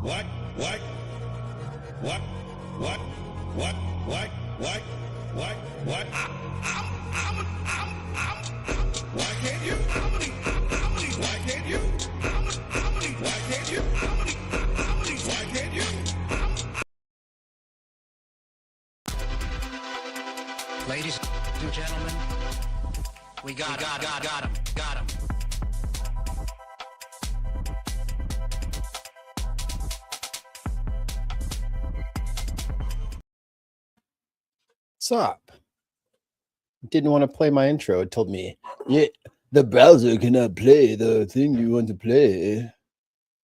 What? What? What? What? What? What? What? What? What? Why can't you? Why can't you? Why can't you? Why can't you? Ladies and gentlemen, we got him. What's up? Didn't want to play my intro. It told me, yeah, the browser cannot play the thing you want to play.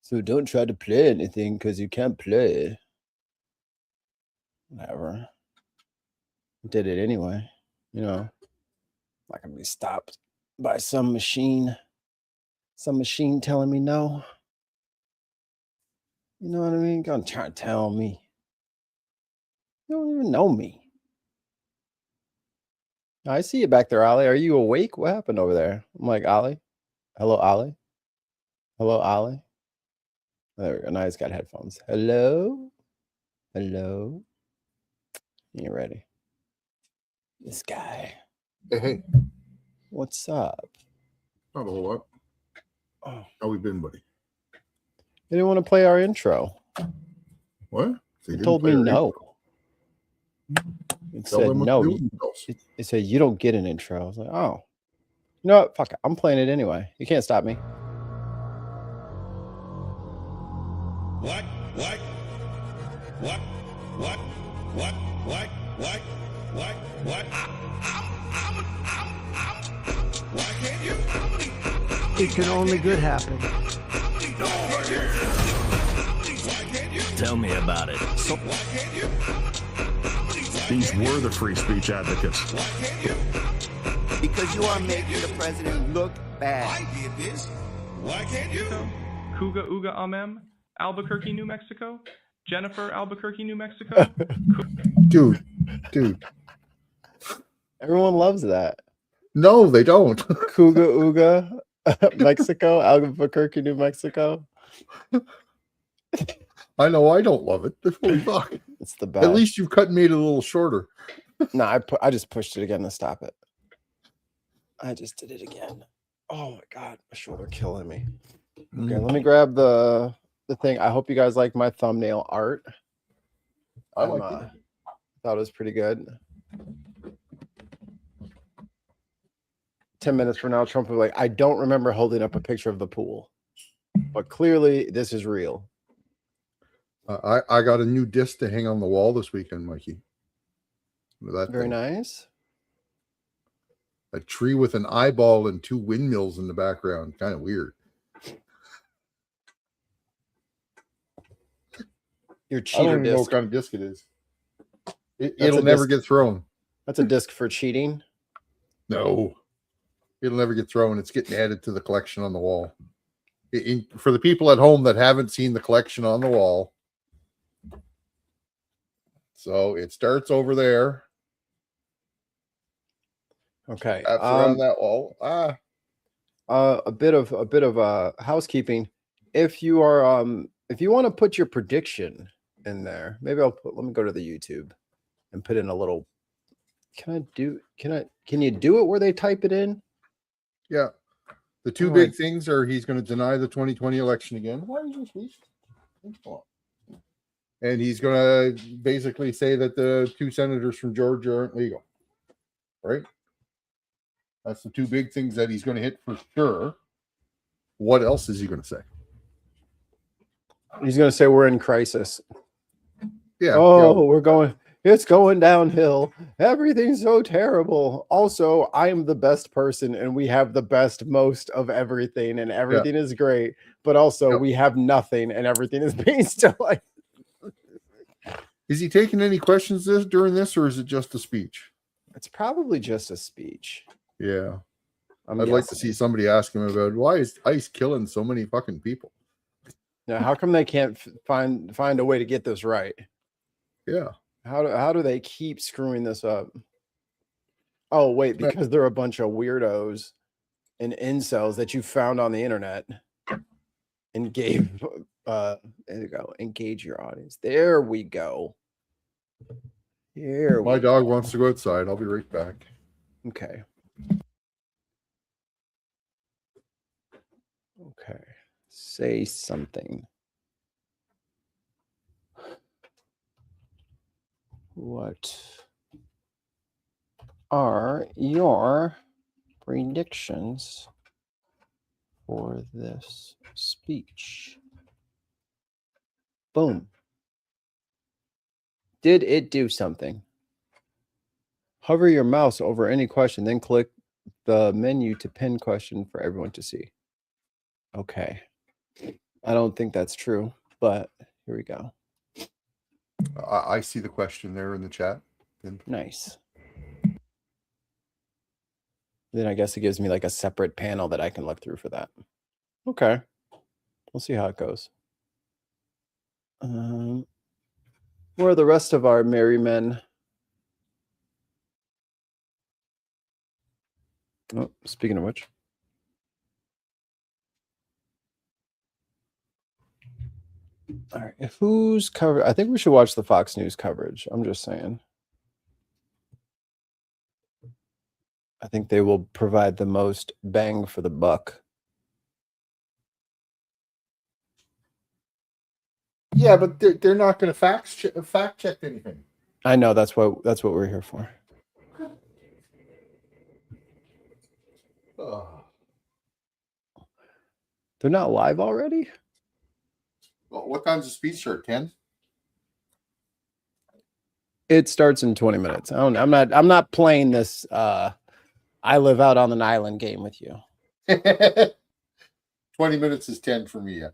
So don't try to play anything because you can't play. Whatever. Did it anyway. You know, not gonna be stopped by some machine. Some machine telling me no. You know what I mean? Gonna try to tell me. You don't even know me. I see you back there, Ollie. Are you awake? What happened over there? I'm like, Ollie. Hello, Ollie. Hello, Ollie. There we go. Now he's got headphones. Hello? Hello? You ready? This guy. Hey. What's up? Not a whole lot. Oh. How we been, buddy? You didn't want to play our intro. What? You told me no. It said no. It said you don't get an intro. I was like, oh. You know what? Fuck it. I'm playing it anyway. You can't stop me. What? What? What? What? What? What? What? What? What? Why can't you? It can only good happen. Tell me about it. So, why can't you? These were the free speech advocates. Why can't you? Because you are making the president look bad. I did this. Why can't you? Kuga Uga Amem, Albuquerque, New Mexico. Jennifer, Albuquerque, New Mexico. Dude. Everyone loves that. No, they don't. Kuga Uga, Mexico, Albuquerque, New Mexico. I know I don't love it. Holy fuck. It's the best. At least you've cut and made it a little shorter. No, I just pushed it again to stop it. I just did it again. Oh my god, my shoulder killing me. Okay, let me grab the thing. I hope you guys like my thumbnail art. I like it. Thought it was pretty good. 10 minutes from now, Trump will be like, I don't remember holding up a picture of the pool. But clearly this is real. I got a new disc to hang on the wall this weekend, Mikey. That Very thing. nice. A tree with an eyeball and two windmills in the background. Kind of weird. Your I cheater don't even know disc. what kind of disc it is. It'll never get thrown. That's a disc for cheating. No. It'll never get thrown. It's getting added to the collection on the wall. For the people at home that haven't seen the collection on the wall. So it starts over there. Okay. That's around that wall. A bit of housekeeping. If you are if you want to put your prediction in there, maybe let me go to the YouTube and put in a little. Can you do it where they type it in? Yeah. The two big things are he's going to deny the 2020 election again. Why are you just and he's going to basically say that the two senators from Georgia aren't legal. Right? That's the two big things that he's going to hit for sure. What else is he going to say? He's going to say we're in crisis. Yeah. Oh, it's going downhill. Everything's so terrible. Also, I'm the best person and we have the most of everything and everything is great. But also we have nothing and everything is being still like. Is he taking any questions during this or is it just a speech? It's probably just a speech. Yeah. I'd like to see somebody ask him about why is ICE killing so many fucking people? Now, how come they can't find a way to get this right? Yeah. How do they keep screwing this up? Oh, wait, because they're a bunch of weirdos and incels that you found on the internet. Engage. There you go. Engage your audience. There we go. Here My we dog go. wants to go outside. I'll be right back. Okay. Okay. Say something. What are your predictions for this speech? Boom. Did it do something? Hover your mouse over any question, then click the menu to pin question for everyone to see. Okay. I don't think that's true, but here we go. I see the question there in the chat. Nice. Then I guess it gives me like a separate panel that I can look through for that. Okay. We'll see how it goes. Where are the rest of our merry men? Oh, speaking of which. All right. Who's covered? I think we should watch the Fox News coverage. I'm just saying. I think they will provide the most bang for the buck. Yeah, but they're not going to fact check anything. I know that's what we're here for. They're not live already? Well, what time's the speech start? 10? It starts in 20 minutes. I'm not playing this I live out on an island game with you. 20 minutes is 10 for me. Yeah.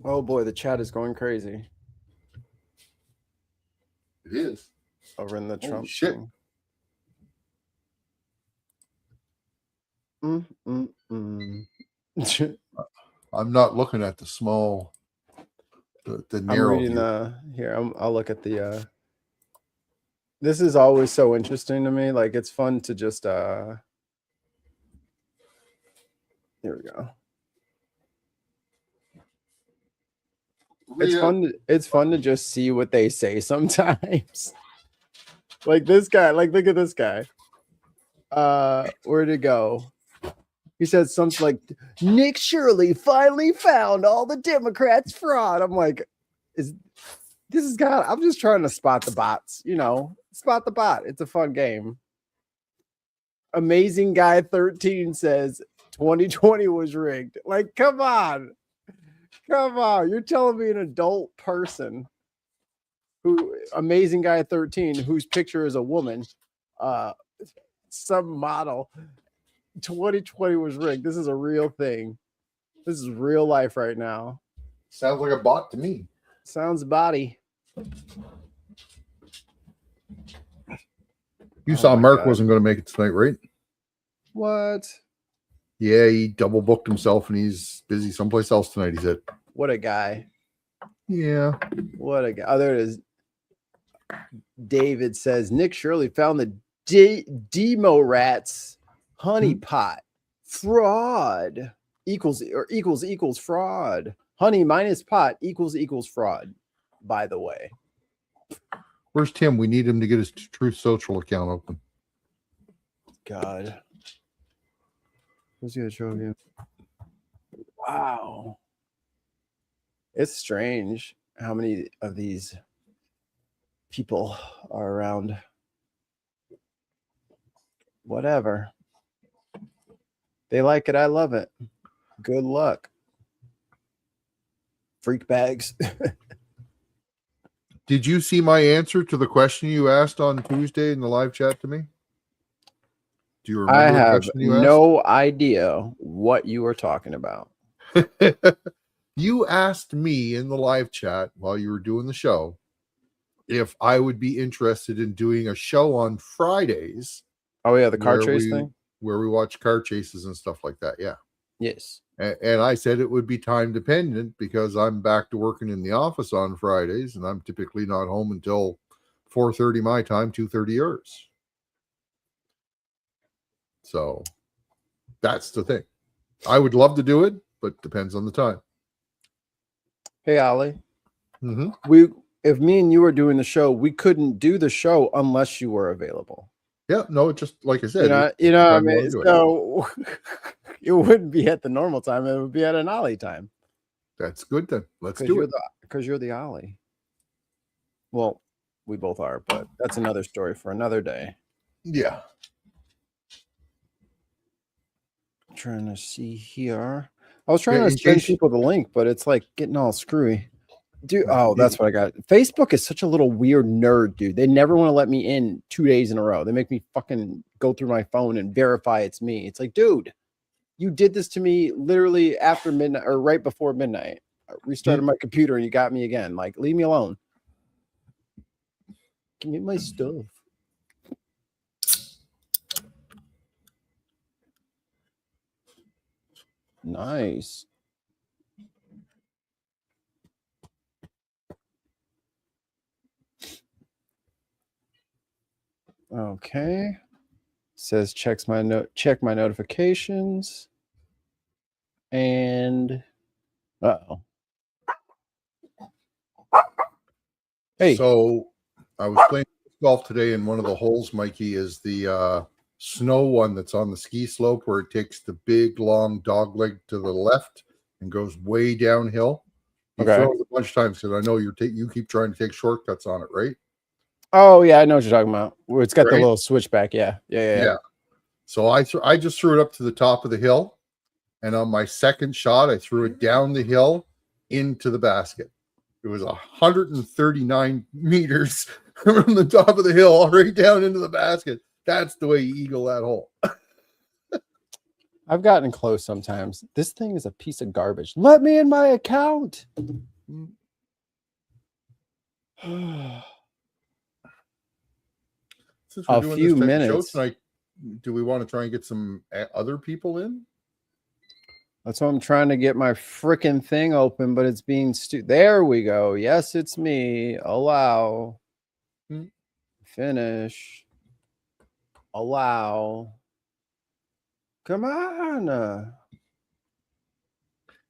Oh boy, the chat is going crazy. It is. Over in the Holy Trump shit. thing. I'm not looking at the small, the narrow. I'm reading here. I'll look at the. This is always so interesting to me. Like it's fun to just. Here we go. It's fun to just see what they say sometimes. Like this guy. Like look at this guy. Where'd it go? He said something like, Nick Shirley finally found all the Democrats fraud. I'm like, I'm just trying to spot the bots, spot the bot. It's a fun game. Amazing Guy 13 says 2020 was rigged. Like, come on. You're telling me an adult person Amazing Guy 13, whose picture is a woman, some model, 2020 was rigged. This is a real thing. This is real life right now. Sounds like a bot to me. Sounds body. You saw Mark wasn't going to make it tonight, right? What? Yeah, he double booked himself and he's busy someplace else tonight, he said. What a guy. Yeah. What a guy. Oh, there it is. David says Nick Shirley found the demo rats honeypot fraud equals fraud. Honey minus pot equals fraud, by the way. Where's Tim? We need him to get his Truth Social account open. God. Who's going to show you? Wow. It's strange how many of these people are around. Whatever. They like it. I love it. Good luck. Freak bags. Did you see my answer to the question you asked on Tuesday in the live chat to me? Do you remember I the have question you asked? no idea what you were talking about. You asked me in the live chat while you were doing the show if I would be interested in doing a show on Fridays. Oh, yeah, the car chase thing? Where we watch car chases and stuff like that, yeah. Yes. And I said it would be time dependent because I'm back to working in the office on Fridays, and I'm typically not home until 4:30 my time, 2:30 yours. So that's the thing. I would love to do it. but depends on the time. Hey, Ollie. Mm-hmm. If me and you were doing the show, we couldn't do the show unless you were available. Yeah, no, it just like I said, you know, I time you wanna mean, do it. so it wouldn't be at the normal time; it would be at an Ollie time. That's good then. Let's do it. Because you're the Ollie. Well, we both are, but that's another story for another day. Yeah. I'm trying to see here. I was trying Yeah, to in send case- people the link, but it's like getting all screwy. Dude, oh, that's what I got. Facebook is such a little weird nerd, dude. They never want to let me in 2 days in a row. They make me fucking go through my phone and verify it's me. It's like, dude, you did this to me literally after midnight or right before midnight. I restarted my computer and you got me again. Like, leave me alone. Give me my stuff. Nice. Okay. Says check my notifications. And uh-oh. Hey. So I was playing golf today, and one of the holes, Mikey, is the snow one that's on the ski slope where it takes the big long dog leg to the left and goes way downhill. You Okay. throw it a bunch of times because I know you keep trying to take shortcuts on it, right? Oh yeah, I know what you're talking about. Where it's got the Right? little switchback. Yeah. So I just threw it up to the top of the hill, and on my second shot, I threw it down the hill into the basket. It was 139 meters from the top of the hill right down into the basket. That's the way you eagle that hole. I've gotten close sometimes. This thing is a piece of garbage. Let me in my account. Since we're A doing few this type of show minutes. tonight, do we want to try and get some other people in? That's why I'm trying to get my freaking thing open, but it's being there we go. Yes, it's me. Allow. Finish. Allow. Come on.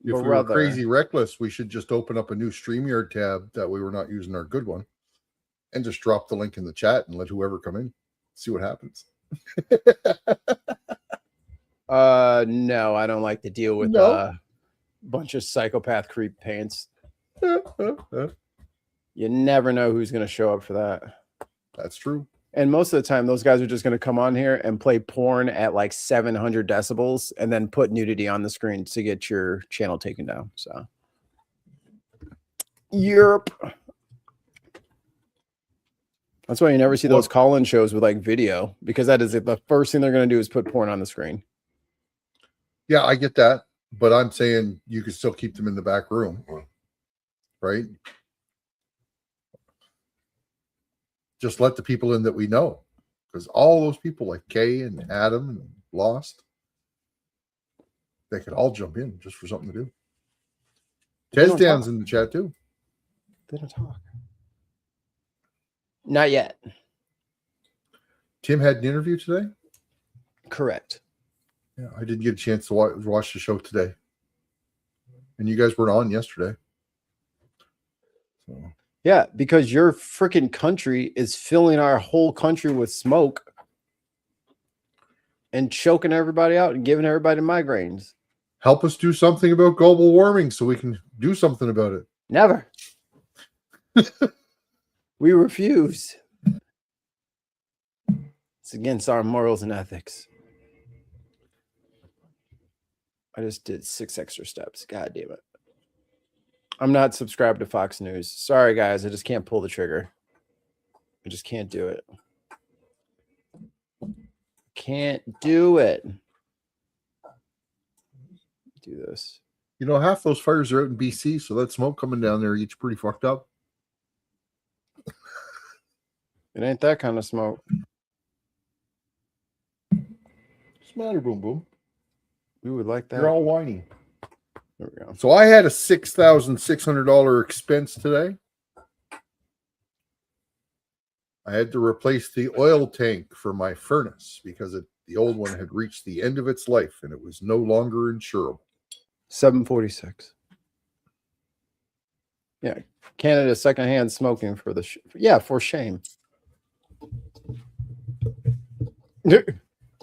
If we were crazy reckless, we should just open up a new StreamYard tab that we were not using our good one and just drop the link in the chat and let whoever come in. See what happens. No, I don't like to deal with a bunch of psychopath creep pants. You never know who's going to show up for that. That's true. And most of the time, those guys are just going to come on here and play porn at like 700 decibels and then put nudity on the screen to get your channel taken down. So, Europe. That's why you never see those call-in shows with like video, because that is the first thing they're going to do is put porn on the screen. Yeah, I get that. But I'm saying you can still keep them in the back room, right? Just let the people in that we know, because all those people like Kay and Adam and Lost, they could all jump in just for something to do. Tezdan's in the chat too. They don't talk. Not yet. Tim had an interview today? Correct. Yeah, I didn't get a chance to watch the show today. And you guys weren't on yesterday. So. Yeah, because your freaking country is filling our whole country with smoke and choking everybody out and giving everybody migraines. Help us do something about global warming so we can do something about it. Never. We refuse. It's against our morals and ethics. I just did 6 extra steps. God damn it. I'm not subscribed to Fox News. Sorry, guys. I just can't pull the trigger. I just can't do it. Can't do it. Do this. You know, half those fires are out in BC, so that smoke coming down there gets pretty fucked up. It ain't that kind of smoke. What's the matter, Boom Boom? We would like that. You're all whiny. There we go. So I had a $6,600 expense today. I had to replace the oil tank for my furnace because the old one had reached the end of its life and it was no longer insurable. 746. Yeah, Canada secondhand smoking for the for shame.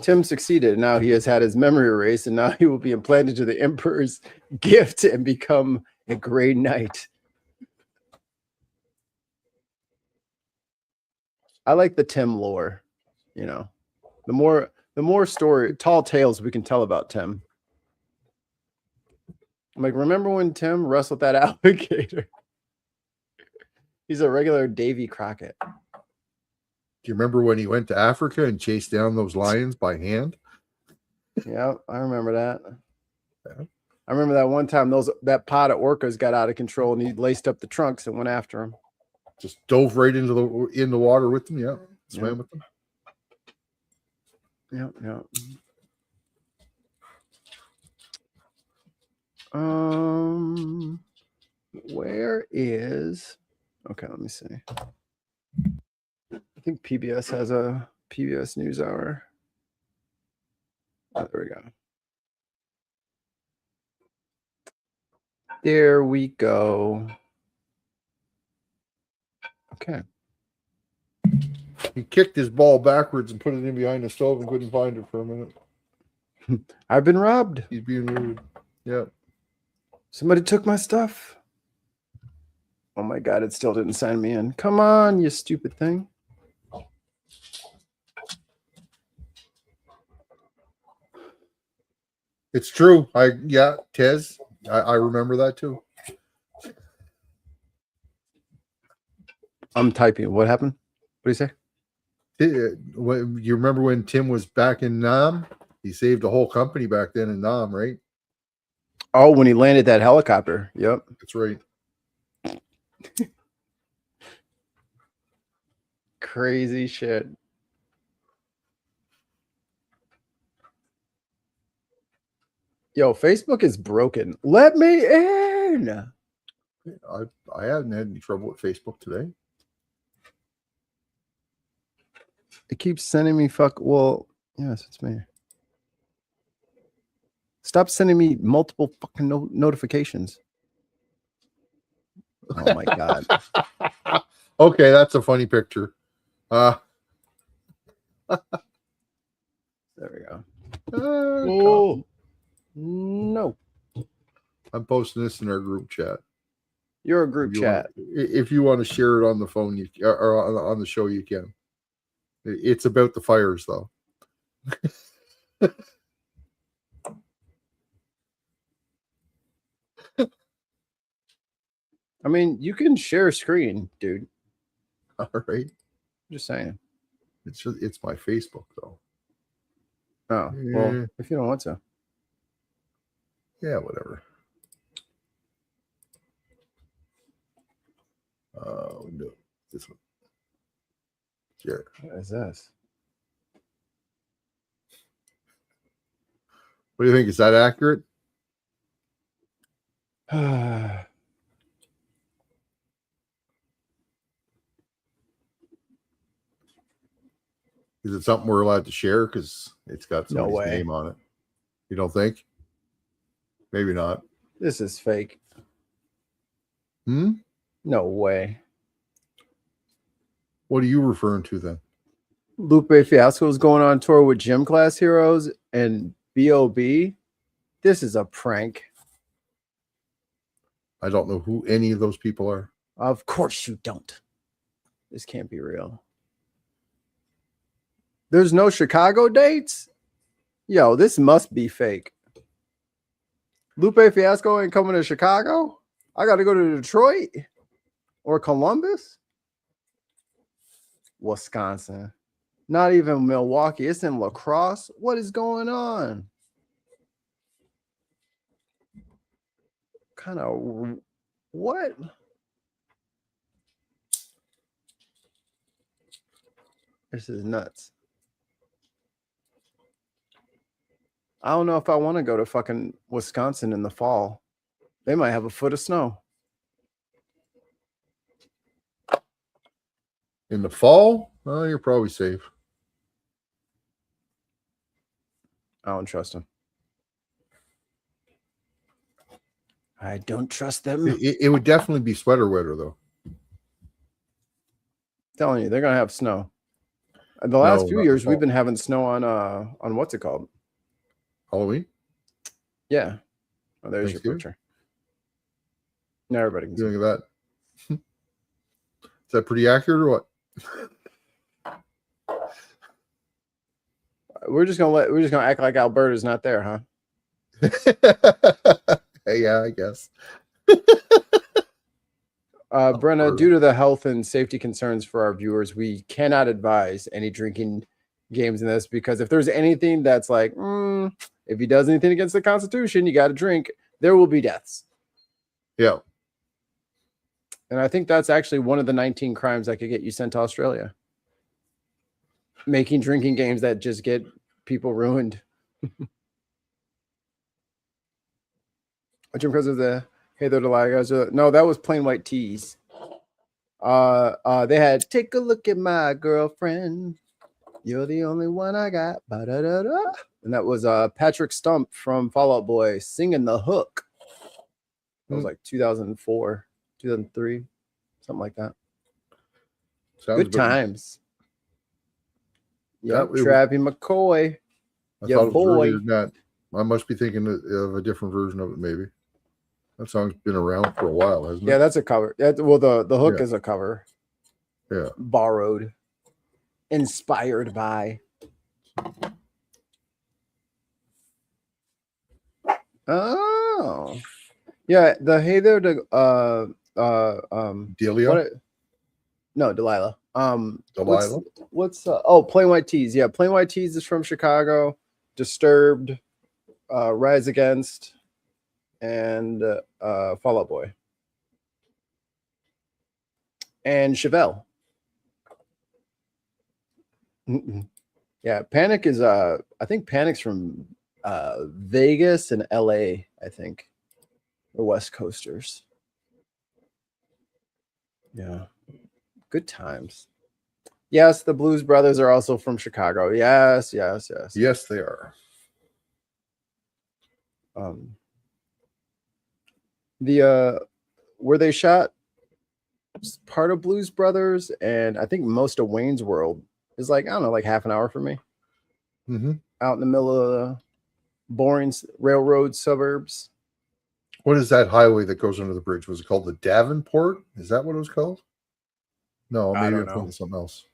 Tim succeeded. Now he has had his memory erased, and now he will be implanted to the Emperor's gift and become a Grey Knight. I like the Tim lore. You know, the more story, tall tales we can tell about Tim. I'm like, remember when Tim wrestled that alligator? He's a regular Davy Crockett. Do you remember when he went to Africa and chased down those lions by hand? Yeah, I remember that. Yeah. I remember that one time that pod of orcas got out of control and he laced up the trunks and went after him. Just dove right into the water with them. Yeah, swam with them. Yeah. Where is? Okay, let me see. I think PBS has a PBS NewsHour. Oh, there we go. There we go. Okay. He kicked his ball backwards and put it in behind the stove and couldn't find it for a minute. I've been robbed. He's being rude. Yeah. Somebody took my stuff. Oh my God, it still didn't sign me in. Come on, you stupid thing. It's true. Tez. I remember that too. I'm typing. What happened? What do you say? You remember when Tim was back in Nam? He saved a whole company back then in Nam, right? Oh, when he landed that helicopter. Yep. That's right. Crazy shit. Yo, Facebook is broken. Let me in. I haven't had any trouble with Facebook today. It keeps sending me well, yes, it's me. Stop sending me multiple fucking notifications. Oh my God. Okay, that's a funny picture. There we go. Oh no. I'm posting this in our group chat. You're a group chat. If you want to share it on the phone, or on the show, you can. It's about the fires, though. I mean, you can share a screen, dude. All right. Just saying. It's my Facebook, though. Oh, well, if you don't want to. Yeah, whatever. No, this one. Sure. What is this? What do you think? Is that accurate? Is it something we're allowed to share? Because it's got somebody's name on it. You don't think? Maybe not. This is fake. No way. What are you referring to then? Lupe Fiasco is going on tour with Gym Class Heroes and B.O.B. This is a prank. I don't know who any of those people are. Of course you don't. This can't be real. There's no Chicago dates? Yo, this must be fake. Lupe Fiasco ain't coming to Chicago? I got to go to Detroit or Columbus? Wisconsin. Not even Milwaukee. It's in La Crosse. What is going on? Kind of what? This is nuts. I don't know if I want to go to fucking Wisconsin in the fall. They might have a foot of snow. In the fall? Oh, you're probably safe. I don't trust him. I don't trust them. It would definitely be sweater weather though. Telling you, they're gonna have snow. The last No, few not years, the we've fall. been having snow on what's it called? Halloween. Yeah. Oh, there's your Thanksgiving? picture. Now everybody can see. Doing that. Is that pretty accurate or what? We're just gonna act like Alberta's not there, huh? Yeah, I guess. Brenna, due to the health and safety concerns for our viewers, we cannot advise any drinking games in this, because if there's anything that's like, if he does anything against the Constitution, you got to drink, there will be deaths. Yeah. And I think that's actually one of the 19 crimes that could get you sent to Australia. Making drinking games that just get people ruined. Because of the Hey There Delilah guys. No, that was Plain White Tees. They had Take a Look at My Girlfriend. You're the only one I got. Ba-da-da-da. And that was Patrick Stump from Fall Out Boy singing the hook. It was like 2004, 2003, something like that. Sounds Good times. Yep, That- Trappy McCoy. I Yeah, thought it was boy. earlier than that. I must be thinking of a different version of it, maybe. That song's been around for a while, hasn't it? Yeah, that's a cover. Well, the hook Yeah. is a cover. Yeah. Borrowed. Inspired by. Oh. Yeah, the Hey There Delia? what no, Delilah. Delilah? What's Plain White Tees. Yeah, Plain White Tees is from Chicago. Disturbed, Rise Against, and Fall Out Boy. And Chevelle. Yeah, Panic is I think Panic's from Vegas and LA, I think. The West Coasters. Yeah. Good times. Yes, the Blues Brothers are also from Chicago. Yes. Yes, they are. Where they shot part of Blues Brothers, and I think most of Wayne's World is like, I don't know, like half an hour for me. Mm-hmm. Out in the middle of the boring railroad suburbs. What is that highway that goes under the bridge? Was it called the Davenport? Is that what it was called? No, I maybe don't it's know. called something else.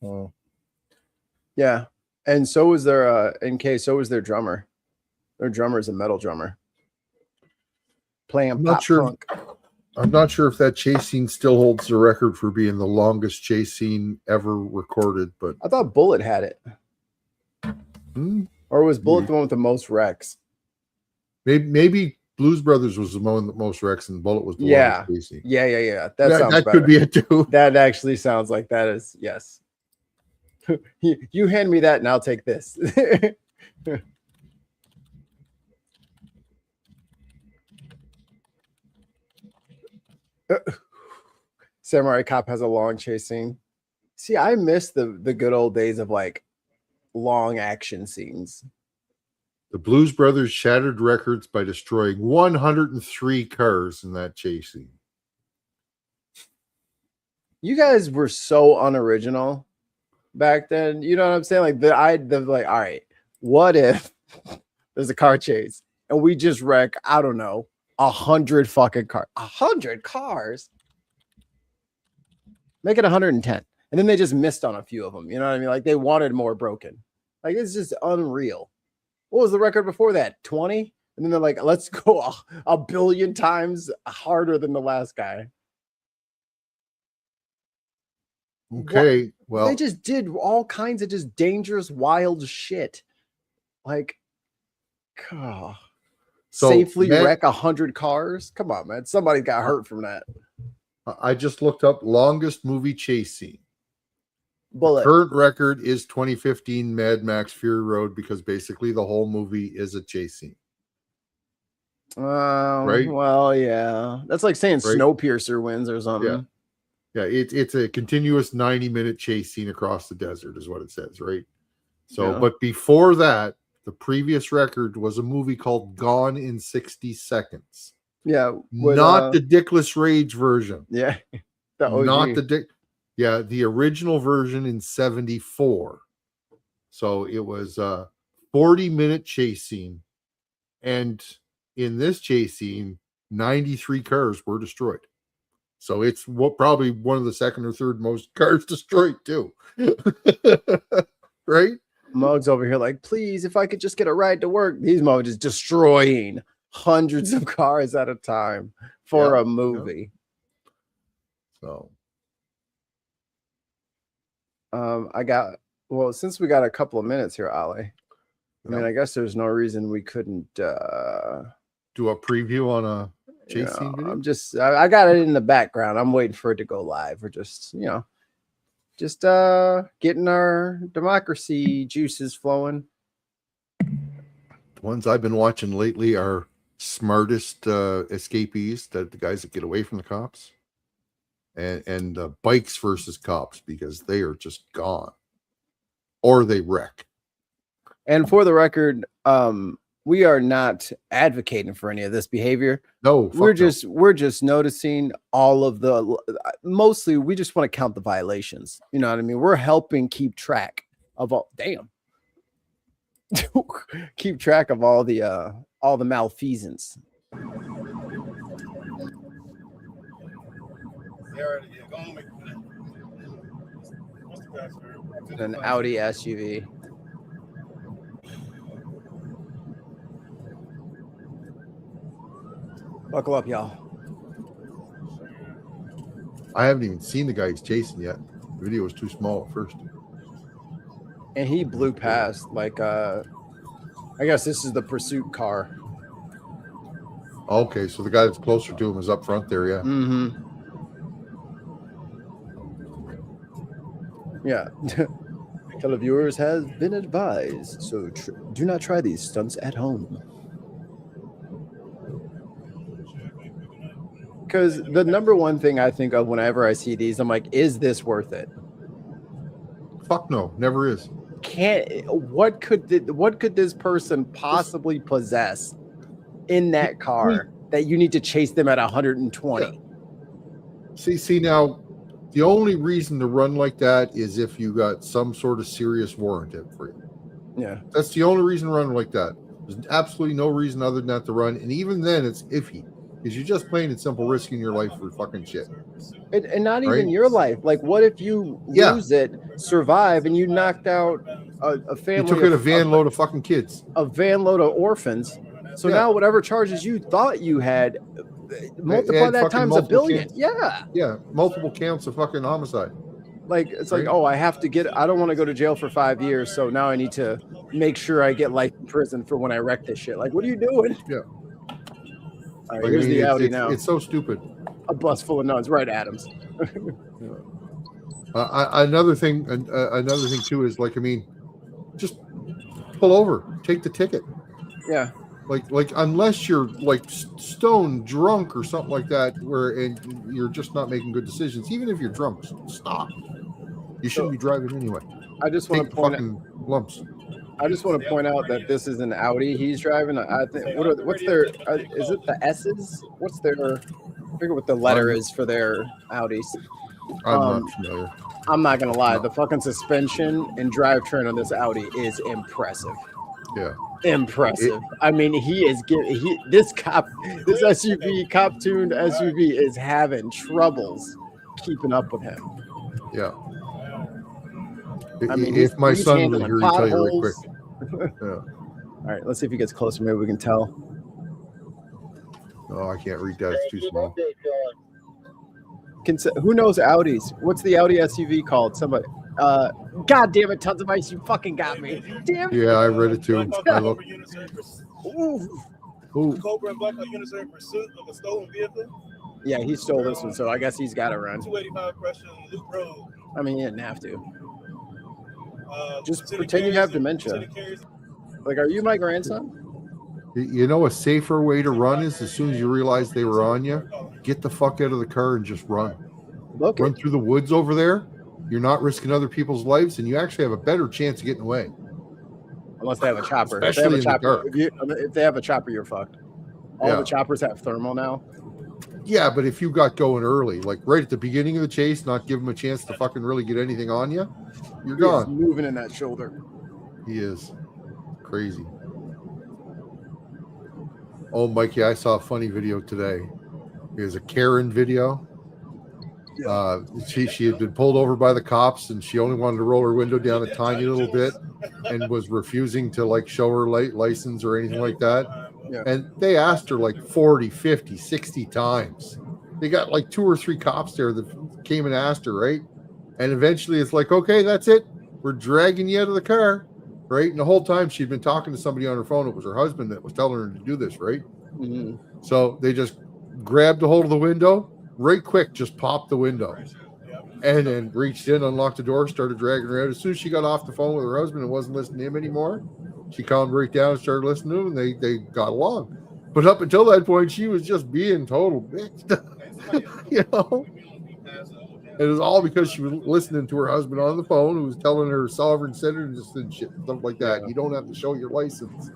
Oh, Yeah. And so was their so was their drummer. Their drummer is a metal drummer. Playing I'm not pop sure. punk. I'm not sure if that chase scene still holds the record for being the longest chase scene ever recorded, but I thought Bullet had it. Or was Bullet the one with the most wrecks? maybe Blues Brothers was the one with the most wrecks, and Bullet was the longest chase scene. Yeah. That sounds That better. could be it too. That actually sounds like that is, yes. You hand me that and I'll take this. Samurai Cop has a long chase scene. See, I miss the good old days of like long action scenes. The Blues Brothers shattered records by destroying 103 cars in that chase scene. You guys were so unoriginal back then. You know what I'm saying? Like like, all right, what if there's a car chase and we just wreck, I don't know, 100 fucking cars. 100 cars. Make it 110. And then they just missed on a few of them. You know what I mean? Like they wanted more broken. Like it's just unreal. What was the record before that? 20? And then they're like, let's go a billion times harder than the last guy. Okay, well, they just did all kinds of just dangerous, wild shit. Like, God. Safely wreck 100 cars? Come on, man. Somebody got hurt from that. I just looked up longest movie chase scene. Bullet. The current record is 2015 Mad Max Fury Road, because basically the whole movie is a chase scene. Right? Well, yeah. That's like saying Snowpiercer wins or something. Yeah, it's a continuous 90-minute chase scene across the desert is what it says, right? So, but before that, The previous record was a movie called Gone in 60 Seconds. Yeah. Not the Dickless Rage version. Yeah. The OG. Not the the original version in 74. So it was a 40-minute chase scene. And in this chase scene, 93 cars were destroyed. So it's probably one of the second or third most cars destroyed too. Right? Mug's over here like, please, if I could just get a ride to work. These Mugs is destroying hundreds of cars at a time for a movie. So since we got a couple of minutes here, Ollie, I mean, I guess there's no reason we couldn't do a preview on a chase scene video. I got it in the background. I'm waiting for it to go live. We're just getting our democracy juices flowing. The ones I've been watching lately are Smartest Escapees, the guys that get away from the cops, and Bikes versus Cops, because they are just gone or they wreck. And for the record, we are not advocating for any of this behavior. No, we're just noticing all of the, mostly we just want to count the violations. You know what I mean? We're helping keep track of keep track of all the malfeasance. An Audi SUV. Buckle up, y'all. I haven't even seen the guy he's chasing yet. The video was too small at first. And he blew past, like, I guess this is the pursuit car. Okay, so the guy that's closer to him is up front there, yeah. Mm-hmm. Yeah. Televiewers have been advised, so do not try these stunts at home. Because the number one thing I think of whenever I see these, I'm like, is this worth it? Fuck no, never is. What could this person possibly possess in that car that you need to chase them at 120? Yeah. See now, the only reason to run like that is if you got some sort of serious warrant for you. Yeah. That's the only reason to run like that. There's absolutely no reason other than that to run. And even then, it's iffy. Because you're just plain and simple risking your life for fucking shit. And not even your life. Like, what if you lose it, survive, and you knocked out a family? You took in a van load of fucking kids. A van load of orphans. So now whatever charges you thought you had, multiply that times a billion. Yeah, multiple counts of fucking homicide. Like, it's like, oh, I don't want to go to jail for 5 years, so now I need to make sure I get life in prison for when I wreck this shit. Like, what are you doing? Yeah. All right, here's the Audi now. It's so stupid. A bus full of nuns, right, Adams? Another thing too is, like, I mean, just pull over, take the ticket. Yeah. Like unless you're like stone drunk or something like that, and you're just not making good decisions. Even if you're drunk, stop. You shouldn't be driving anyway. I just want to point out lumps. I just want to point out that this is an Audi he's driving. I think what's their is it the S's? What's their, I forget what the letter is for their Audis. I'm not familiar. I'm not gonna lie, the fucking suspension and drivetrain on this Audi is impressive. Yeah. Impressive. I mean, this SUV, cop tuned SUV is having troubles keeping up with him. Yeah. I mean, if my son was here, he'd tell you really quick. Yeah. All right, let's see if he gets closer. Maybe we can tell. Oh, I can't read that. It's too small. Who knows Audis? What's the Audi SUV called? Somebody. God damn it, Tons of Ice, you fucking got me. Damn. Yeah, I read it too. I look. Ooh. Cobra and Black are unitary pursuit of a stolen vehicle. Yeah, he stole this one, so I guess he's got to run. 285 pressure on Loop Road. I mean, he didn't have to. Just pretend you have dementia. Like, are you my grandson? You know, a safer way to run is as soon as you realize they were on you, get the fuck out of the car and just run. Run through the woods over there. You're not risking other people's lives, and you actually have a better chance of getting away. unless they have a chopper. Especially if they have a in the chopper, dark. if they have a chopper, you're fucked. All the choppers have thermal now. Yeah, but if you got going early, like right at the beginning of the chase, not give him a chance to fucking really get anything on you, you're He's gone. moving in that shoulder. He is crazy. Oh, Mikey, I saw a funny video today. It was a Karen video. She had been pulled over by the cops, and she only wanted to roll her window down a tiny little bit, and was refusing to like show her license or anything like that. Yeah. And they asked her like 40, 50, 60 times. They got like 2 or 3 cops there that came and asked her, right? And eventually it's like, okay, that's it. We're dragging you out of the car, right? And the whole time she'd been talking to somebody on her phone. It was her husband that was telling her to do this, right? Mm-hmm. So they just grabbed a hold of the window, right quick, just popped the window. And then reached in, unlocked the door, started dragging her out. As soon as she got off the phone with her husband and wasn't listening to him anymore, she calmed right down and started listening to him, and they got along. But up until that point, she was just being total bitch. You know? It was all because she was listening to her husband on the phone, who was telling her sovereign citizens and shit, stuff like that. You don't have to show your license,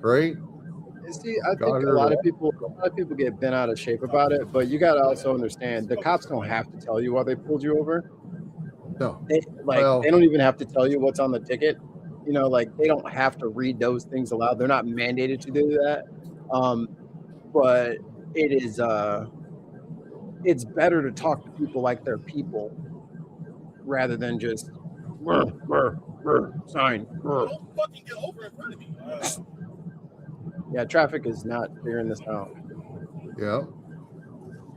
right? See, I think a lot of people get bent out of shape about it, but you got to also understand the cops don't have to tell you why they pulled you over. No, they don't even have to tell you what's on the ticket. You know, like they don't have to read those things aloud. They're not mandated to do that. But it is it's better to talk to people like they're people rather than just sign. Don't fucking get over in front of me. Yeah, traffic is not clearing this out. Yeah.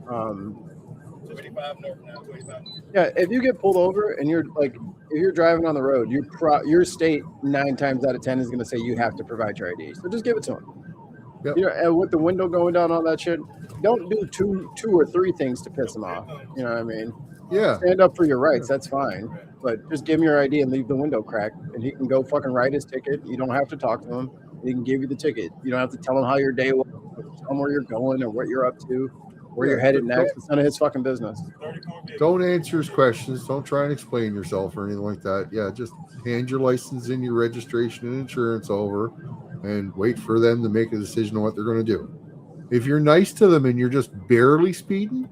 25 north now, 25. Yeah, if you get pulled over and you're like, if you're driving on the road, your state 9 times out of 10 is going to say you have to provide your ID. So just give it to them. Yep. You know, and with the window going down, all that shit, don't do two or three things to piss them off. You know what I mean? Yeah. Stand up for your rights. That's fine. But just give him your ID and leave the window cracked, and he can go fucking write his ticket. You don't have to talk to him. He can give you the ticket. You don't have to tell him how your day was, tell him where you're going or what you're up to, where you're headed next. It's none of his fucking business. Don't answer his questions. Don't try and explain yourself or anything like that. Yeah, just hand your license and your registration and insurance over and wait for them to make a decision on what they're going to do. If you're nice to them and you're just barely speeding,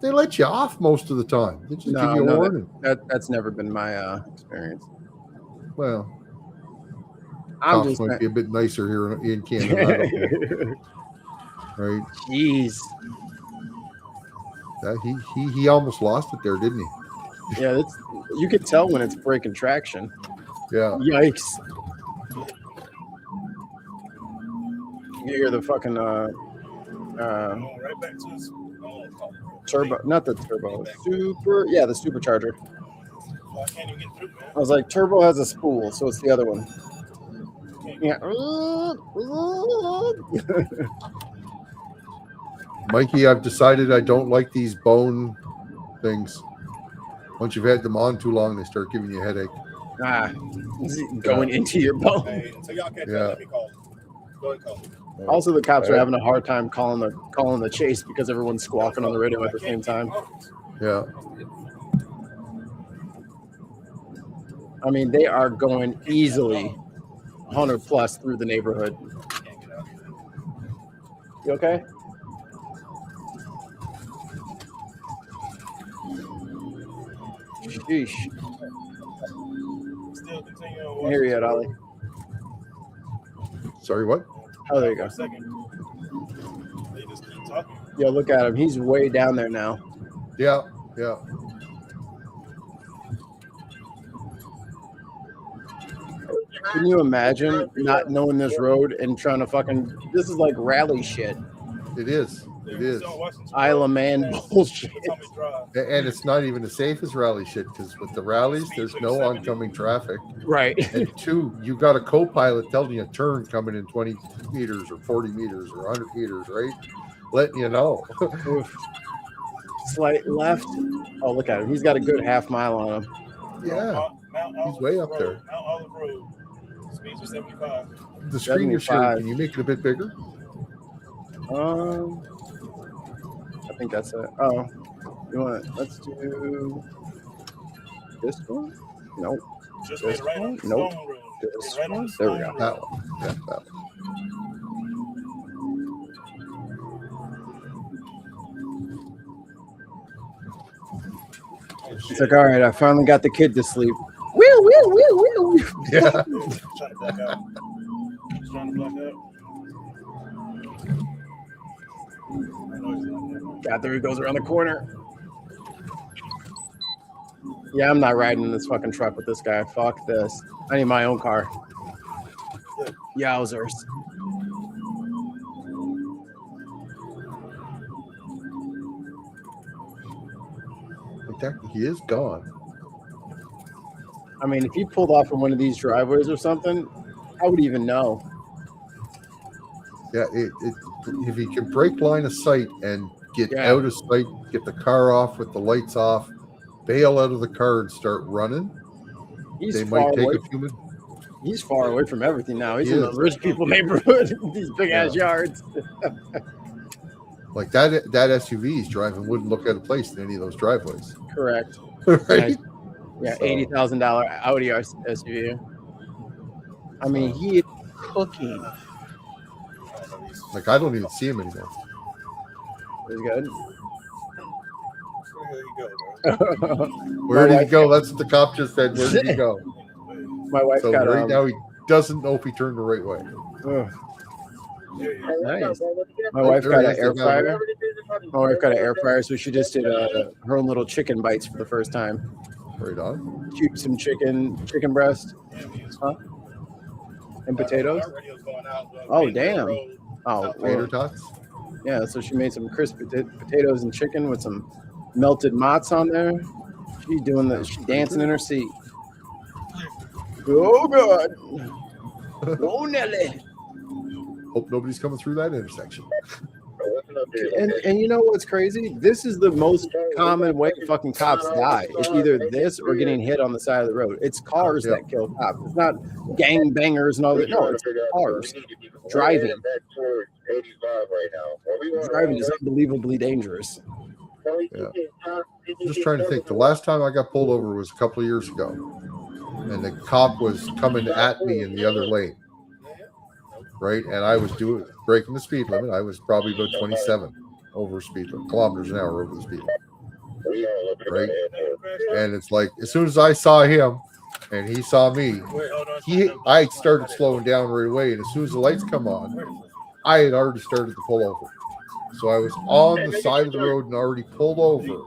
they let you off most of the time. They just give you a warning. That's never been my experience. Well, I'm cops just might be a bit nicer here in Canada. Right? Jeez. He almost lost it there, didn't he? Yeah, you can tell when it's breaking traction. Yeah. Yikes. You hear the fucking Right back to us. turbo, not the turbo, the supercharger. I can't even get through, man. I was like, turbo has a spool, so it's the other one. Yeah. Mikey, I've decided I don't like these bone things. Once you've had them on too long, they start giving you a headache. Going into your bone. Hey, so y'all catch Yeah. up. Let me call. Go ahead, call. Also, the cops are having a hard time calling the chase because everyone's squawking on the radio at the same time. Yeah. I mean, they are going easily 100 plus through the neighborhood. You okay? Sheesh. Still continuing. I hear you, Ollie. Sorry, what? Oh, there you go. Second. They just keep talking. Yo, look at him. He's way down there now. Yeah. Yeah. Can you imagine not knowing this road and trying to fucking... This is like rally shit. It is. It is. Isle of Man bullshit. And it's not even the safest rally shit because with the rallies, there's no oncoming traffic. Right. And 2, you got a co-pilot telling you a turn coming in 20 meters or 40 meters or 100 meters, right? Letting you know. Slight left. Oh, look at him. He's got a good half mile on him. Yeah. He's way up there. Mount Olive Road. Speeds are 75. The screen you're sharing, 75. can you make it a bit bigger? I think that's it. Oh, you want? Let's do this one. Nope. Just This made a right one? on Nope. Stone Road. This one? There we go. That one. Yeah, that one. It's like, all right, I finally got the kid to sleep. Wheel. Yeah. Trying to black out. Just trying to black out. God, there he goes around the corner. Yeah, I'm not riding in this fucking truck with this guy. Fuck this. I need my own car. Yowzers. He is gone. I mean, if he pulled off from one of these driveways or something, I would even know. Yeah, if he can break line of sight and get Yeah. out of sight, get the car off with the lights off, bail out of the car and start running, He's they far might take away. a few minutes. He's far away from everything now. He's He in the is. rich people neighborhood. These big ass yards. Like that SUV he's driving wouldn't look out of place in any of those driveways. Correct. Right? Yeah, So- $80,000 Audi SUV. I mean, he is cooking. Like I don't even see him anymore. He's good. Where you go, bro? Where did he wife- go? That's what the cop just said. Where did he go? My wife So got right now he doesn't know if he turned the right way. Nice. My wife There got he an is, air they got fryer. My wife got an air fryer, so she just did her own little chicken bites for the first time. Right on. Cubed some chicken breast, huh? And potatoes. Oh damn! Oh Tater well, tots. yeah. So she made some crisp potatoes and chicken with some melted mozz on there. She's doing the. She's dancing in her seat. Oh god! Oh Nelly! Hope nobody's coming through that intersection. And you know what's cranzy? This is the most common way fucking cops die. It's either this or getting hit on the side of the road. It's cars that kill cops. It's not gang bangers and all that. No, it's cars driving. Driving is unbelievably dangerous. Yeah. I'm just trying to think. The last time I got pulled over was a couple of years ago, and the cop was coming at me in the other lane. Right, and I was breaking the speed limit. I was probably about 27 over speed limit, kilometers an hour over the speed limit. Right, and it's like as soon as I saw him and he saw me, I started slowing down right away. And as soon as the lights come on, I had already started to pull over. So I was on the side of the road and already pulled over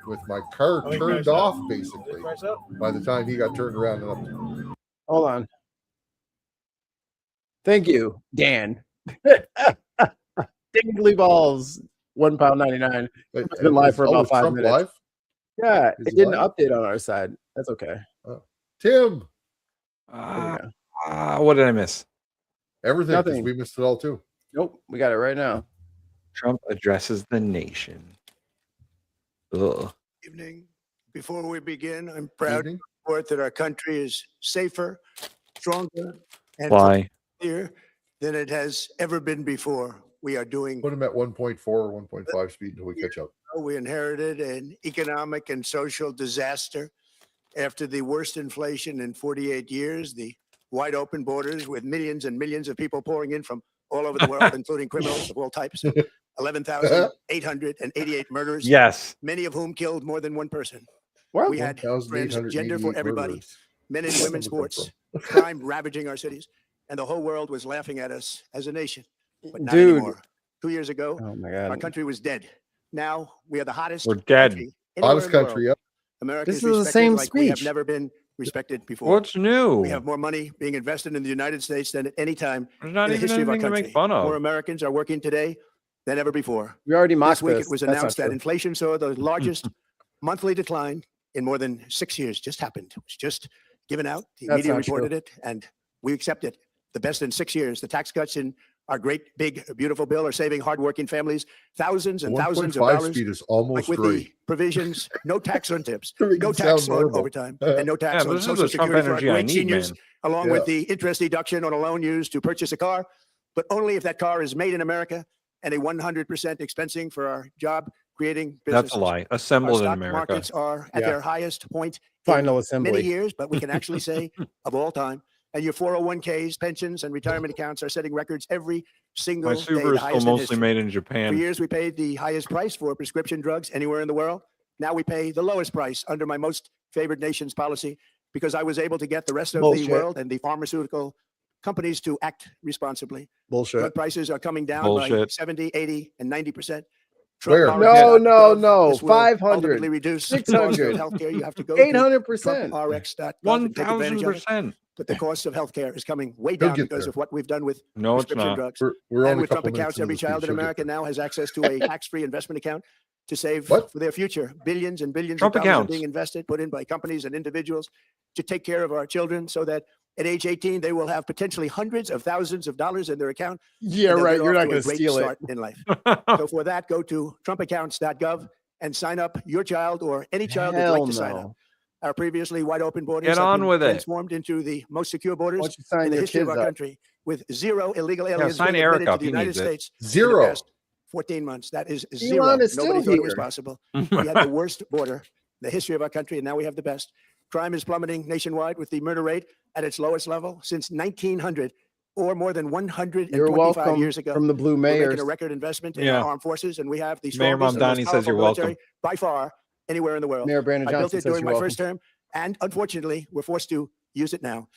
with my car turned off, basically. By the time he got turned around and up. Hold on. Thank you, Dan. Dingly balls, £1.99. It's been live for about 5 Trump minutes. Live? Yeah, Is it he didn't live? update on our side. That's okay. Tim, There we go. What did I miss? everything, 'cause Nothing. we missed it all too. Nope, we got it right now. Trump addresses the nation. Ugh. Evening. Before we begin, I'm proud Evening. to report that our country is safer, stronger, and Why? healthier than it has ever been before. We are doing. Put him at 1.4 or 1.5 speed until we catch up. We inherited an economic and social disaster after the worst inflation in 48 years, the wide open borders with millions and millions of people pouring in from all over the world, including criminals of all types. 11,888 murders, Yes. many of whom killed more than one person. Well, We had transgender for 1,888 everybody, murderers. men and Where'd women's that come sports, crime ravaging our cities, and the whole world was laughing at us as a nation. But not Dude. anymore. 2 years ago, Oh my our god. country was dead. Now we are the hottest. We're dead. country anywhere Hottest in the world. country up. America This is is the respected same like we have speech. never been respected before. What's new? We have more money being invested in the United States than at any time There's not in the even history of our anything to country. make fun More of. Americans are working today than ever before. We already mocked Last week, this. it was That's not announced that true. inflation saw the largest monthly decline in more than 6 years. Just happened. It was just given out. The That's media not true. reported it, and we accept it. The best in 6 years. The tax cuts in our great, big, beautiful bill are saving hardworking families thousands and thousands of 1.5 dollars. speed is Like almost with great. the provisions, no tax on tips, To make no it tax sound on normal. overtime, and no Yeah, tax but on this is Social the Trump Security for our energy I great need, seniors, man. along Yeah. with the interest deduction on a loan used to purchase a car, but only if that car is made in America and a 100% expensing for our job creating businesses. That's a lie. Our Assembled in stock America. markets are at Yeah. their highest point Final in assembly. many years, but we can actually say of all time. And your 401ks, pensions, and retirement accounts are setting records every single My day. Subaru the is still highest in mostly history. made in For Japan. years, we paid the highest price for prescription drugs anywhere in the world. Now we pay the lowest price under my most favored nations policy because I was able to get the rest of Bullshit. the world and the pharmaceutical companies to act responsibly. Bullshit. Drug prices are coming down by Bullshit. 70, 80, and 90%. Where? No, no, no. This will 500, ultimately reduce the cost 600, of healthcare. You have to go 800%. to RX.gov and take advantage of it. 1,000%. But the cost of healthcare is coming way He'll down get because there. of what we've done with No, it's prescription not. drugs. We're And only a with Trump couple minutes accounts, into every the child speech. in He'll get America there. now has access to a tax-free investment account to save What? for their future. Billions and billions Trump of dollars are accounts. being invested, put in by companies and individuals to take care of our children so that at age 18, they will have potentially hundreds of thousands of dollars in their account. Yeah, and they'll right. get You're off not to a going to great steal it. start in life. So for that, go to trumpaccounts.gov and sign up your child or any child that'd like Hell to sign up. no. Our previously wide open borders Get have on been with it. transformed into the most secure Why borders don't you sign in the your history of kids our up? country, with zero illegal aliens sign being Eric admitted to up. the He United needs it. States in the Zero. past 14 months. That is Elon zero. is still Nobody thought it was here. possible. We had the worst border in the history of our country, and now we have the best. Crime is plummeting nationwide with the murder rate at its lowest level since 1900, or more than 125 You're welcome years ago. from the Blue We're Mayors. making a record investment in Yeah. our armed forces, and we have the Mayor strongest and most Mamdani says powerful you're welcome. military by far anywhere in the world. Mayor Brandon I built Johnson it says during you're my welcome. first term, and unfortunately, we're forced to use it now.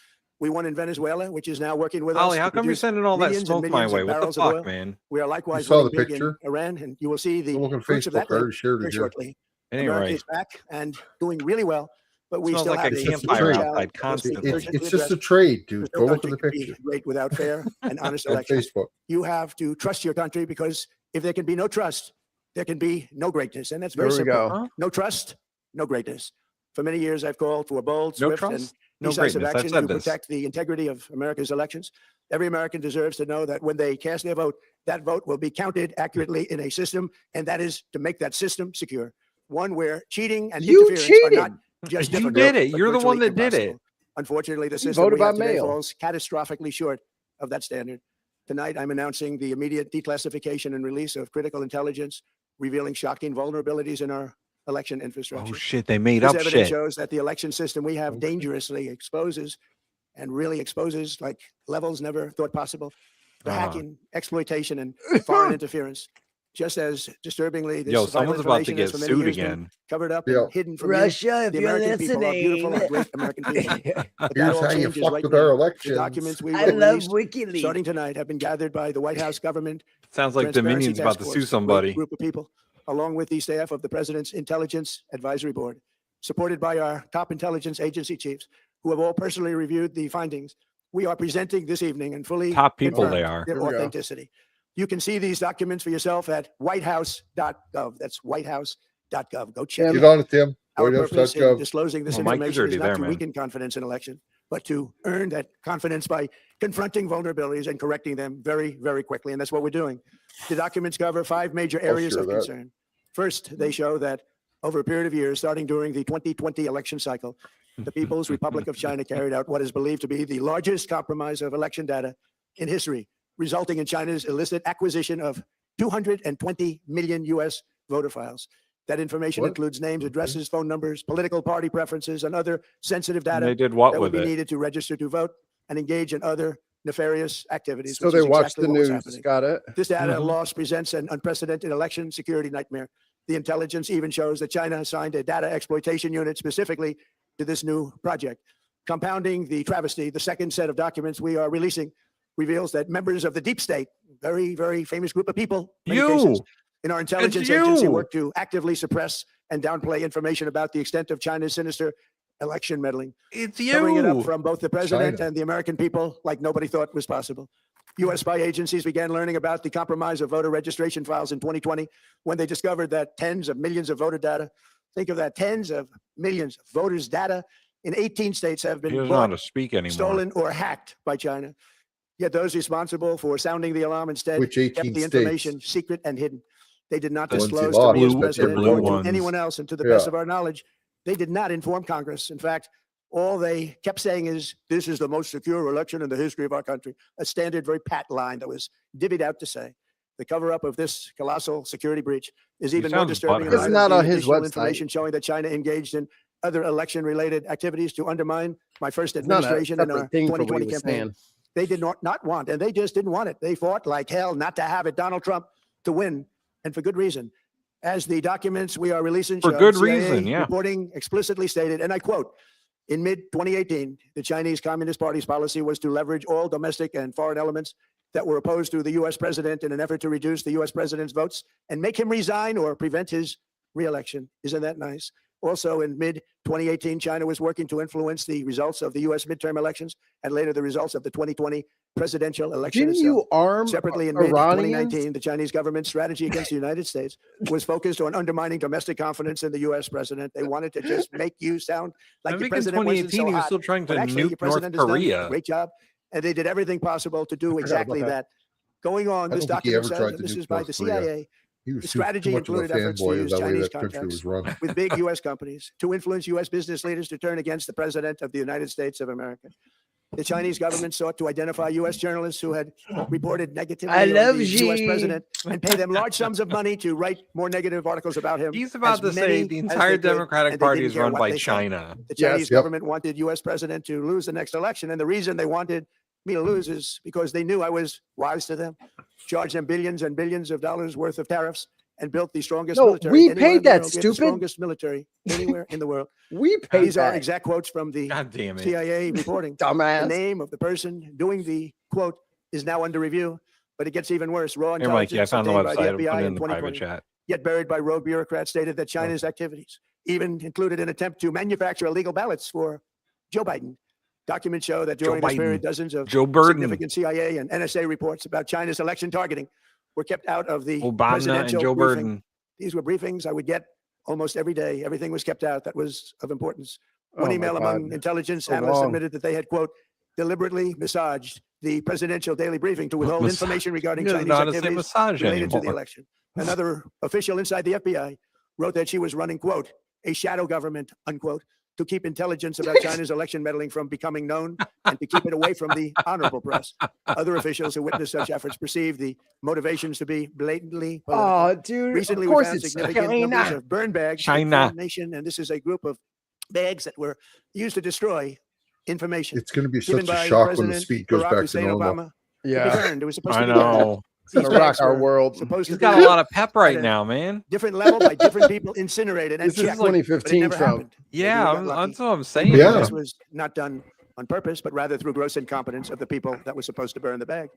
We won in Venezuela, which is now working with us. Ollie, how to come you're produce sending all that millions and smoke my millions of way? What the barrels of fuck, oil. man? We are likewise saw winning the big picture? in Iran, and you will see the Go look on fruits of Facebook. that I already labor shared it very here. shortly. It ain't America right. is back and doing really well, but we Smells still like have a the campfire huge outside challenge that must be constantly. urgently It's just a addressed. trade, dude. There's Go no look at the country can be picture great without fair and honest on elections. Facebook. You have to trust your country, because if there can be no trust, there can be no greatness. And that's very There we simple. go. No trust, no greatness. For many years, I've called for bold, No swift, and trust, no decisive greatness. I've action said to this. protect the integrity of America's elections. Every American deserves to know that when they cast their vote, that vote will be counted accurately in a system, and that is to make that system secure. One where cheating and You interference are cheated. not just You difficult, did it. but You're the one virtually that did it. impossible. Unfortunately, the You system voted we have by today mail. falls catastrophically short of that standard. Tonight, I'm announcing the immediate declassification and release of critical intelligence, revealing shocking vulnerabilities in our election infrastructure. Oh shit, they made This up evidence shit. shows that the election system we have dangerously exposes like levels never thought possible. The Uh-huh. hacking, exploitation, and foreign interference. Just as disturbingly, this Yo, vital someone's about to information get has for many sued years been again. covered up Yeah. and hidden from Russia, you. if The you're American people are beautiful and great American people. But that Here's all how you changes fucked right with our now. The elections. documents we I will love release WikiLeaks. starting tonight have been gathered by the White House government Sounds like Transparency Dominion's about Task to Force, sue a great somebody. group of people, along with the staff of the President's Intelligence Advisory Board, supported by our top intelligence agency chiefs, who have all personally reviewed the findings we are presenting this evening and fully Top people confirmed they are. their Here we go. authenticity. You can see these documents for yourself at whitehouse.gov. That's whitehouse.gov. Go check Tim, it Get out. on it, Tim. Our purpose in WhiteHouse.gov. disclosing this Well, Mike, you're information is dirty not there, to man. weaken confidence in election, but to earn that confidence by confronting vulnerabilities and correcting them very, very quickly. And that's what we're doing. The documents cover 5 major areas share of that. concern. First, they show that over a period of years, starting during the 2020 election cycle, the People's Republic of China carried out what is believed to be the largest compromise of election data in history, resulting in China's illicit acquisition of 220 million U.S. voter files. That information What? includes names, addresses, phone numbers, political party preferences, and other sensitive And data they did what that with would be it? needed to register to vote and engage in other nefarious activities. So which they is watch exactly the what was news. happening. Got it. This data Mhm. loss presents an unprecedented election security nightmare. The intelligence even shows that China assigned a data exploitation unit specifically to this new project. Compounding the travesty, the second set of documents we are releasing reveals that members of the deep state, very, very famous group of people, many cases, You. in our intelligence you. agency work to actively suppress and downplay information about the extent of China's sinister election meddling, It's covering it up you. from both the president China. and the American people like nobody thought was possible. U.S. spy agencies began learning about the compromise of voter registration files in 2020 when they discovered that tens of millions of voter data, think of that, tens of millions of voters' data in 18 states have He been doesn't know how bought, to speak anymore. stolen, or hacked by China. Yet those responsible for sounding the alarm instead Which 18 kept the states? information secret and hidden. They did not The ones he disclose to lost, me as blue- president the blue or to ones. anyone else, and to the Yeah. best of our knowledge, they did not inform Congress. In fact, all they kept saying is, this is the most secure election in the history of our country. A standard, very pat line that was divvied out to say. The cover-up of this colossal security breach is He even more sounds disturbing. in butthurt. light It's of not the on his additional website. information showing that China engaged in other election-related activities to undermine my first It's not a administration in our separate thing for what 2020 he was campaign. saying. They did not want, and they just didn't want it. They fought like hell not to have it, Donald Trump, to win, and for good reason. As the documents we are releasing For show, good CIA reason, yeah. reporting explicitly stated, and I quote, in mid-2018, the Chinese Communist Party's policy was to leverage all domestic and foreign elements that were opposed to the U.S. president in an effort to reduce the U.S. president's votes and make him resign or prevent his re-election. Isn't that nice? Also, in mid-2018, China was working to influence the results of the U.S. midterm elections and later the results of the 2020 presidential election Didn't itself. you arm Separately, in Iranians? mid-2019, the Chinese government's strategy against the United States was focused on undermining domestic confidence in the U.S. president. They wanted to just make you sound I like the think in president wasn't 2018 so he was hot, still trying to but actually, your nuke North president has done a Korea. great job, and they did everything possible to do forgot exactly about that. Going on, I this don't think he document ever says, tried and to this nuke is by North the Korea. CIA, He was the too strategy much of a included efforts to fanboy. use That way Chinese that country contacts was run. with big U.S. companies to influence U.S. business leaders to turn against the president of the United States of America. The Chinese government sought to identify U.S. journalists who had reported negatively I on love the U.S. Xi. president and pay them large sums of money to write more negative articles about him. He's about as to say many the as entire they could, Democratic and they Party didn't is care run what by they said. China. The Yes, Chinese yep. government wanted U.S. president to lose the next election, and the reason they wanted me to lose is because they knew I was wise to them, charged them billions and billions of dollars worth of tariffs, and built the strongest No, military. we anywhere in paid the that, world. We have the stupid. strongest military anywhere in the world. We paid These are that. exact quotes from the God damn it. CIA reporting. The Dumbass. name of the person doing the quote is now under review, but it gets even worse. Raw Here, Mikey, I intelligence found the obtained by website. I'm the FBI putting it in in the private 2020, chat. yet buried by rogue bureaucrats, stated that China's activities even included an attempt to manufacture illegal ballots for Joe Biden. Documents show that during this period, Biden. dozens of Joe Biden. significant CIA and NSA reports about China's election targeting were kept out of the Obama and presidential Joe briefing. Biden. These were briefings I would get almost every day. Everything was kept out that was of importance. Oh One my email among God. intelligence So analysts long. admitted that they had, quote, deliberately massaged the presidential daily briefing to withhold Massage. information regarding He doesn't Chinese know how to say activities massage related to the anymore. election. Another official inside the FBI wrote that she was running, quote, a shadow government, unquote, to keep intelligence about China's election meddling from becoming known and to keep it away from the honorable press. Other officials who witnessed such efforts perceived the motivations to be blatantly political. Oh, dude. Recently, of we course found it's significant numbers China. of burn bags China. for information, and this is a group of bags that were used to destroy information. It's going to be given such a by shock when the President speed goes Barack back to Hussein normal. Obama. It Yeah. burned. It was supposed I to be burned. know. It's gonna These rock bags our were world. supposed He's to got be a lot of pep right a now, man. different level by different people incinerated and This is checked. 2015 but it never Trump. happened. Maybe we Yeah, got lucky. that's what I'm We saying. believe Yeah. This was not done on purpose, but rather through gross incompetence of the people that was supposed to burn the bag.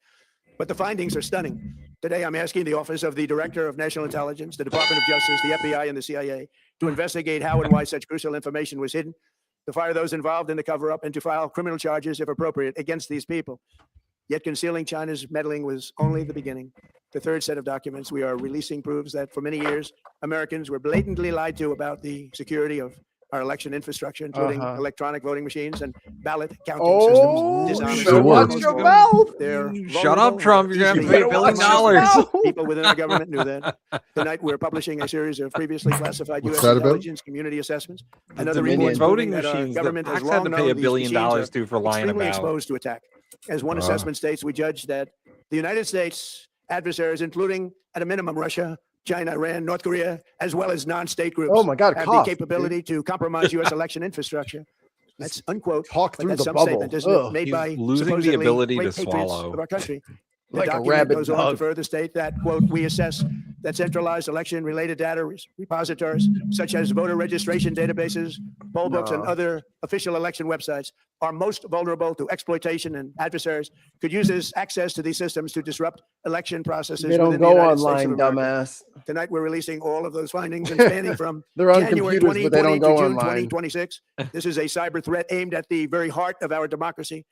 But the findings are stunning. Today, I'm asking the Office of the Director of National Intelligence, the Department of Justice, the FBI, and the CIA to investigate how and why such crucial information was hidden, to fire those involved in the cover-up, and to file criminal charges, if appropriate, against these people. Yet concealing China's meddling was only the beginning. The third set of documents we are releasing proves that for many years, Americans were blatantly lied to about the security of our election infrastructure, including electronic voting machines and ballot counting Oh, systems. Dishonest better and watch most your of them, mouth. they're Shut up, vulnerable Trump. and You're going to easily have to pay $1 watch billion. your mouth. People within our government knew that. Tonight, we're publishing a series of previously classified What's U.S. that about? intelligence community assessments and other Dominion. reports Voting proving that our machines that government has Fox had long to pay known $1 these billion machines are to for lying extremely about. exposed to attack. As one assessment states, we judge that the United States adversaries, including at a minimum Russia, China, Iran, North Korea, as well as non-state groups, Oh my God, have cough, the capability to compromise U.S. election infrastructure. That's unquote. Talk but through that's the some bubble. statement, isn't it? Ugh. Made He's by losing the supposedly ability great to patriots swallow. of our country. The Like a document rabid goes on dog. to further state that, quote, we assess that centralized election-related data repositories, such as voter registration databases, poll books, and No. other official election websites, are most vulnerable to exploitation, and adversaries could use this access to these systems to disrupt election processes. They don't within the go United States online, of America. dumbass. Tonight, we're releasing all of those findings and spanning from They're on January computers, but they 2020 don't go to June online. 2026. This is a cyber threat aimed at the very heart of our democracy.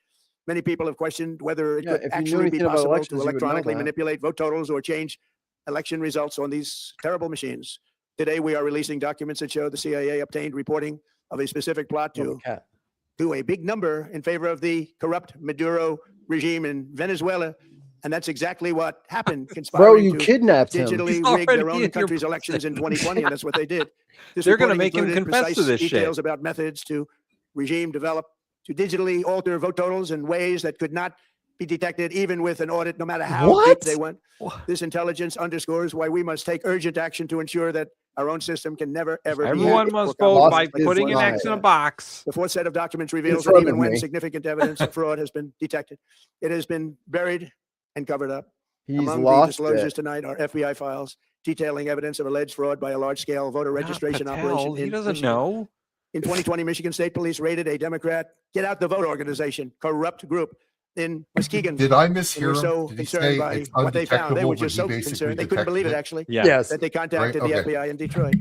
Many people have questioned whether it Yeah, could if you knew actually be anything about possible elections, to you would know electronically that. manipulate vote totals or change election results on these terrible machines. Today, we are releasing documents that show the CIA obtained reporting of a specific plot Oh, to cat. do a big number in favor of the corrupt Maduro regime in Venezuela. And that's exactly what happened. Bro, Conspiring you to kidnapped him. digitally He's rig their already in own your country's elections in 2020, and that's what they did. This They're gonna reporting make him included confess to precise this shit. details about methods to regime develop to digitally alter vote totals in ways that could not be detected even with an audit, no matter how deep What? they went. This intelligence underscores why we must take urgent action to ensure that Our own system can never, ever be Everyone hacked must or vote by compromised. putting an X in a box. The fourth set of documents reveals front that even of when me. significant evidence of fraud has been detected, it has been buried and covered up. He's Among the lost disclosures it. tonight are FBI files detailing evidence of alleged fraud by a large-scale voter registration Patel, operation he in doesn't Michigan. know. In 2020, Michigan State Police raided a Democrat Get Out the Vote organization, corrupt group in Muskegon. Did I They mishear were him? so Did he concerned say by it's what they found. They undetectable, were but just he so basically concerned. They couldn't believe it, detected it? actually, Yeah. Yes. that they contacted Right, the okay. FBI in Detroit.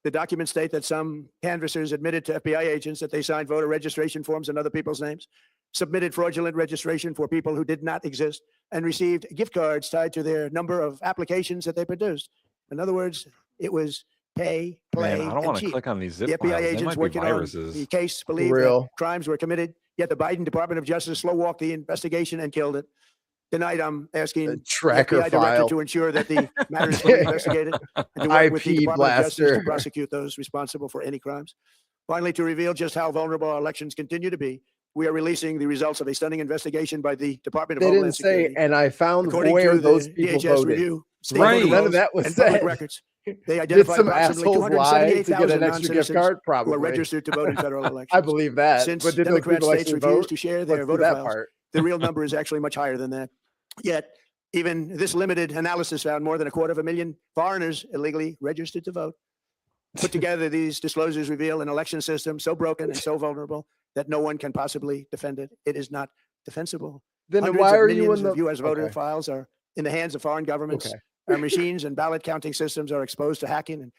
The documents state that some canvassers admitted to FBI agents that they signed voter registration forms in other people's names, submitted fraudulent registration for people who did not exist, and received gift cards tied to their number of applications that they produced. In other words, it was pay, play, Man, I don't and want to cheat. click on these zip The FBI files. They agents might be working on viruses. the case believe that real. crimes were committed, yet the Biden Department of Justice slow walked the investigation and killed it. Tonight, I'm asking The the tracker FBI director file. to ensure that the matter is fully investigated and to work with the IP Department of Justice to blaster. prosecute those responsible for any crimes. Finally, to reveal just how vulnerable our elections continue to be, we are releasing the results of a stunning investigation by the Department of They Homeland didn't say, Security. and I found According where to those the people DHS voted. review, state Right. voter None of rolls that was and public said. records. They Did identified some approximately assholes lie to get 278,000 an extra gift non-citizens card? who are Probably. registered to vote in federal elections. I believe that. Since But did those Democrat people states actually refuse vote? to share Let's their do voter that files, part. the real number is actually much higher than that. Yet, even this limited analysis found more than 250,000 foreigners illegally registered to vote. Put together, these disclosures reveal an election system so broken and so vulnerable that no one can possibly defend it. It is not defensible. Then Hundreds why of are you millions in the of U.S. voter Okay. files are in the hands of foreign governments. Okay. Our machines and ballot counting systems are exposed to hacking and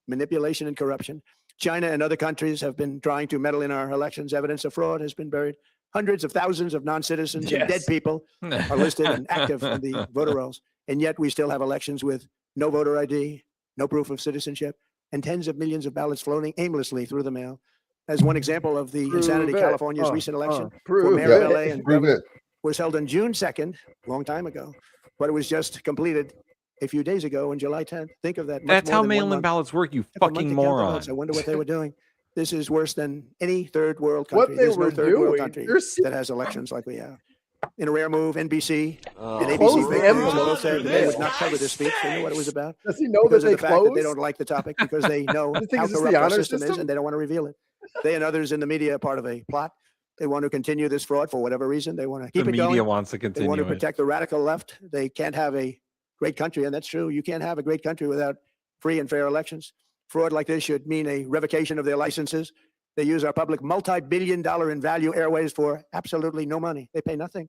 manipulation and corruption. China and other countries have been trying to meddle in our elections. Evidence of fraud has been buried. Hundreds of thousands of non-citizens and dead Yes. people are listed and active on the voter rolls. And yet we still have elections with no voter ID, no proof of citizenship, and tens of millions of ballots floating aimlessly through the mail. As one example of the insanity, Prove it. California's recent election for Prove mayor of it. LA and Prove governor it. was held on June 2nd, a long time ago, but it was just completed a few days ago on July 10th. Think of that. much That's more how than 1 mail-in month. ballots work, you Took a month fucking to count the moron. votes. I wonder what they were doing. This is worse than any third world What country. they There's no were third world doing? country They're that has elections like we have. In a rare move, NBC and ABC Close the fake news envelope both said for that they would this. not cover this speech. They knew what it was about Does he know that because of they the fact that they closed? don't like the topic because they know You think how this is corrupt the our honor system is system? and they don't want to reveal it. They and others in the media are part of a plot. They want to continue this fraud for whatever reason. They want to The keep it media going. wants to They want continue to it. protect the radical left. They can't have a great country, and that's true. You can't have a great country without free and fair elections. Fraud like this should mean a revocation of their licenses. They use our public multi-billion-dollar in value airways for absolutely no money. They pay nothing.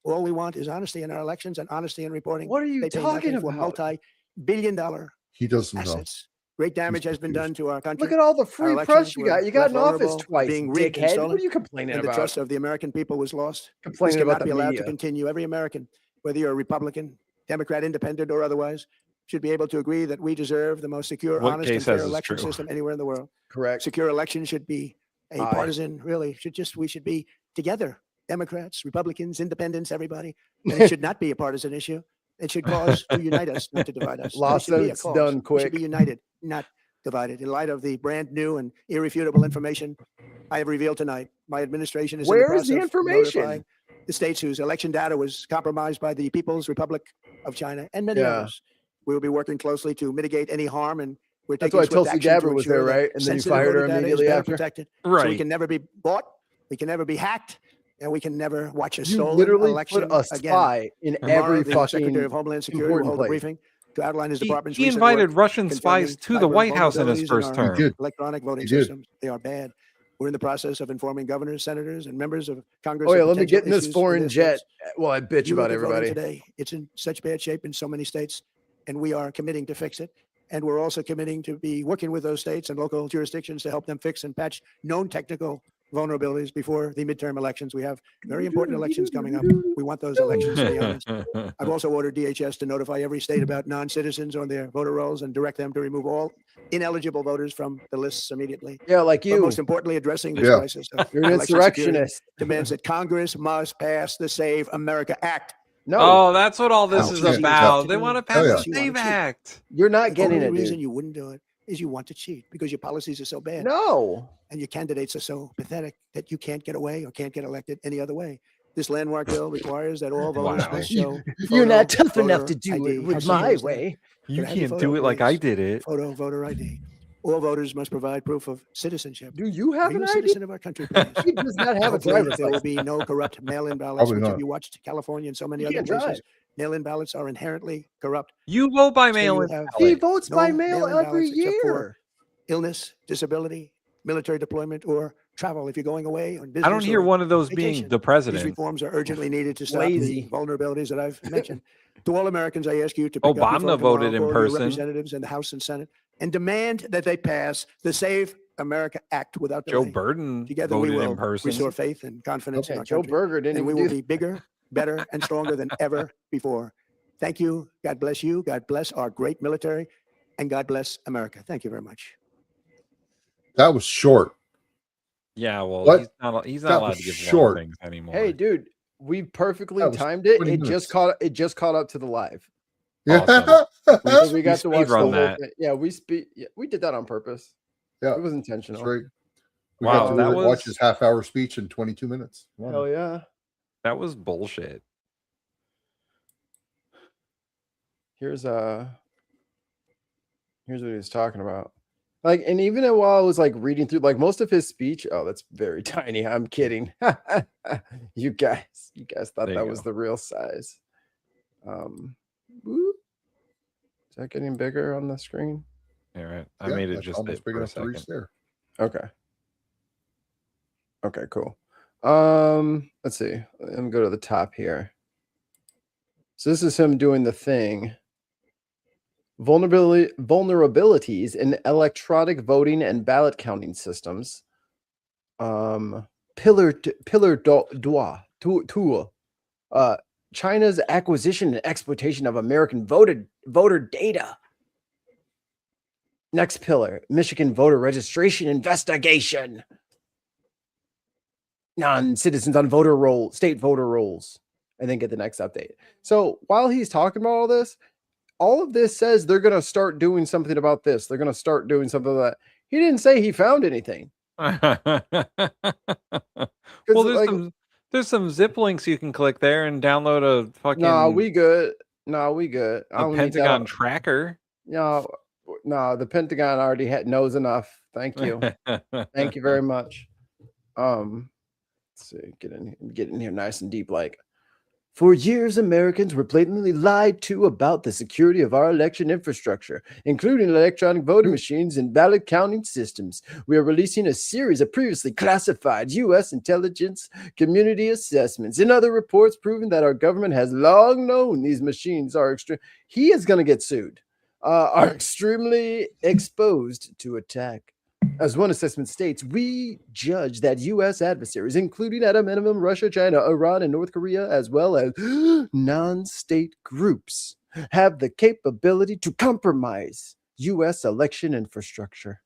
All we want is honesty in our elections and honesty in reporting. What are you They pay talking nothing for about? multi-billion-dollar He doesn't know. assets. Great damage has been done to our country. Look at all the free Our press elections you got. were You got left in office vulnerable, twice, being rigged and dickhead. stolen, What are you complaining and the about? trust of the American people was lost. This Complaining about cannot the be allowed to media. continue. Every American, whether you're a Republican, Democrat, Independent, or otherwise, should be able to agree that we deserve the most secure, What honest, and case fair has is election true? system anywhere in the world. Correct. Secure elections should be a Aye. partisan, really, we should be together. Democrats, Republicans, Independents, everybody. And it should not be a partisan issue. It should cause to unite us, not to divide us. It should be a Lawsuits cause. done We quick. should be united, not divided. In light of the brand new and irrefutable information I have revealed tonight, my administration is in the Where's process the of information? notifying the states whose election data was compromised by the People's Republic of China and many Yeah. others. We will be working closely to mitigate any harm, and we're That's taking why swift Tulsi action to Gabbard was there, ensure that right? And then you sensitive fired her voter data is immediately better after? protected. So we Right. can never be bought, we can never be hacked, and we can never watch a You stolen literally election put a again. spy in Tomorrow, every the Secretary fucking of Homeland Security will important hold a place. briefing to outline his He, department's he recent invited work Russian confirming spies to the cyber White House in his vulnerabilities in first our term. did. electronic voting He did. systems. They are bad. We're in the process of informing governors, senators, and members of Congress. Oh yeah, of let me potential get in this issues for foreign their jet. states. Well, I bitch You about look at voting everybody. today. It's in such bad shape in so many states, and we are committing to fix it. And we're also committing to be working with those states and local jurisdictions to help them fix and patch known technical vulnerabilities before the midterm elections. We have very important elections coming up. We want those elections to be honest. I've also ordered DHS to notify every state about non-citizens on their voter rolls and direct them to remove all ineligible voters from the lists immediately. Yeah, like But you. most importantly, addressing this Yeah. crisis of You're an election security insurrectionist. demands that Congress must pass the Save America Act. No, Oh, that's what all this Ouch. is Yeah. about. They want to pass yeah. the SAVE Act. you're not The getting only it, reason dude. you wouldn't do it is you want to cheat because your policies are so bad No. and your candidates are so pathetic that you can't get away or can't get elected any other way. This landmark bill requires that all voters Wow. must show You're not photo, tough enough voter to do ID. it How with simple my is that? way. You Can I have your can't photo, do it like I please? did it. Photo, voter ID. All voters must provide proof of citizenship. Do you Are have you an a ID? citizen of our country, please? He does not have a Hopefully driver's that there will license. be no corrupt mail-in ballots, Probably which not. have you watched California and so many He other can't places. drive. Mail-in ballots are inherently corrupt. You vote by So mail you in have He ballot. votes no by mail mail-in every ballots except for year. illness, disability, military deployment, or travel if you're going away on business. I don't hear or one of those being vacation. the These president. reforms are urgently needed to stop Lazy. the vulnerabilities that I've mentioned. To all Americans, I ask you to pick up your Obama phone voted in tomorrow, call your person. representatives in the House and Senate, and demand that they pass the Save America Act without Joe delay. Burton Together we voted will in person. restore faith and confidence in Okay, our Joe country, Berger didn't and we even will do be bigger, better, and stronger than ever before. Thank you. God bless you. God bless our great military, and God bless America. Thank you very much. That was short. Yeah, well, What? he's That not allowed was to give short. long things anymore. Hey, dude, we perfectly That was timed it. 20 It just caught up to the live. Awesome. So we got to watch the speedrun whole that. thing. Yeah, we did that on purpose. Yeah, It was that's intentional. right. We Wow, got to that really watch was- his half-hour speech in 22 minutes. Wow. Hell yeah. That was bullshit. Here's what he was talking about. Like, and even while I was like reading through like most of his speech, oh, that's very tiny. I'm kidding. you guys thought There you that was go. the real size. Whoop. Is that getting bigger on the screen? All right. I Yeah, made it that's just almost it big for a enough to reach second. there. Okay. Okay, cool. Let's see. Let me go to the top here. So this is him doing the thing. Vulnerabilities in electronic voting and ballot counting systems. China's acquisition and exploitation of American voter data. Next pillar, Michigan voter registration investigation. Non-citizens on voter roll, state voter rolls, and then get the next update. So while he's talking about all of this says they're going to start doing something about this. They're going to start doing something about that. He didn't say he found anything. Well, there's some zip links you can click there and download a fucking No, we good. We good. I a don't need that Pentagon tracker. No, the Pentagon already knows enough. Thank you. Thank you very much. Let's see, get in here nice and deep. Like, for years, Americans were blatantly lied to about the security of our election infrastructure, including electronic voting machines and ballot counting systems. We are releasing a series of previously classified U.S. intelligence community assessments and other reports proving that our government has long known these machines are he is going to get sued. Are extremely exposed to attack. As one assessment states, we judge that U.S. adversaries, including at a minimum Russia, China, Iran, and North Korea, as well as non-state groups, have the capability to compromise U.S. election infrastructure.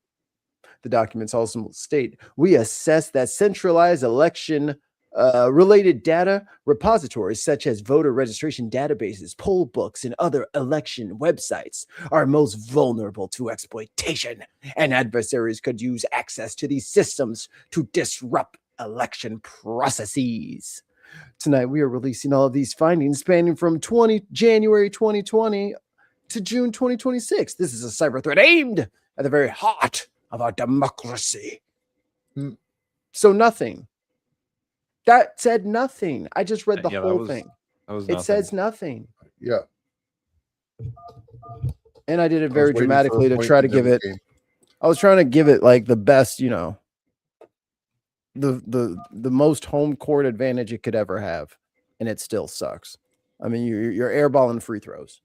The documents also state, we assess that centralized election related data repositories such as voter registration databases, poll books, and other election websites are most vulnerable to exploitation, and adversaries could use access to these systems to disrupt election processes. Tonight, we are releasing all of these findings spanning from January 2020 to June 2026. This is a cyber threat aimed at the very heart of our democracy. So nothing. That said nothing. I just read the whole thing. It says nothing. Yeah. And I did it very dramatically to try to give it. I was trying to give it like the best, the most home court advantage it could ever have, and it still sucks. I mean, you're airballing free throws.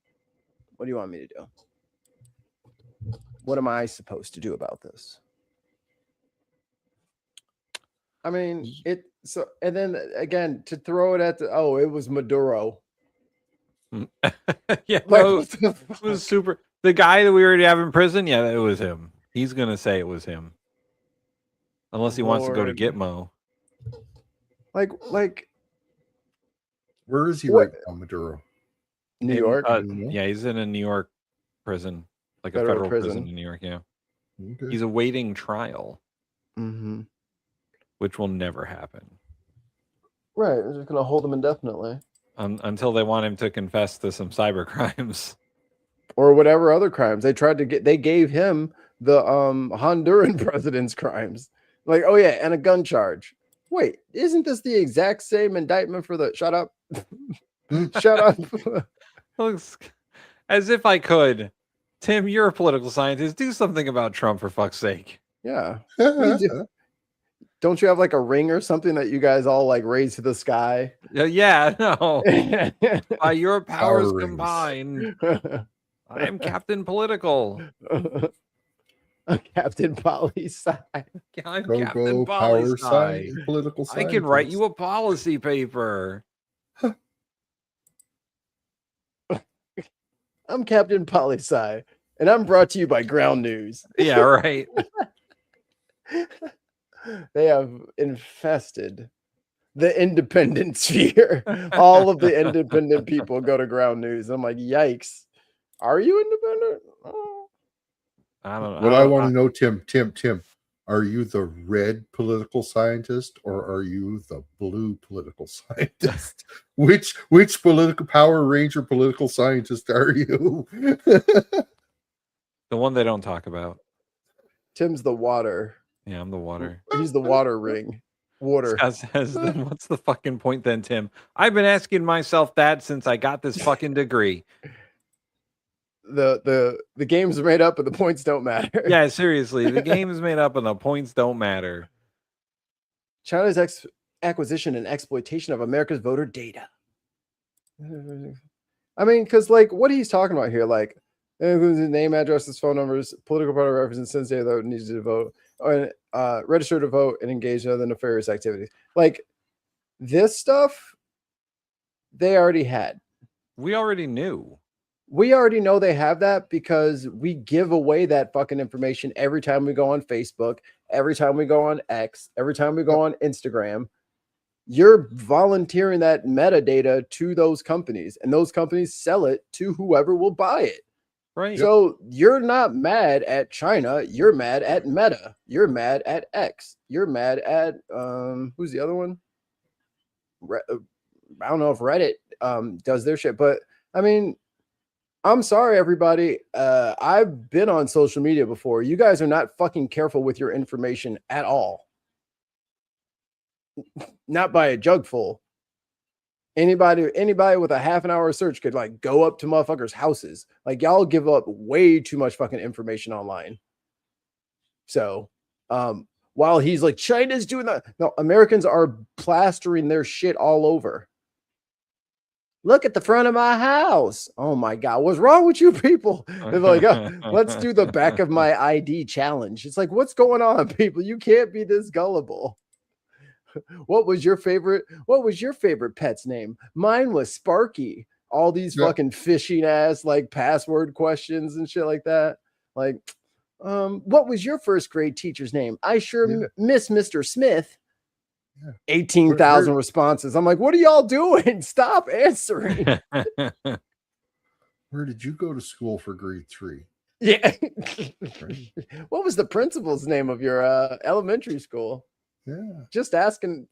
What do you want me to do? What am I supposed to do about this? I mean, and then again to throw it at it was Maduro. Yeah, no, it was super. The guy that we already have in prison, yeah, it was him. He's gonna say it was him, unless he wants to go to Gitmo. Like, where is he right now, Maduro? New York. Yeah, he's in a New York prison, like a federal prison in New York. Yeah, okay. He's awaiting trial, which will never happen. Right, they're just gonna hold him indefinitely until they want him to confess to some cyber crimes. or whatever other crimes they tried to get. They gave him the Honduran president's crimes. Like, oh yeah, and a gun charge. Wait, isn't this the exact same indictment for the? Shut up. Shut up. Looks as if I could. Tim, you're a political scientist. Do something about Trump for fuck's sake. Yeah. Don't you have like a ring or something that you guys all like raise to the sky? Yeah, no. By your powers Power rings. combined, I am Captain Political. Captain Poli Sci. I'm Go, Captain go, Poli power Sci. science, political I science. can write you a policy paper. I'm Captain Poli Sci, and I'm brought to you by Ground News. Yeah, right. They have infested the independent sphere. All of the independent people go to Ground News. I'm like, yikes. Are you independent? Oh. I don't know. What I want to know, Tim, are you the red political scientist or are you the blue political scientist? Which political Power Ranger political scientist are you? The one they don't talk about. Tim's the water. Yeah, I'm the water. He's the water ring. Water. Scott says, then what's the fucking point then, Tim? I've been asking myself that since I got this fucking degree. The game's made up and the points don't matter. Yeah, seriously. The game is made up and the points don't matter. China's acquisition and exploitation of America's voter data. I mean, because like what he's talking about here, like name, addresses, phone numbers, political party references, since they needs to vote, or register to vote and engage in other nefarious activities. Like this stuff, they already had. We already knew. We already know they have that because we give away that fucking information every time we go on Facebook, every time we go on X, every time we go on Instagram. You're volunteering that metadata to those companies, and those companies sell it to whoever will buy it. Right. So you're not mad at China. You're mad at Meta. You're mad at X. You're mad at who's the other one? I don't know if Reddit does their shit, but I mean, I'm sorry, everybody. I've been on social media before. You guys are not fucking careful with your information at all. Not by a jug full. Anybody with a half an hour search could like go up to motherfuckers' houses. Like y'all give up way too much fucking information online. So while he's like, China's doing that. No, Americans are plastering their shit all over. Look at the front of my house. Oh my God, what's wrong with you people? They're like, oh, let's do the back of my ID challenge. It's like, what's going on, people? You can't be this gullible. What was your favorite pet's name? Mine was Sparky. All these fucking phishing ass like password questions and shit like that. Like, what was your first grade teacher's name? I sure miss Mr. Smith. 18,000 responses. I'm like, what are y'all doing? Stop answering. Where did you go to school for grade 3? Yeah. What was the principal's name of your elementary school? Yeah. Just asking,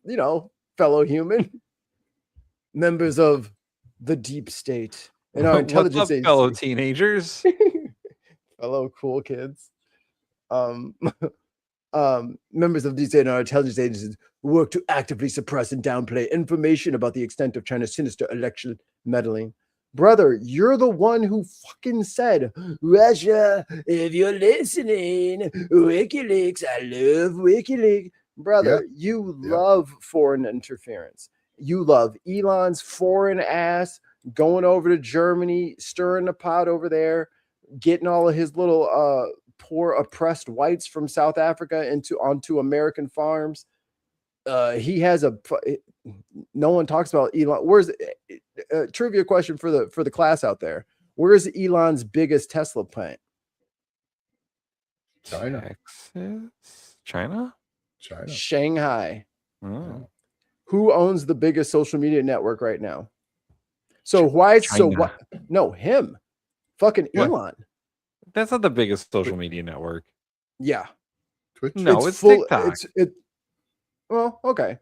fellow human members of the deep state and our intelligence What's up, agency. fellow teenagers? Fellow cool kids. Members of these and our intelligence agencies work to actively suppress and downplay information about the extent of China's sinister election meddling. Brother, you're the one who fucking said, Russia, if you're listening, WikiLeaks, I love WikiLeaks. Brother, you love foreign interference. You love Elon's foreign ass going over to Germany, stirring the pot over there, getting all of his little poor oppressed whites from South Africa onto American farms. He has no one talks about Elon. Where's trivia question for the class out there? Where's Elon's biggest Tesla plant? China. Texas? China? Shanghai. Oh. Who owns the biggest social media network right now? So why? China. So what? No, him. Fucking Elon. That's not the biggest social media network. Yeah. Twitch? No, it's TikTok. Well, okay.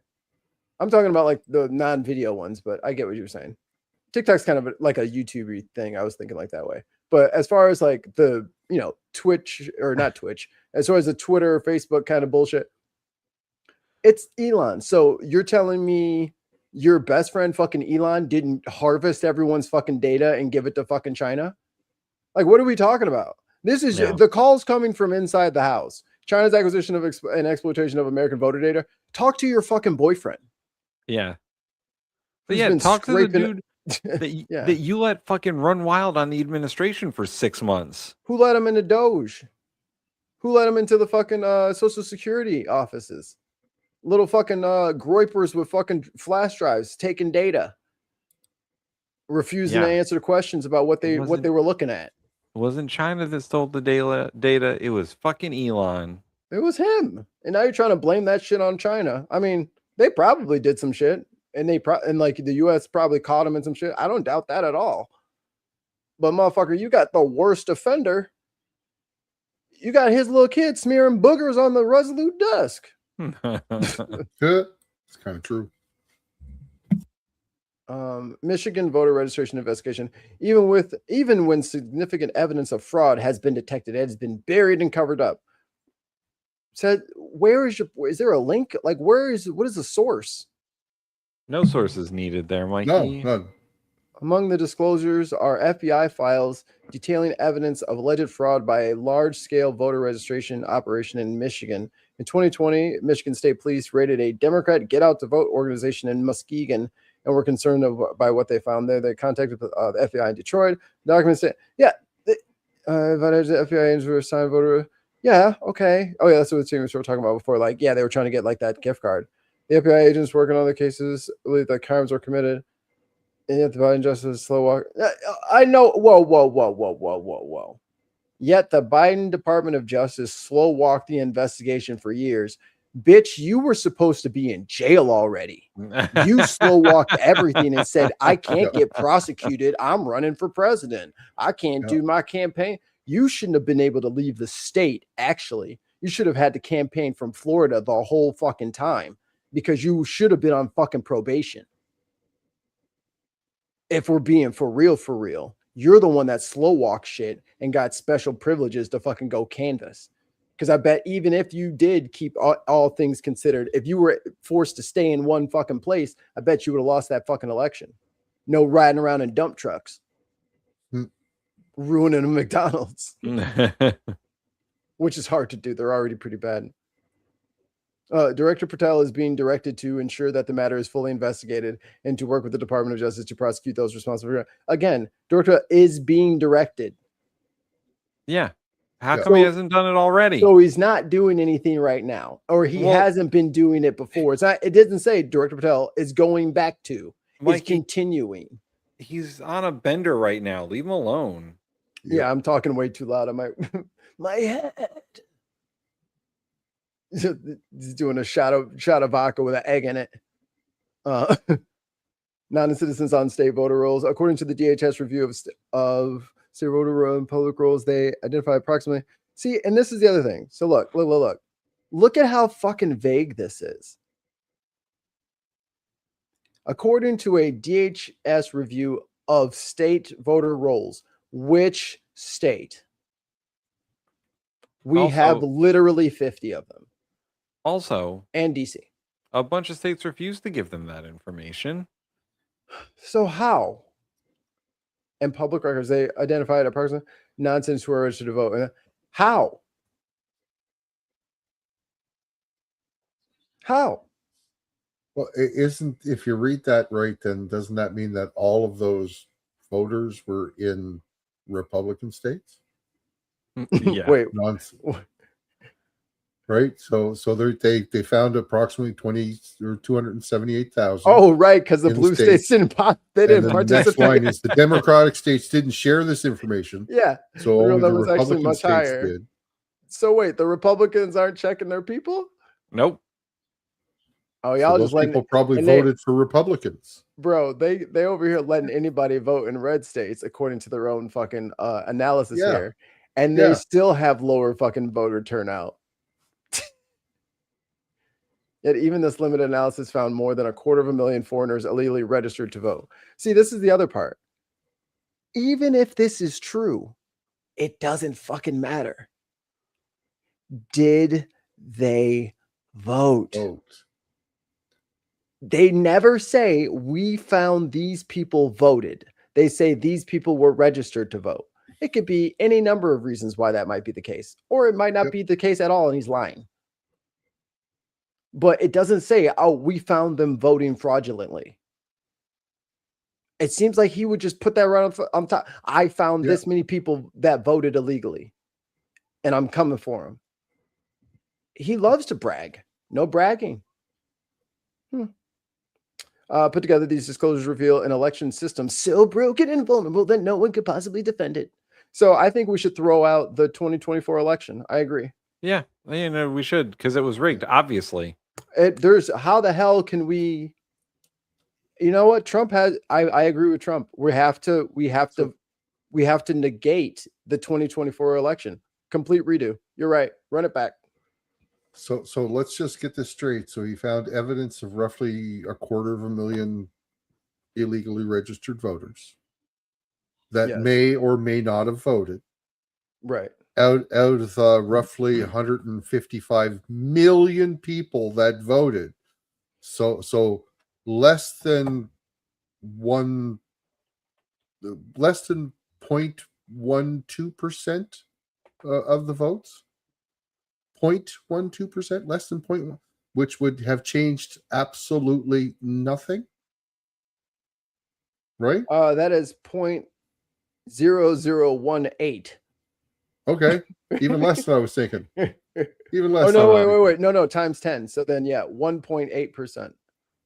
I'm talking about like the non-video ones, but I get what you're saying. TikTok's kind of like a YouTuber thing. I was thinking like that way. But as far as like the, Twitch or not Twitch, as far as the Twitter, Facebook kind of bullshit, it's Elon. So you're telling me your best friend fucking Elon didn't harvest everyone's fucking data and give it to fucking China? Like, what are we talking about? This is the calls coming from inside the house. China's acquisition of and exploitation of American voter data. Talk to your fucking boyfriend. Yeah. But yeah, talk to the dude that you let fucking run wild on the administration for 6 months. Who let him into Doge? Who let him into the fucking Social Security offices? Little fucking groypers with fucking flash drives taking data, refusing to answer questions about what they were looking at. It wasn't China that stole the data. It was fucking Elon. It was him. And now you're trying to blame that shit on China. I mean, they probably did some shit, and like the US probably caught him in some shit. I don't doubt that at all. But motherfucker, you got the worst offender. You got his little kid smearing boogers on the Resolute desk. It's kind of true. Michigan voter registration investigation. Even when significant evidence of fraud has been detected, it has been buried and covered up. Said, is there a link? Like, what is the source? No sources needed there, Mikey. No, none. Among the disclosures are FBI files detailing evidence of alleged fraud by a large-scale voter registration operation in Michigan. In 2020, Michigan State Police raided a Democrat Get Out to Vote organization in Muskegon and were concerned by what they found there. They contacted the FBI in Detroit. Documents say, the FBI agents were assigned voter. Yeah, okay. Oh, yeah, that's what we were talking about before. Like, yeah, they were trying to get like that gift card. The FBI agents working on the cases believe that crimes were committed. And yet the Biden justice slow walk. I know. Whoa. Yet the Biden Department of Justice slow walked the investigation for years. Bitch, you were supposed to be in jail already. You slow walked everything and said, I can't get prosecuted. I'm running for president. I can't do my campaign. You shouldn't have been able to leave the state, actually. You should have had to campaign from Florida the whole fucking time because you should have been on fucking probation. If we're being for real, you're the one that slow walked shit and got special privileges to fucking go canvass. Because I bet even if you did keep all things considered, if you were forced to stay in one fucking place, I bet you would have lost that fucking election. No riding around in dump trucks. Ruining a McDonald's. Which is hard to do. They're already pretty bad. Director Patel is being directed to ensure that the matter is fully investigated and to work with the Department of Justice to prosecute those responsible for it. Again, Director is being directed. Yeah. How come he hasn't done it already? So he's not doing anything right now, or he hasn't been doing it before. It's not. It doesn't say Director Patel is going back to. It's continuing. He's on a bender right now. Leave him alone. Yeah, I'm talking way too loud. I my head. He's doing a shot of vodka with an egg in it. Non-citizens on state voter rolls. According to the DHS review of state voter roll and public rolls, they identify approximately. See, and this is the other thing. So look at how fucking vague this is. According to a DHS review of state voter rolls, which state? We have literally 50 of them. Also, and DC. A bunch of states refused to give them that information. So how? And public records, they identified a person, non-citizens who are registered to vote. How? How? Well, if you read that right, then doesn't that mean that all of those voters were in Republican states? Yeah. Wait. Right, so they found approximately 278,000. Oh, right, because the blue states didn't participate. The next line is the Democratic states didn't share this information. Yeah, so only the Republican states did. So wait, the Republicans aren't checking their people? Nope. Oh, y'all so just people probably voted for Republicans. Bro, they over here letting anybody vote in red states according to their own fucking analysis here, and they still have lower fucking voter turnout. Yet even this limited analysis found more than 250,000 foreigners illegally registered to vote. See, this is the other part. Even if this is true, It doesn't fucking matter. Did they vote? They never say we found these people voted. They say these people were registered to vote. It could be any number of reasons why that might be the case, or it might not be the case at all and he's lying. But it doesn't say, oh, we found them voting fraudulently. It seems like he would just put that right on top. I found this many people that voted illegally, and I'm coming for him. He loves to brag. No bragging. Put together, these disclosures reveal an election system so broken and vulnerable that no one could possibly defend it. So I think we should throw out the 2024 election. I agree. Yeah, you know, we should, because it was rigged, obviously. How the hell can we? You know what? Trump has. I agree with Trump. We have to negate the 2024 election. Complete redo. You're right. Run it back. So let's just get this straight. So he found evidence of roughly 250,000 illegally registered voters that may or may not have voted. Right. Out of roughly 155 million people that voted. So less than 0.12% of the votes. 0.12%, less than 0.1, which would have changed absolutely nothing. Right? That is 0.0018. Okay. Even less than I was thinking. Even less. Oh, wait. No, times 10. So then, 1.8%.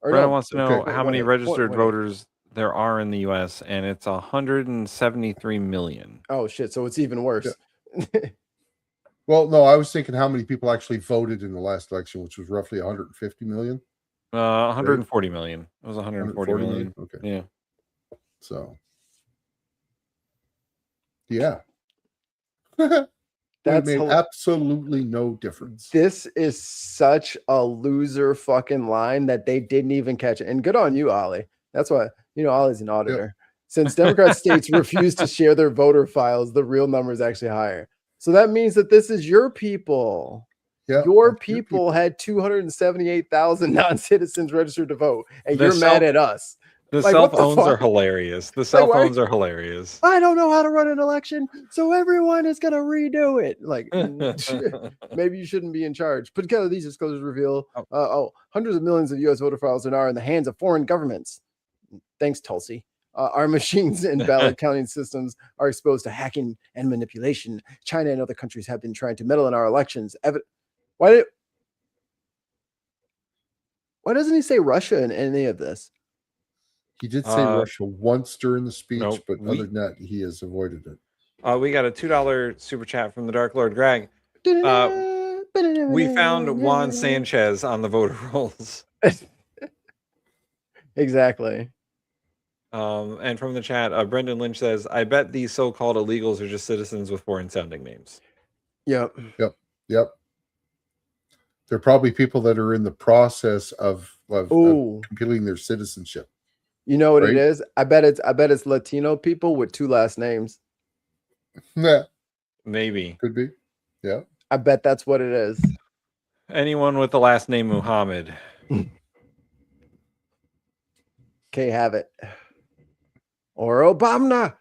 Brandon wants to know how many registered voters there are in the U.S., and it's 173 million. Oh, shit. So it's even worse. Yeah. Well, no, I was thinking how many people actually voted in the last election, which was roughly 150 million. 140 million. It was 140 million. Okay. Yeah. So, yeah. That made absolutely no difference. This is such a loser fucking line that they didn't even catch it. And good on you, Ollie. That's why, Ollie's an auditor. Yep. Since Democrat states refuse to share their voter files, the real number is actually higher. So that means that this is your people. Yeah, your people had 278,000 non-citizens registered to vote, and you're mad at us. The cell phones are hilarious. The cell phones are hilarious. I don't know how to run an election, so everyone is going to redo it. Maybe you shouldn't be in charge. Put together, these disclosures reveal hundreds of millions of U.S. voter files are in the hands of foreign governments. Thanks, Tulsi. Our machines and ballot counting systems are exposed to hacking and manipulation. China and other countries have been trying to meddle in our elections. Why doesn't he say Russia in any of this? He did say Russia once during the speech, but other than that, he has avoided it. We got a $2 super chat from the Dark Lord Greg. We found Juan Sanchez on the voter rolls. Exactly. And from the chat, Brendan Lynch says, I bet these so-called illegals are just citizens with foreign-sounding names. Yep. They're probably people that are in the process of completing their citizenship. You know what it is? I bet it's Latino people with two last names. Yeah. Maybe. Could be. Yeah. I bet that's what it is. Anyone with the last name Muhammad. Okay, have it. Or Obama.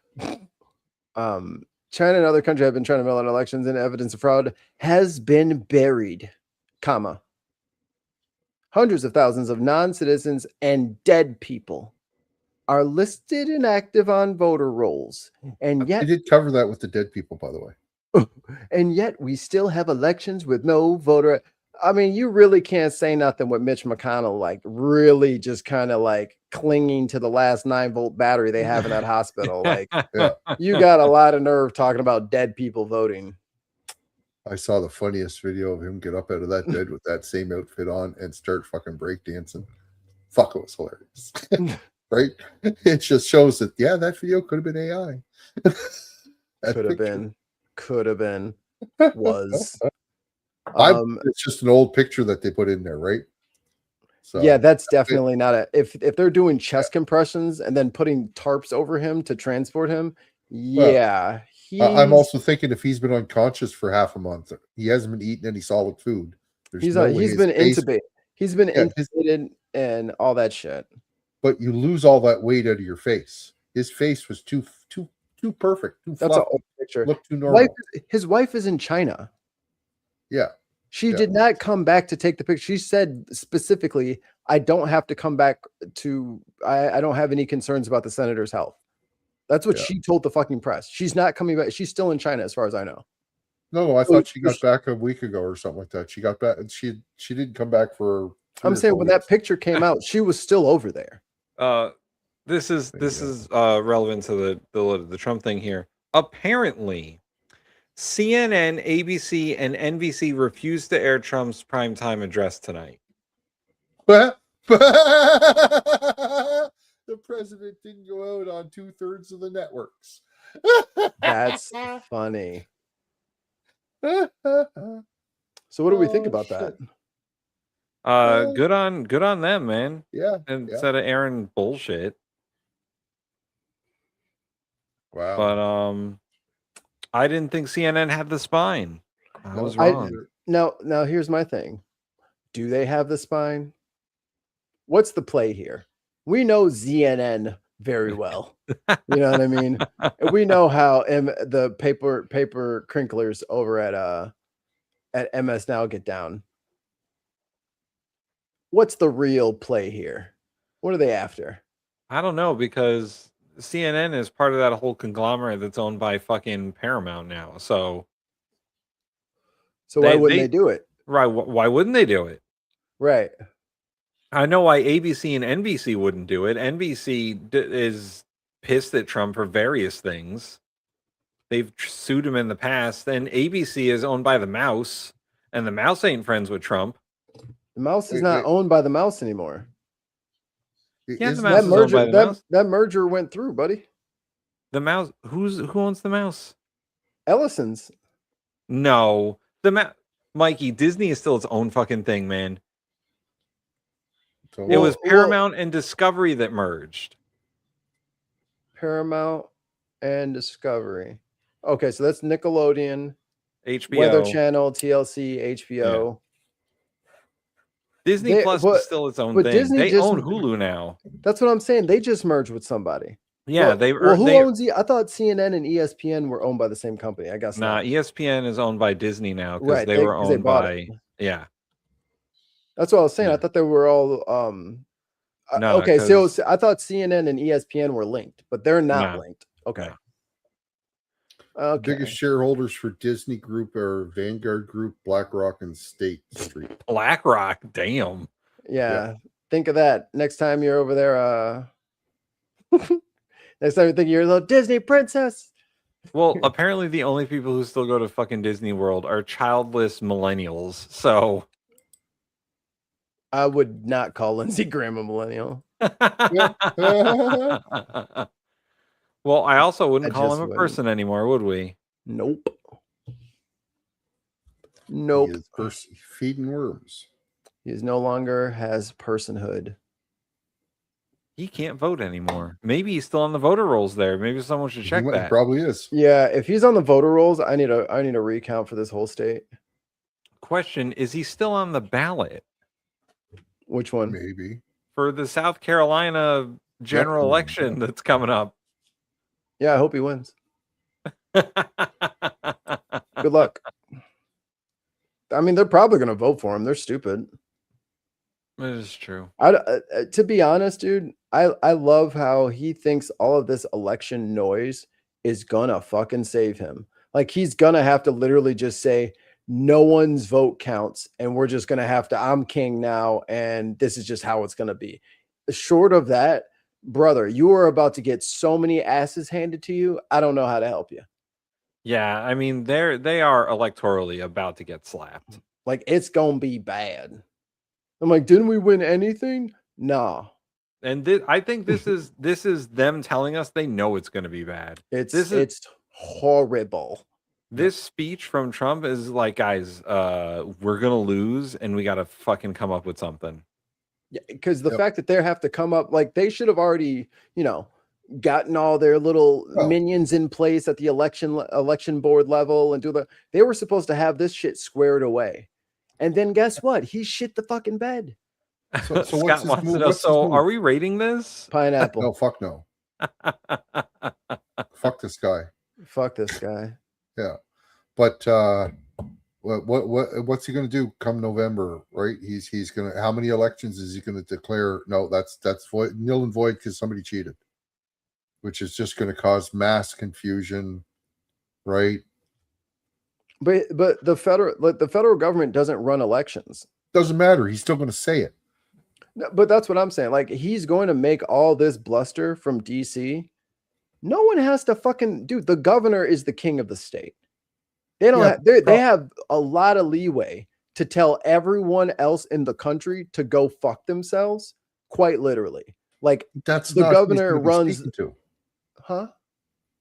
China and other countries have been trying to mail in elections, and evidence of fraud has been buried, hundreds of thousands of non-citizens and dead people are listed and active on voter rolls. And yet, I did cover that with the dead people, by the way. And yet we still have elections with no voter. I mean, you really can't say nothing with Mitch McConnell, really just kind of clinging to the last 9-volt battery they have in that hospital. You got a lot of nerve talking about dead people voting. I saw the funniest video of him get up out of that bed with that same outfit on and start fucking breakdancing. Fuck, it was hilarious. Right? It just shows that, that video could have been AI. Could have been. Was. It's just an old picture that they put in there, right? So yeah, that's definitely not if they're doing chest compressions and then putting tarps over him to transport him. Yeah, I'm also thinking if he's been unconscious for half a month, he hasn't been eating any solid food. He's been intubated. He's been Yeah, intubated and all that shit. But you lose all that weight out of your face. His face was too perfect. Too That's an fluffy. old picture. Looked too normal. His wife is in China. Yeah. She did not come back to take the picture. She said specifically, I don't have to come back to, I don't have any concerns about the senator's health. That's what she told the fucking press. She's not coming back. She's still in China as far as I know. No, I thought she got back a week ago or something like that. She got back. She didn't come back for. I'm saying when that picture came out, she was still over there. This is relevant to the Trump thing here. Apparently, CNN, ABC, and NBC refused to air Trump's primetime address tonight. The president didn't go out on 2/3 of the networks. That's funny. So what do we think about that? Good on them, man. Yeah. Instead of airing bullshit. Wow. But I didn't think CNN had the spine. I was wrong. Now here's my thing. Do they have the spine? What's the play here? We know CNN very well. You know what I mean? We know how the paper crinklers over at MS Now get down. What's the real play here? What are they after? I don't know, because CNN is part of that whole conglomerate that's owned by fucking Paramount now. So why wouldn't they do it? Right. Why wouldn't they do it? Right. I know why ABC and NBC wouldn't do it. NBC is pissed at Trump for various things. They've sued him in the past. And ABC is owned by the Mouse, and the Mouse ain't friends with Trump. The Mouse is not owned by the Mouse anymore. Yeah, the Mouse is owned by the Mouse. That merger went through, buddy. The Mouse. Who owns the Mouse? Ellison's. No, Mikey, Disney is still its own fucking thing, man. It was Paramount and Discovery that merged. Paramount and Discovery. Okay, so that's Nickelodeon, HBO, Weather Channel, TLC, HBO. Yeah. Disney Plus is still its own thing. Disney they own Hulu now. That's what I'm saying. They just merged with somebody. Yeah, who owns I thought CNN and ESPN were owned by the same company. I guess not. ESPN is owned by Disney now because right, they were owned by That's what I was saying. I thought they were all no, okay, so I thought CNN and ESPN were linked, but they're not linked. Okay. Okay. Biggest shareholders for Disney Group are Vanguard Group, BlackRock, and State Street. BlackRock, damn. Yeah. Think of that. Next time you're over there, next time you think you're a little Disney princess. Well, apparently the only people who still go to fucking Disney World are childless millennials. So I would not call Lindsey Graham a millennial. Well, I also wouldn't call him a person anymore, would we? Nope. He is feeding worms. He is no longer has personhood. He can't vote anymore. Maybe he's still on the voter rolls there. Maybe someone should check that. He probably is. Yeah, if he's on the voter rolls, I need a recount for this whole state. Question, is he still on the ballot? Which one? Maybe. For the South Carolina general election that's coming up. Yeah, I hope he wins. Good luck. I mean, they're probably going to vote for him. They're stupid. It is true. To be honest, dude, I love how he thinks all of this election noise is going to fucking save him. Like, he's going to have to literally just say, no one's vote counts, and we're just going to have to, I'm king now, and this is just how it's going to be. Short of that, brother, you are about to get so many asses handed to you. I don't know how to help you. Yeah, I mean, they are electorally about to get slapped. Like, it's gonna be bad. I'm like, didn't we win anything? Nah. And I think this is them telling us they know it's gonna be bad. It's horrible. This speech from Trump is like, guys, we're gonna lose, and we gotta fucking come up with something. Yeah, because the fact that they have to come up, like, they should have already, gotten all their little minions in place at the election board level and they were supposed to have this shit squared away. And then guess what? He shit the fucking bed. So Scott wants to know, so are we rating this? Pineapple. No, fuck no. Fuck this guy. Fuck this guy. Yeah. But what's he going to do come November, right? He's going to, how many elections is he going to declare? No, that's void, nil and void because somebody cheated, which is just going to cause mass confusion, right? But the federal government doesn't run elections. Doesn't matter. He's still going to say it. No, but that's what I'm saying. Like, he's going to make all this bluster from DC. No one has to fucking dude. The governor is the king of the state. They don't. They have a lot of leeway to tell everyone else in the country to go fuck themselves. Quite literally, like that's the not governor runs. Huh?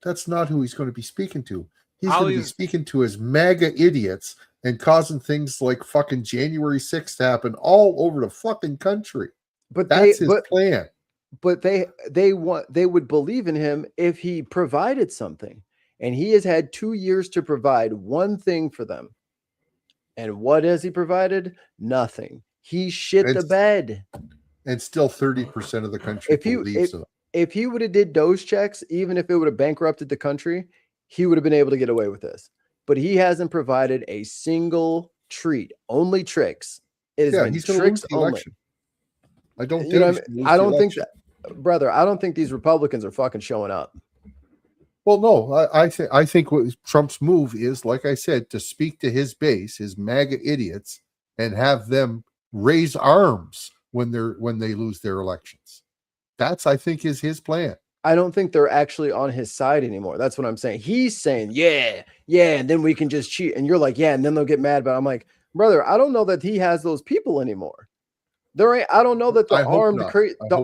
That's not who he's going to be speaking to. He's going to be speaking to his MAGA idiots and causing things like fucking January 6th to happen all over the fucking country. But that's his plan. But they would believe in him if he provided something. And he has had 2 years to provide one thing for them. And what has he provided? Nothing. He shit the bed. And still 30% of the country believes him. If he would have did those checks, even if it would have bankrupted the country, he would have been able to get away with this. But he hasn't provided a single treat, only tricks. It has been tricks only. I don't think, you know what I mean? I don't think that, brother, I don't think these Republicans are fucking showing up. Well, no, I think what Trump's move is, like I said, to speak to his base, his MAGA idiots, and have them raise arms when they lose their elections. That's, I think, is his plan. I don't think they're actually on his side anymore. That's what I'm saying. He's saying, yeah, and then we can just cheat. And you're like, yeah, and then they'll get mad. But I'm like, brother, I don't know that he has those people anymore. I don't know that the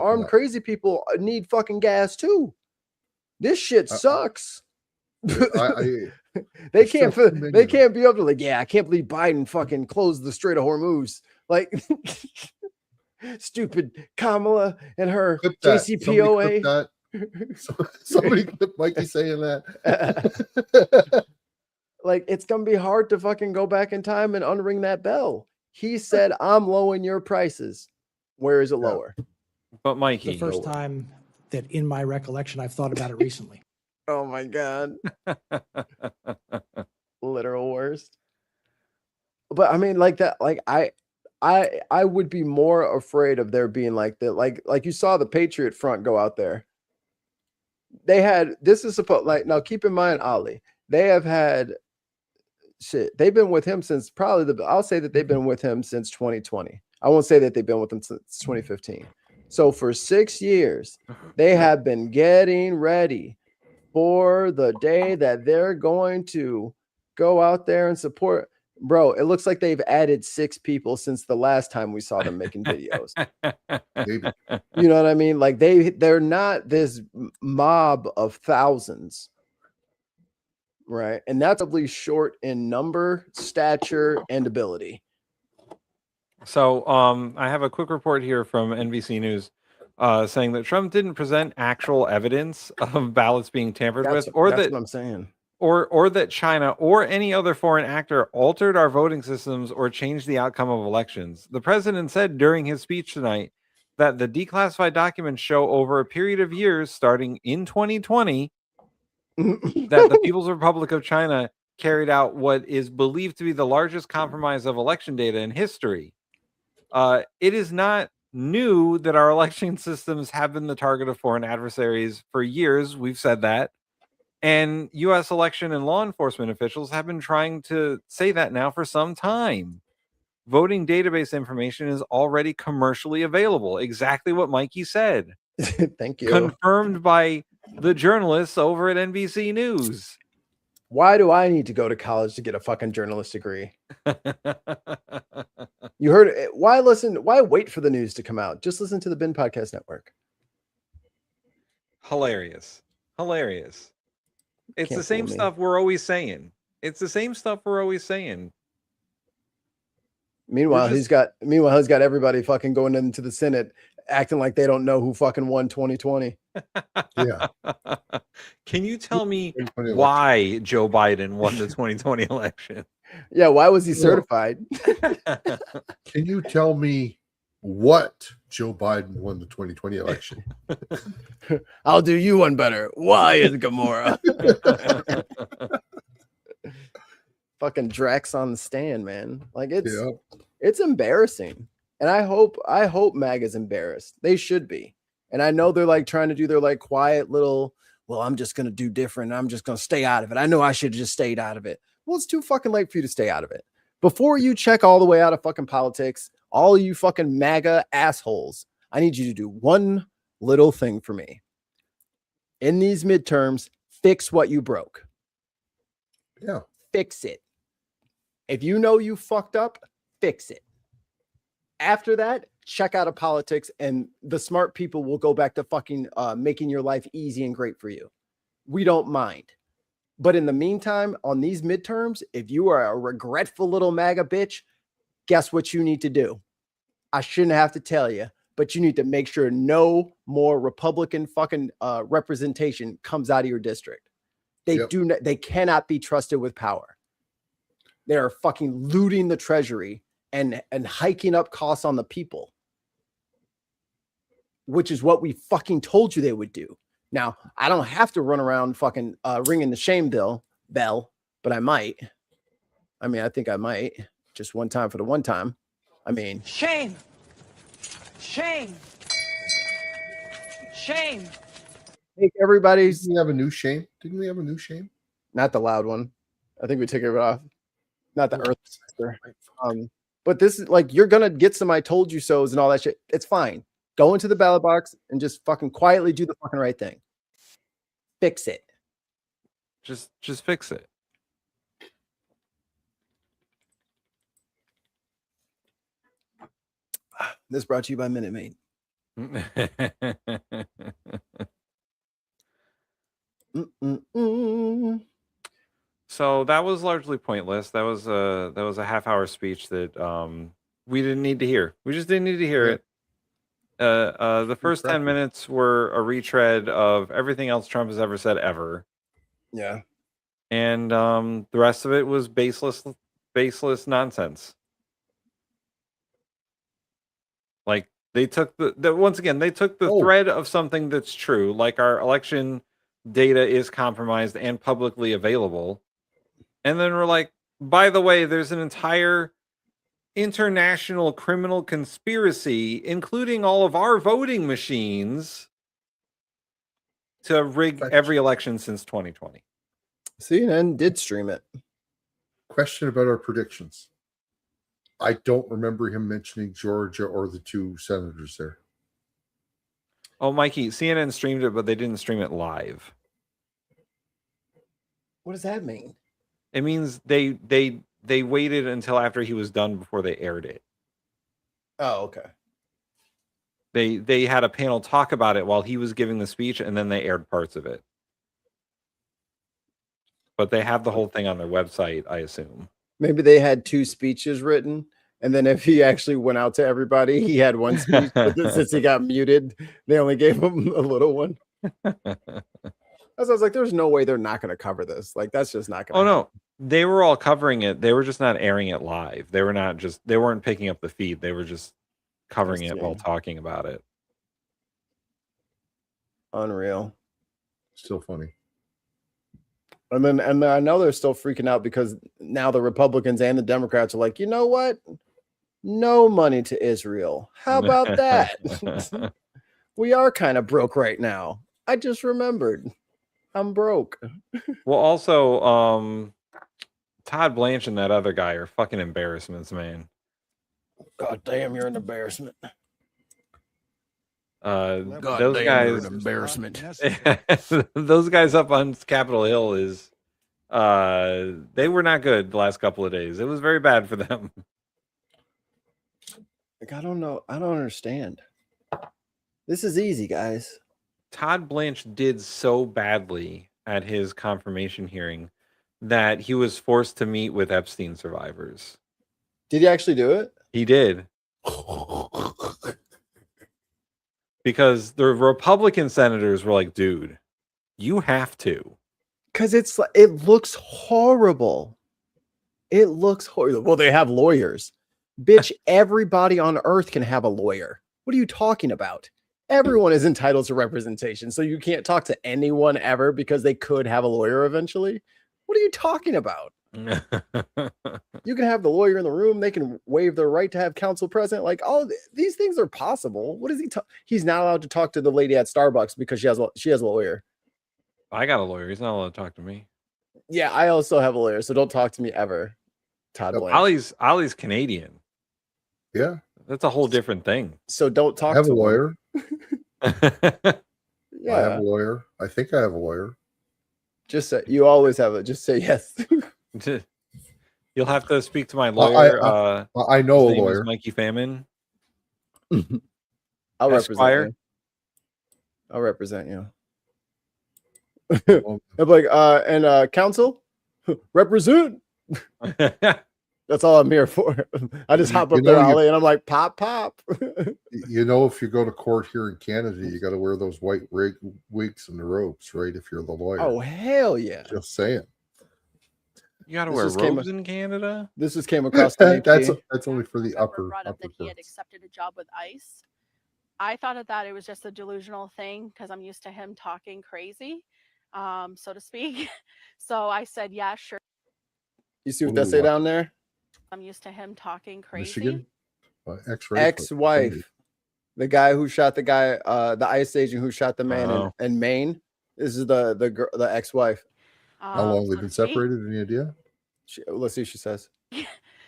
armed crazy people need fucking gas too. This shit sucks. They can't be up to like, yeah, I can't believe Biden fucking closed the Strait of Hormuz. Like stupid Kamala and her JCPOA. Somebody clip Mikey saying that. Like, it's gonna be hard to fucking go back in time and unring that bell. He said, I'm lowering your prices. Where is it lower? But Mikey, the first time that in my recollection I've thought about it recently. Oh my God. Literal worst. But I mean, like that, like I would be more afraid of there being like that, like you saw the Patriot Front go out there. They had, this is supposed, like, now keep in mind, Ali, they have had shit. They've been with him since I'll say that they've been with him since 2020. I won't say that they've been with him since 2015. So for 6 years, they have been getting ready for the day that they're going to go out there and support. Bro, it looks like they've added 6 people since the last time we saw them making videos. You know what I mean? Like they're not this mob of thousands. Right. And that's probably short in number, stature, and ability. So I have a quick report here from NBC News saying that Trump didn't present actual evidence of ballots being tampered with, or that's what I'm saying. Or that China or any other foreign actor altered our voting systems or changed the outcome of elections. The president said during his speech tonight that the declassified documents show over a period of years, starting in 2020, that the People's Republic of China carried out what is believed to be the largest compromise of election data in history. It is not new that our election systems have been the target of foreign adversaries for years. We've said that. And U.S. election and law enforcement officials have been trying to say that now for some time. Voting database information is already commercially available. Exactly what Mikey said. Thank you. Confirmed by the journalists over at NBC News. Why do I need to go to college to get a fucking journalist degree? You heard it. Why wait for the news to come out? Just listen to the Bin Podcast Network. Hilarious. It's the same stuff we're always saying. Meanwhile, he's got everybody fucking going into the Senate acting like they don't know who fucking won 2020. Yeah. Can you tell me 2020 election. why Joe Biden won the 2020 election? Yeah, why was he Well- certified? Can you tell me what Joe Biden won the 2020 election? I'll do you one better. Why is Gamora? Fucking Drax on the stand, man. Like it's embarrassing. And I hope MAGA's embarrassed. They should be. And I know they're like trying to do their like quiet little, well, I'm just gonna do different. I'm just gonna stay out of it. I know I should have just stayed out of it. Well, it's too fucking late for you to stay out of it. Before you check all the way out of fucking politics, all you fucking MAGA assholes, I need you to do one little thing for me. In these midterms, fix what you broke. Yeah. Fix it. If you know you fucked up, fix it. After that, check out of politics and the smart people will go back to fucking making your life easy and great for you. We don't mind. But in the meantime, on these midterms, if you are a regretful little MAGA bitch, guess what you need to do? I shouldn't have to tell you, but you need to make sure no more Republican fucking representation comes out of your district. They cannot be trusted with power. They are fucking looting the treasury and hiking up costs on the people, which is what we fucking told you they would do. Now, I don't have to run around fucking ringing the shame bell, but I might. I mean, I think I might. Just one time for the one time. I mean, Shame. Shame. Shame. hey, everybody's Didn't we have a new shame? Didn't we have a new shame? not the loud one. I think we took it off. Not the Earth Sister. But this is like, you're gonna get some I told you so's and all that shit. It's fine. Go into the ballot box and just fucking quietly do the fucking right thing. Fix it. Just fix it. This brought to you by Minute Maid. So that was largely pointless. That was a half-hour speech that we didn't need to hear. We just didn't need to hear it. The first 10 minutes were a retread of everything else Trump has ever said ever. Yeah. And the rest of it was baseless nonsense. Like they took they took the thread of something that's true, like our election data is compromised and publicly available. And then we're like, by the way, there's an entire international criminal conspiracy, including all of our voting machines, to rig every election since 2020. CNN did stream it. Question about our predictions. I don't remember him mentioning Georgia or the two senators there. Oh, Mikey, CNN streamed it, but they didn't stream it live. What does that mean? It means they waited until after he was done before they aired it. Oh, okay. They had a panel talk about it while he was giving the speech, and then they aired parts of it. But they have the whole thing on their website, I assume. Maybe they had two speeches written, and then if he actually went out to everybody, he had one speech. But since he got muted, they only gave him a little one. I was like, there's no way they're not going to cover this. Like, that's just not going to no. They were all covering it. They were just not airing it live. They weren't picking up the feed. They were just covering it while talking about it. Unreal. Still funny. And then I know they're still freaking out because now the Republicans and the Democrats are like, you know what? No money to Israel. How about that? We are kind of broke right now. I just remembered. I'm broke. Well, also, Todd Blanche and that other guy are fucking embarrassments, man. God damn, you're an embarrassment. Those guys, an embarrassment. Those guys up on Capitol Hill is, they were not good the last couple of days. It was very bad for them. Like, I don't know. I don't understand. This is easy, guys. Todd Blanche did so badly at his confirmation hearing that he was forced to meet with Epstein survivors. Did he actually do it? He did. because the Republican senators were like, dude, you have to. Because it looks horrible. It looks horrible. Well, they have lawyers. Bitch, everybody on earth can have a lawyer. What are you talking about? Everyone is entitled to representation. So you can't talk to anyone ever because they could have a lawyer eventually. What are you talking about? You can have the lawyer in the room. They can waive their right to have counsel present. Like these things are possible. What is he? He's not allowed to talk to the lady at Starbucks because she has a lawyer. I got a lawyer. He's not allowed to talk to me. Yeah, I also have a lawyer, so don't talk to me ever. Todd Blank. Ollie's Canadian. Yeah, that's a whole different thing. So don't talk. I have to a lawyer. Yeah, I have a lawyer. I think I have a lawyer. Just say you always have it. Just say yes. You'll have to speak to my lawyer. I know a his name lawyer. is Mikey Famine. I'll Esquire. represent you. I'll represent you. I'm like, and counsel, represent. That's all I'm here for. I just hop up there, Ollie, and I'm like, pop, pop. You know, if you go to court here in Canada, you got to wear those white wigs and the robes, right? If you're the lawyer. Oh, hell yeah. Just saying. You got to wear robes in Canada? This just came across the That's only for the upper. Brought up that he had accepted a job with ICE. I thought that it was just a delusional thing because I'm used to him talking crazy, so to speak. So I said, yeah, sure. You see what they say down there? I'm used to him talking crazy. Michigan? Ex-wife. The guy who shot the guy, the ICE agent who shot the man in Maine. This is the ex-wife. How long they've been separated? Any idea? Let's see what she says.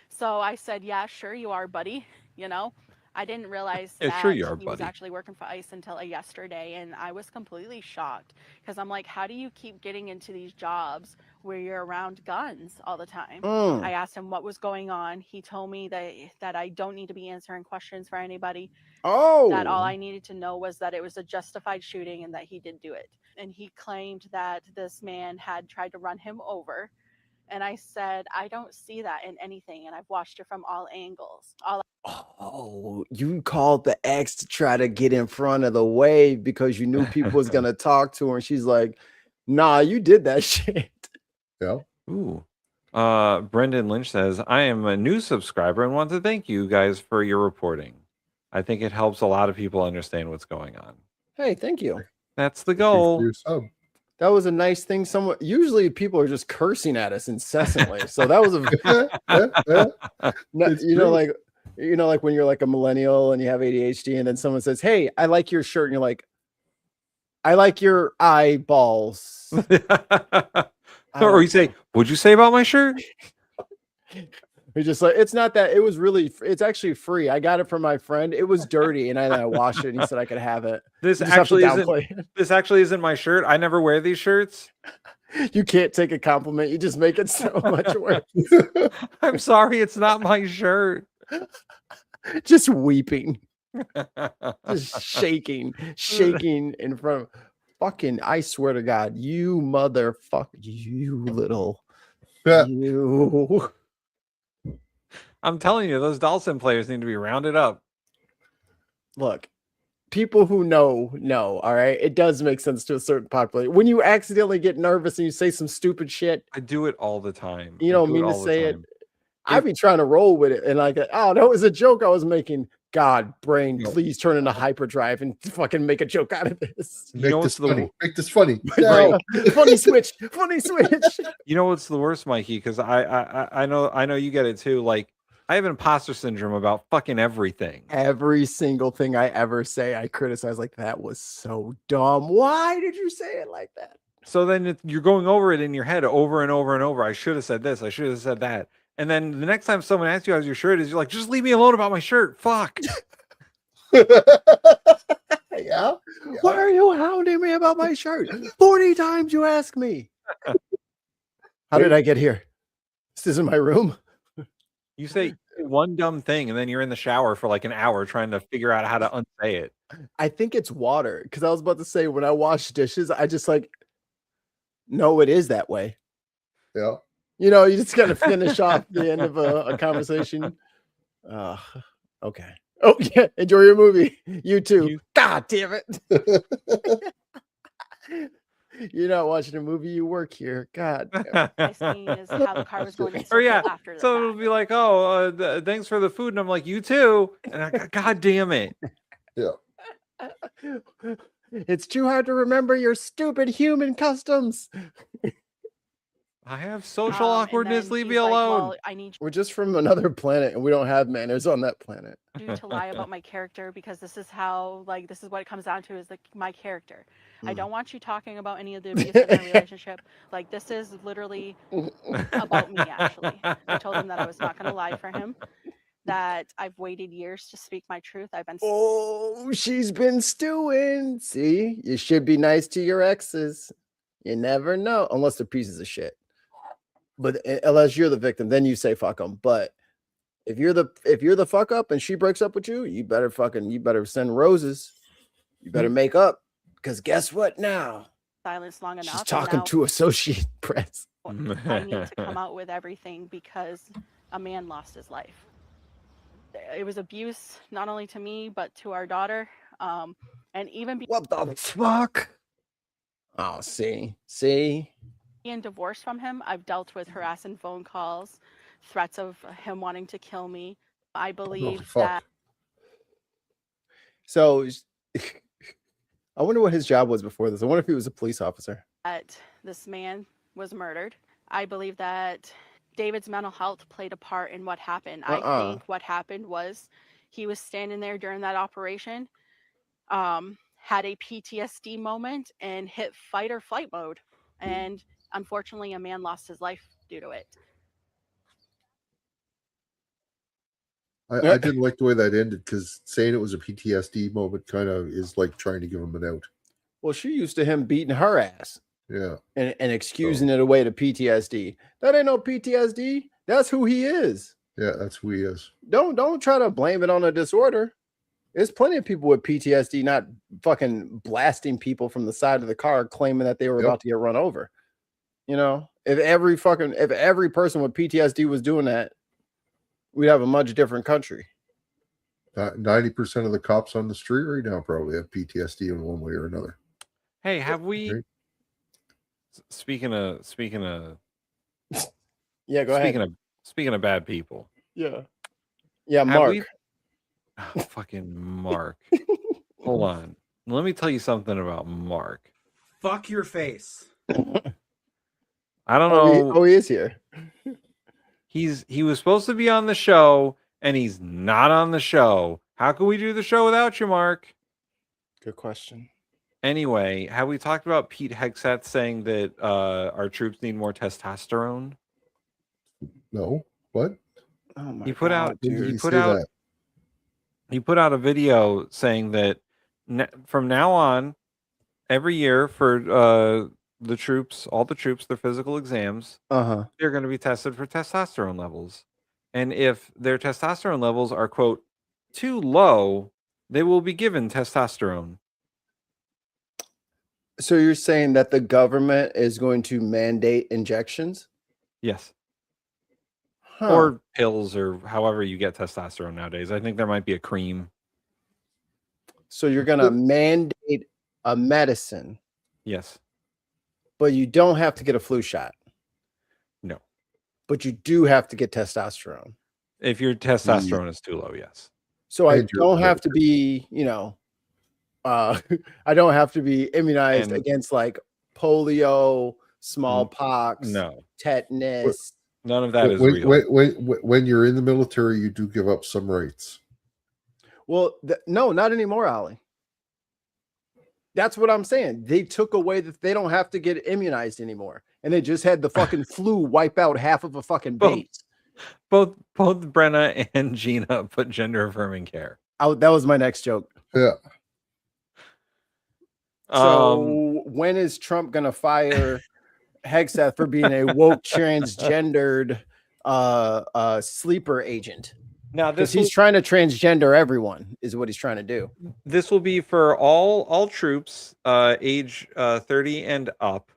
So I said, yeah, sure you are, buddy. You know, I didn't realize that sure you are, he was buddy. actually working for ICE until yesterday. And I was completely shocked because I'm like, how do you keep getting into these jobs where you're around guns all the time? I asked him what was going on. He told me that I don't need to be answering questions for anybody. That all I needed to know was that it was a justified shooting and that he did do it. And he claimed that this man had tried to run him over. And I said, I don't see that in anything. And I've watched it from all angles. Oh, you called the ex to try to get in front of the wave because you knew people was going to talk to her. And she's like, nah, you did that shit. Yeah. Ooh. Brendan Lynch says, I am a new subscriber and want to thank you guys for your reporting. I think it helps a lot of people understand what's going on. Hey, thank you. That's the goal. That was a nice thing. Usually people are just cursing at us incessantly. So that was like when you're like a millennial and you have ADHD and then someone says, hey, I like your shirt. And you're like, I like your eyeballs. Or you say, what'd you say about my shirt? You're just like, it's not that. It's actually free. I got it from my friend. It was dirty and I washed it and he said I could have it. This actually isn't my shirt. I never wear these shirts. You can't take a compliment. You just make it so much worse. I'm sorry. It's not my shirt. Just weeping. Just shaking in front of fucking, I swear to God, you motherfucker, you little, you. I'm telling you, those Dawson players need to be rounded up. Look, people who know, all right? It does make sense to a certain population. When you accidentally get nervous and you say some stupid shit. I do it all the time. You don't mean to say it. I'd be trying to roll with it. And like, oh, that was a joke I was making. God, brain, please turn into hyperdrive and fucking make a joke out of this. Make this funny. Make this funny. No. Funny switch. Funny switch. You know what's the worst, Mikey? Because I know you get it too. Like, I have imposter syndrome about fucking everything. Every single thing I ever say, I criticize. Like, that was so dumb. Why did you say it like that? So then you're going over it in your head over and over and over. I should have said this. I should have said that. And then the next time someone asks you how your shirt is, you're like, just leave me alone about my shirt. Fuck. Yeah. Why are you hounding me about my shirt? 40 times you ask me. How did I get here? This isn't my room. You say one dumb thing and then you're in the shower for like an hour trying to figure out how to unsay it. I think it's water. Because I was about to say, when I wash dishes, I just like, no, it is that way. Yeah. You know, you just got to finish off the end of a conversation. Okay. Oh yeah, enjoy your movie. You too. God damn it. You're not watching a movie. You work here. God. Damn it. My scene is how the car was going in Or circle yeah, after the so fact. it'll be like, oh, thanks for the food, and I'm like, you too. And I go, God damn it. Yeah. It's too hard to remember your stupid human customs. I have social And awkwardness. then Leave me he's like, alone. well, I need We're just from another planet, and we don't have manners on that planet. you to lie about my character because this is how, like, this is what it comes down to is like my character. I don't want you talking about any of the abuse in our relationship. Like, this is literally about me, actually. I told him that I was not going to lie for him, that I've waited years to speak my truth. I've been Oh, she's been stewing. See, you should be nice to your exes. You never know, unless they're pieces of shit. But unless you're the victim, then you say fuck them. But if you're the fuck up and she breaks up with you, you better send roses. You better make up, because guess what now? silenced long enough. She's and talking now to Associated Press. I need to come out with everything because a man lost his life. It was abuse, not only to me, but to our daughter. And even What the fuck? Oh, see. being divorced from him, I've dealt with harassing phone calls, threats of him wanting to kill me. I believe that So I wonder what his job was before this. I wonder if he was a police officer. this man was murdered. I believe that David's mental health played a part in what happened. I think what happened was he was standing there during that operation, had a PTSD moment and hit fight or flight mode. And unfortunately, a man lost his life due to it. I didn't like the way that ended, because saying it was a PTSD moment kind of is like trying to give him an out. Well, she used to him beating her ass. Yeah. And excusing it away to PTSD. That ain't no PTSD. That's who he is. Yeah, that's who he is. Don't try to blame it on a disorder. There's plenty of people with PTSD not fucking blasting people from the side of the car claiming that they were about to get run over. You know, if every person with PTSD was doing that, we'd have a much different country. 90% of the cops on the street right now probably have PTSD in one way or another. Hey, have we? Right? Speaking of, yeah, go ahead. Speaking of bad people. Yeah, Have Mark. Oh, fucking Mark. Hold on. Let me tell you something about Mark. Fuck your face. I don't know. He is here. He was supposed to be on the show, and he's not on the show. How can we do the show without you, Mark? Good question. Anyway, have we talked about Pete Hegseth saying that our troops need more testosterone? No. What? Oh my He put God, out he put out a video saying that from now on, every year for the troops, all the troops, their physical exams, they're going to be tested for testosterone levels. And if their testosterone levels are, quote, too low, they will be given testosterone. So you're saying that the government is going to mandate injections? Yes. Or pills, or however you get testosterone nowadays. I think there might be a cream. So you're going to mandate a medicine. Yes. But you don't have to get a flu shot. No. But you do have to get testosterone. If your testosterone is too low, yes. So I don't have to be, I don't have to be immunized against like polio, smallpox, tetanus. None of that is real. When you're in the military, you do give up some rights. Well, no, not anymore, Ollie. That's what I'm saying. They took away that they don't have to get immunized anymore. And they just had the fucking flu wipe out half of a fucking base. Both Brenna and Gina put gender affirming care. That was my next joke. Yeah. So when is Trump going to fire Hegseth for being a woke transgendered sleeper agent? Now, because he's trying to transgender everyone is what he's trying to do. This will be for all troops age 30 and up.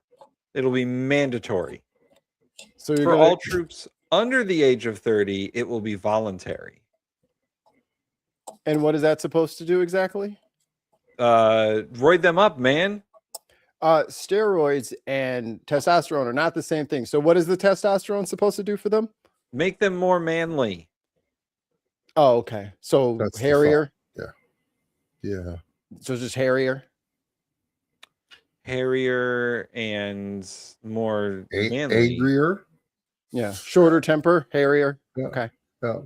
It'll be mandatory. So for all troops under the age of 30, it will be voluntary. And what is that supposed to do exactly? Roid them up, man. Steroids and testosterone are not the same thing. So what is the testosterone supposed to do for them? Make them more manly. Oh, okay. So That's the hairier. Yeah. So just hairier. Hairier and more manly. Angrier. Yeah. Shorter temper, hairier. Yeah. Okay. Yeah.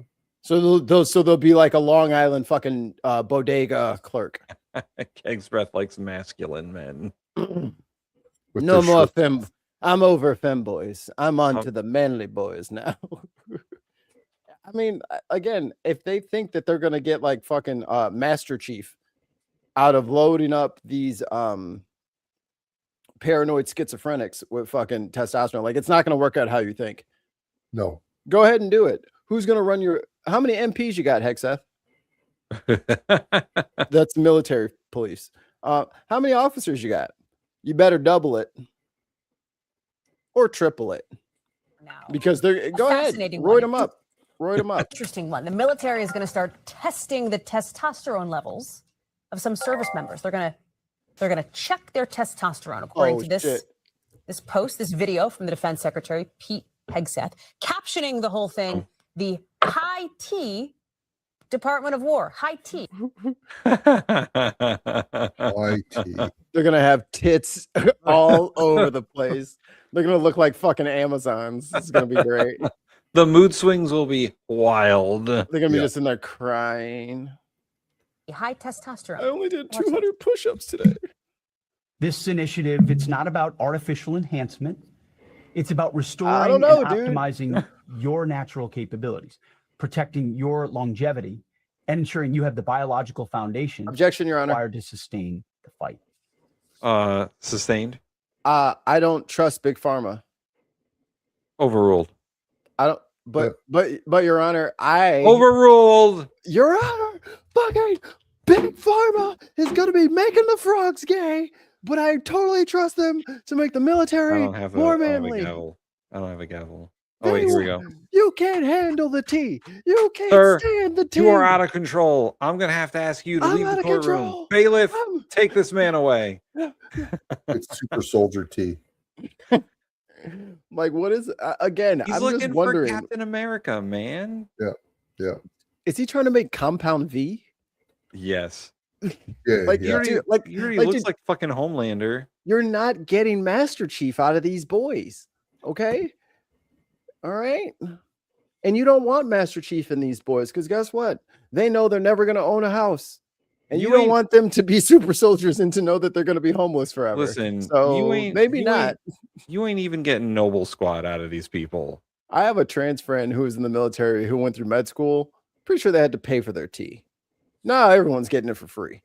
So they'll be like a Long Island fucking bodega clerk. Keg's breath likes masculine men. No more fem. I'm over femboys. I'm on to the manly boys now. I mean, again, if they think that they're gonna get like fucking Master Chief out of loading up these paranoid schizophrenics with fucking testosterone, like it's not gonna work out how you think. No. Go ahead and do it. Who's gonna run your? How many MPs you got, Hexeth? That's military police. How many officers you got? You better double it or triple it. Because they're go ahead, roid them up. Roid them up. Interesting one. The military is going to start testing the testosterone levels of some service members. They're going to check their testosterone according to this post, this video from the Defense Secretary Pete Hegseth, captioning the whole thing, the high T Department of War, high T. High T. They're gonna have tits all over the place. They're gonna look like fucking Amazons. It's gonna be great. The mood swings will be wild. They're gonna be just in there crying. High testosterone. I only did 200 push-ups today. This initiative, it's not about artificial enhancement. It's about restoring and dude. optimizing your natural capabilities, protecting your longevity, and ensuring you have the biological foundation Objection, Your Honor. required to sustain the fight. Sustained. I don't trust Big Pharma. Overruled. I don't. But Your Honor, I overruled. Your Honor, fucking Big Pharma is gonna be making the frogs gay, but I totally trust them to make the military more manly. I don't have a gavel. Oh wait, here we go. You can't handle the tea. You can't Sir, stand the tea. You are out of control. I'm gonna have to ask you to leave the courtroom. Bailiff, take this man away. It's super soldier tea. Like, what is again? He's I'm looking just for wondering. Captain America, man. Yeah. Is he trying to make Compound V? Yes. Yeah. Like, He already, dude, he already looks like fucking Homelander. You're not getting Master Chief out of these boys, okay? All right. And you don't want Master Chief in these boys because guess what? They know they're never going to own a house. And you don't want them to be super soldiers and to know that they're going to be homeless forever. Listen, so maybe not. You ain't even getting Noble Squad out of these people. I have a trans friend who was in the military who went through med school. Pretty sure they had to pay for their tea. No, everyone's getting it for free.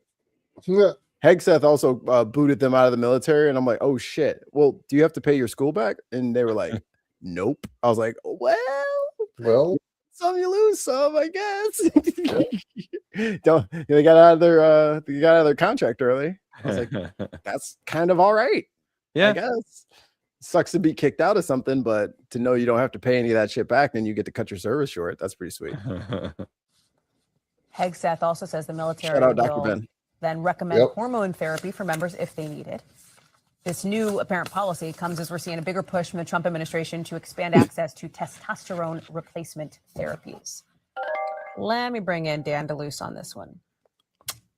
Yeah. Hegseth also booted them out of the military. And I'm like, oh, shit. Well, do you have to pay your school back? And they were like, nope. I was like, well, some you lose some, I guess. They got out of their contract early. I was like, that's kind of all right. Yeah, I guess. Sucks to be kicked out of something, but to know you don't have to pay any of that shit back, and you get to cut your service short. That's pretty sweet. Hegseth also says the military Shout out Dr. will Ben. then recommend hormone therapy for members if they need it. This new apparent policy comes as we're seeing a bigger push from the Trump administration to expand access to testosterone replacement therapies. Let me bring in Dan DeLuce on this one.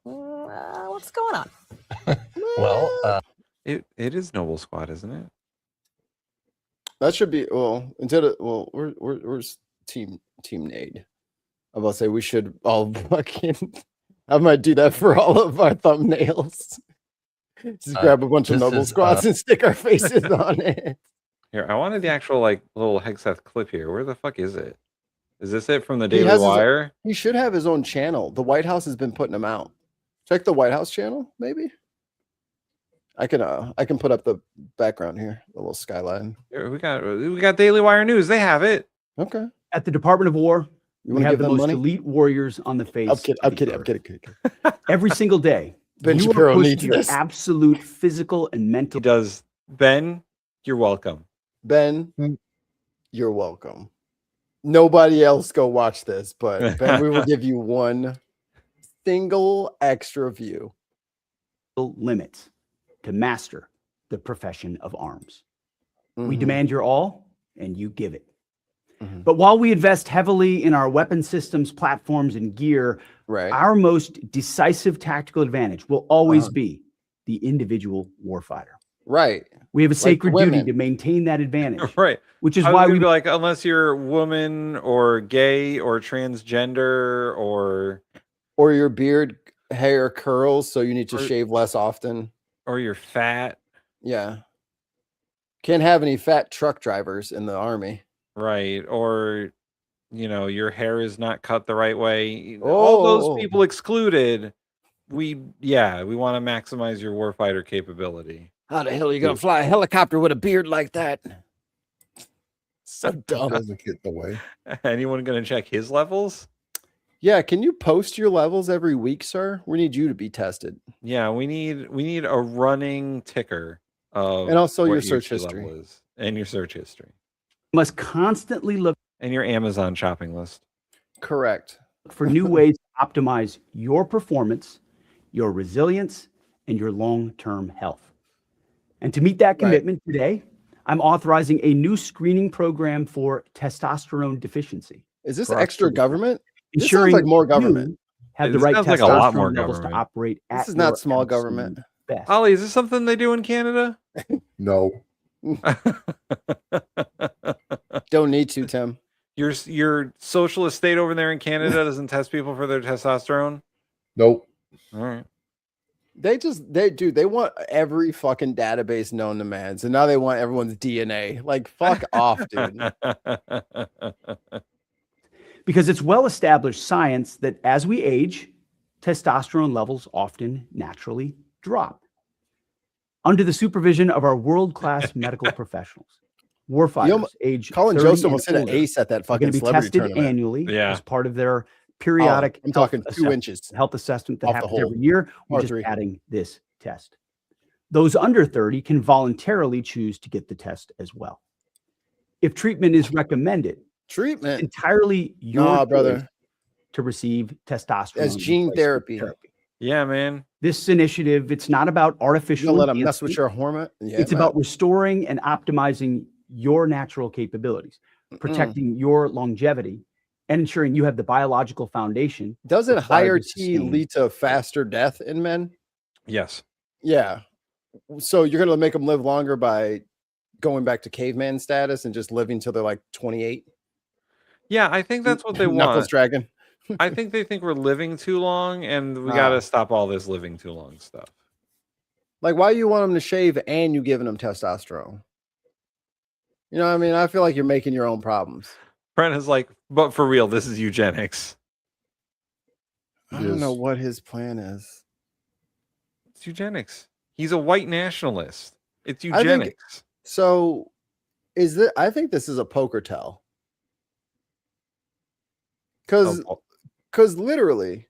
What's going on? It is Noble Squad, isn't it? That should be where's Team Nade? I'm about to say we should all fucking. I might do that for all of our thumbnails. Just grab a bunch of Noble Squads and stick our faces on it. Here, I wanted the actual little Hegseth clip here. Where the fuck is it? Is this it from the Daily Wire? He should have his own channel. The White House has been putting him out. Check the White House channel, maybe. I can put up the background here, the little skyline. Here, we got Daily Wire News. They have it. Okay. At the Department of War, we have give the them most money? elite warriors on the face. I'm kidding. Every single day. Ben you Shapiro are pushed needs to your this. absolute physical and mental. He does. Ben, you're welcome. Ben, you're welcome. Nobody else go watch this, but Ben, we will give you 1 single extra view. Limits to master the profession of arms. We Mhm. demand your all, and you give it. Mhm. But while we invest heavily in our weapon systems, platforms, and gear, Right. our most decisive tactical advantage will always be the individual warfighter. Right. We have a Like sacred duty women. to maintain that advantage. Right. Which is I was why gonna we be like, unless you're woman or gay or transgender or your beard hair curls, so you need to shave less often. Or you're fat. Yeah. Can't have any fat truck drivers in the army. Right. Or, your hair is not cut the right way. All those people excluded. We want to maximize your warfighter capability. How the hell are you gonna fly a helicopter with a beard like that? So dumb. Doesn't get the way. Anyone gonna check his levels? Yeah, can you post your levels every week, sir? We need you to be tested. Yeah, we need a running ticker of And also what your search true history. level is, and your search history. must constantly look and your Amazon shopping list. Correct. For new ways to optimize your performance, your resilience, and your long-term health. And to meet that commitment today, I'm authorizing a new screening program for testosterone deficiency. Is this for our extra citizens, government? This sounds ensuring like more you government. have the This right sounds like a lot more testosterone levels to government. operate at This is not your small absolute government. best. Ollie, is this something they do in Canada? No. Don't need to, Tim. Your socialist state over there in Canada doesn't test people for their testosterone? Nope. All right. They want every fucking database known to man. So now they want everyone's DNA. Like, fuck off, dude. Because it's well-established science that as we age, testosterone levels often naturally drop. Under the supervision of our world-class medical professionals, warfighters age Colin 30 Jost and almost hit an older ace at that are fucking going to be celebrity tested tournament. annually Yeah. as part of their periodic I'm health talking 2 assessment- inches health assessment that off the happens hole. every year. We're just R3. adding this test. Those under 30 can voluntarily choose to get the test as well. If treatment is recommended, treatment entirely your Nah, choice brother. to receive testosterone As gene replacement therapy. Yeah, man. This initiative, it's not about You artificial gonna let them mess with enhancement. your hormone? Yeah, It's man. about restoring and optimizing your natural capabilities, protecting your longevity, and ensuring you have the biological foundation. Doesn't required higher to T sustain. lead to faster death in men? Yes. Yeah. So you're gonna make them live longer by going back to caveman status and just living till they're like 28? Yeah, I think that's what they Knuckles want. Dragon. I think they think we're living too long, and we got to stop all this living too long stuff. Like, why you want them to shave and you giving them testosterone? You know what I mean? I feel like you're making your own problems. Brent is like, but for real, this is eugenics. I don't know what his plan is. It's eugenics. He's a white nationalist. It's I think- eugenics. So I think this is a poker tell. Because literally,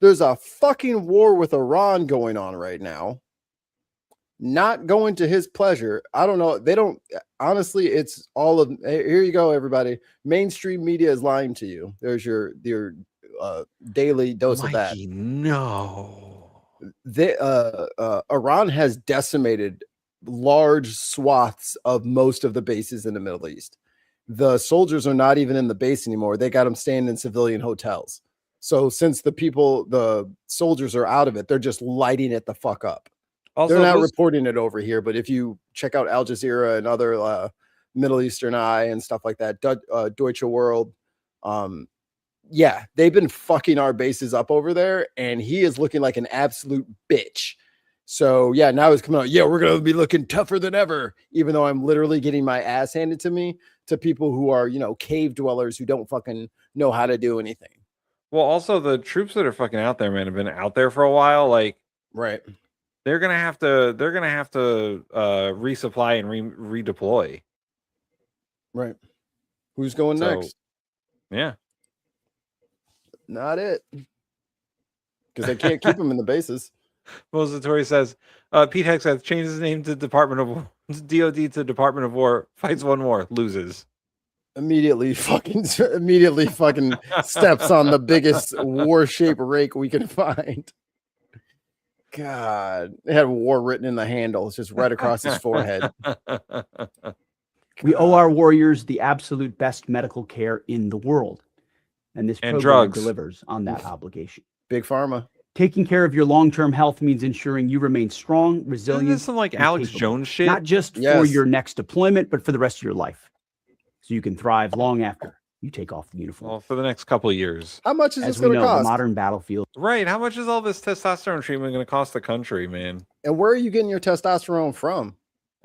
there's a fucking war with Iran going on right now. Not going to his pleasure. I don't know. They don't, honestly, it's all of, here you go, everybody. Mainstream media is lying to you. There's your daily dose of that. No. Iran has decimated large swaths of most of the bases in the Middle East. The soldiers are not even in the base anymore. They got them staying in civilian hotels. So since the soldiers are out of it, they're just lighting it the fuck up. Also, they're not reporting it over here, but if you check out Al Jazeera and other Middle Eastern Eye and stuff like that, Deutsche World, yeah, they've been fucking our bases up over there, and he is looking like an absolute bitch. So yeah, now he's coming out. Yeah, we're gonna be looking tougher than ever, even though I'm literally getting my ass handed to me to people who are, cave dwellers who don't fucking know how to do anything. Well, also the troops that are fucking out there, man, have been out there for a while. Like, right. They're gonna have to resupply and redeploy. Right. Who's going next? Yeah. Not it. Because they can't keep them in the bases. Mosatori says, Pete Hegseth changed his name to DOD to Department of War, fights one war, loses. immediately fucking steps on the biggest war-shaped rake we can find. God, it had war written in the handle. It's just right across his forehead. We owe our warriors the absolute best medical care in the world. And this program drugs. delivers on that obligation. Big Pharma. Taking care of your long-term health means ensuring you remain strong, resilient. Isn't this some like and Alex capable. Jones shit? Not just for your next deployment, but for the rest of your life. So you can thrive long after you take off the uniform. Well, for the next couple of years. How much is As this we going to know, cost? the modern battlefield. Right. How much is all this testosterone treatment going to cost the country, man? And where are you getting your testosterone from?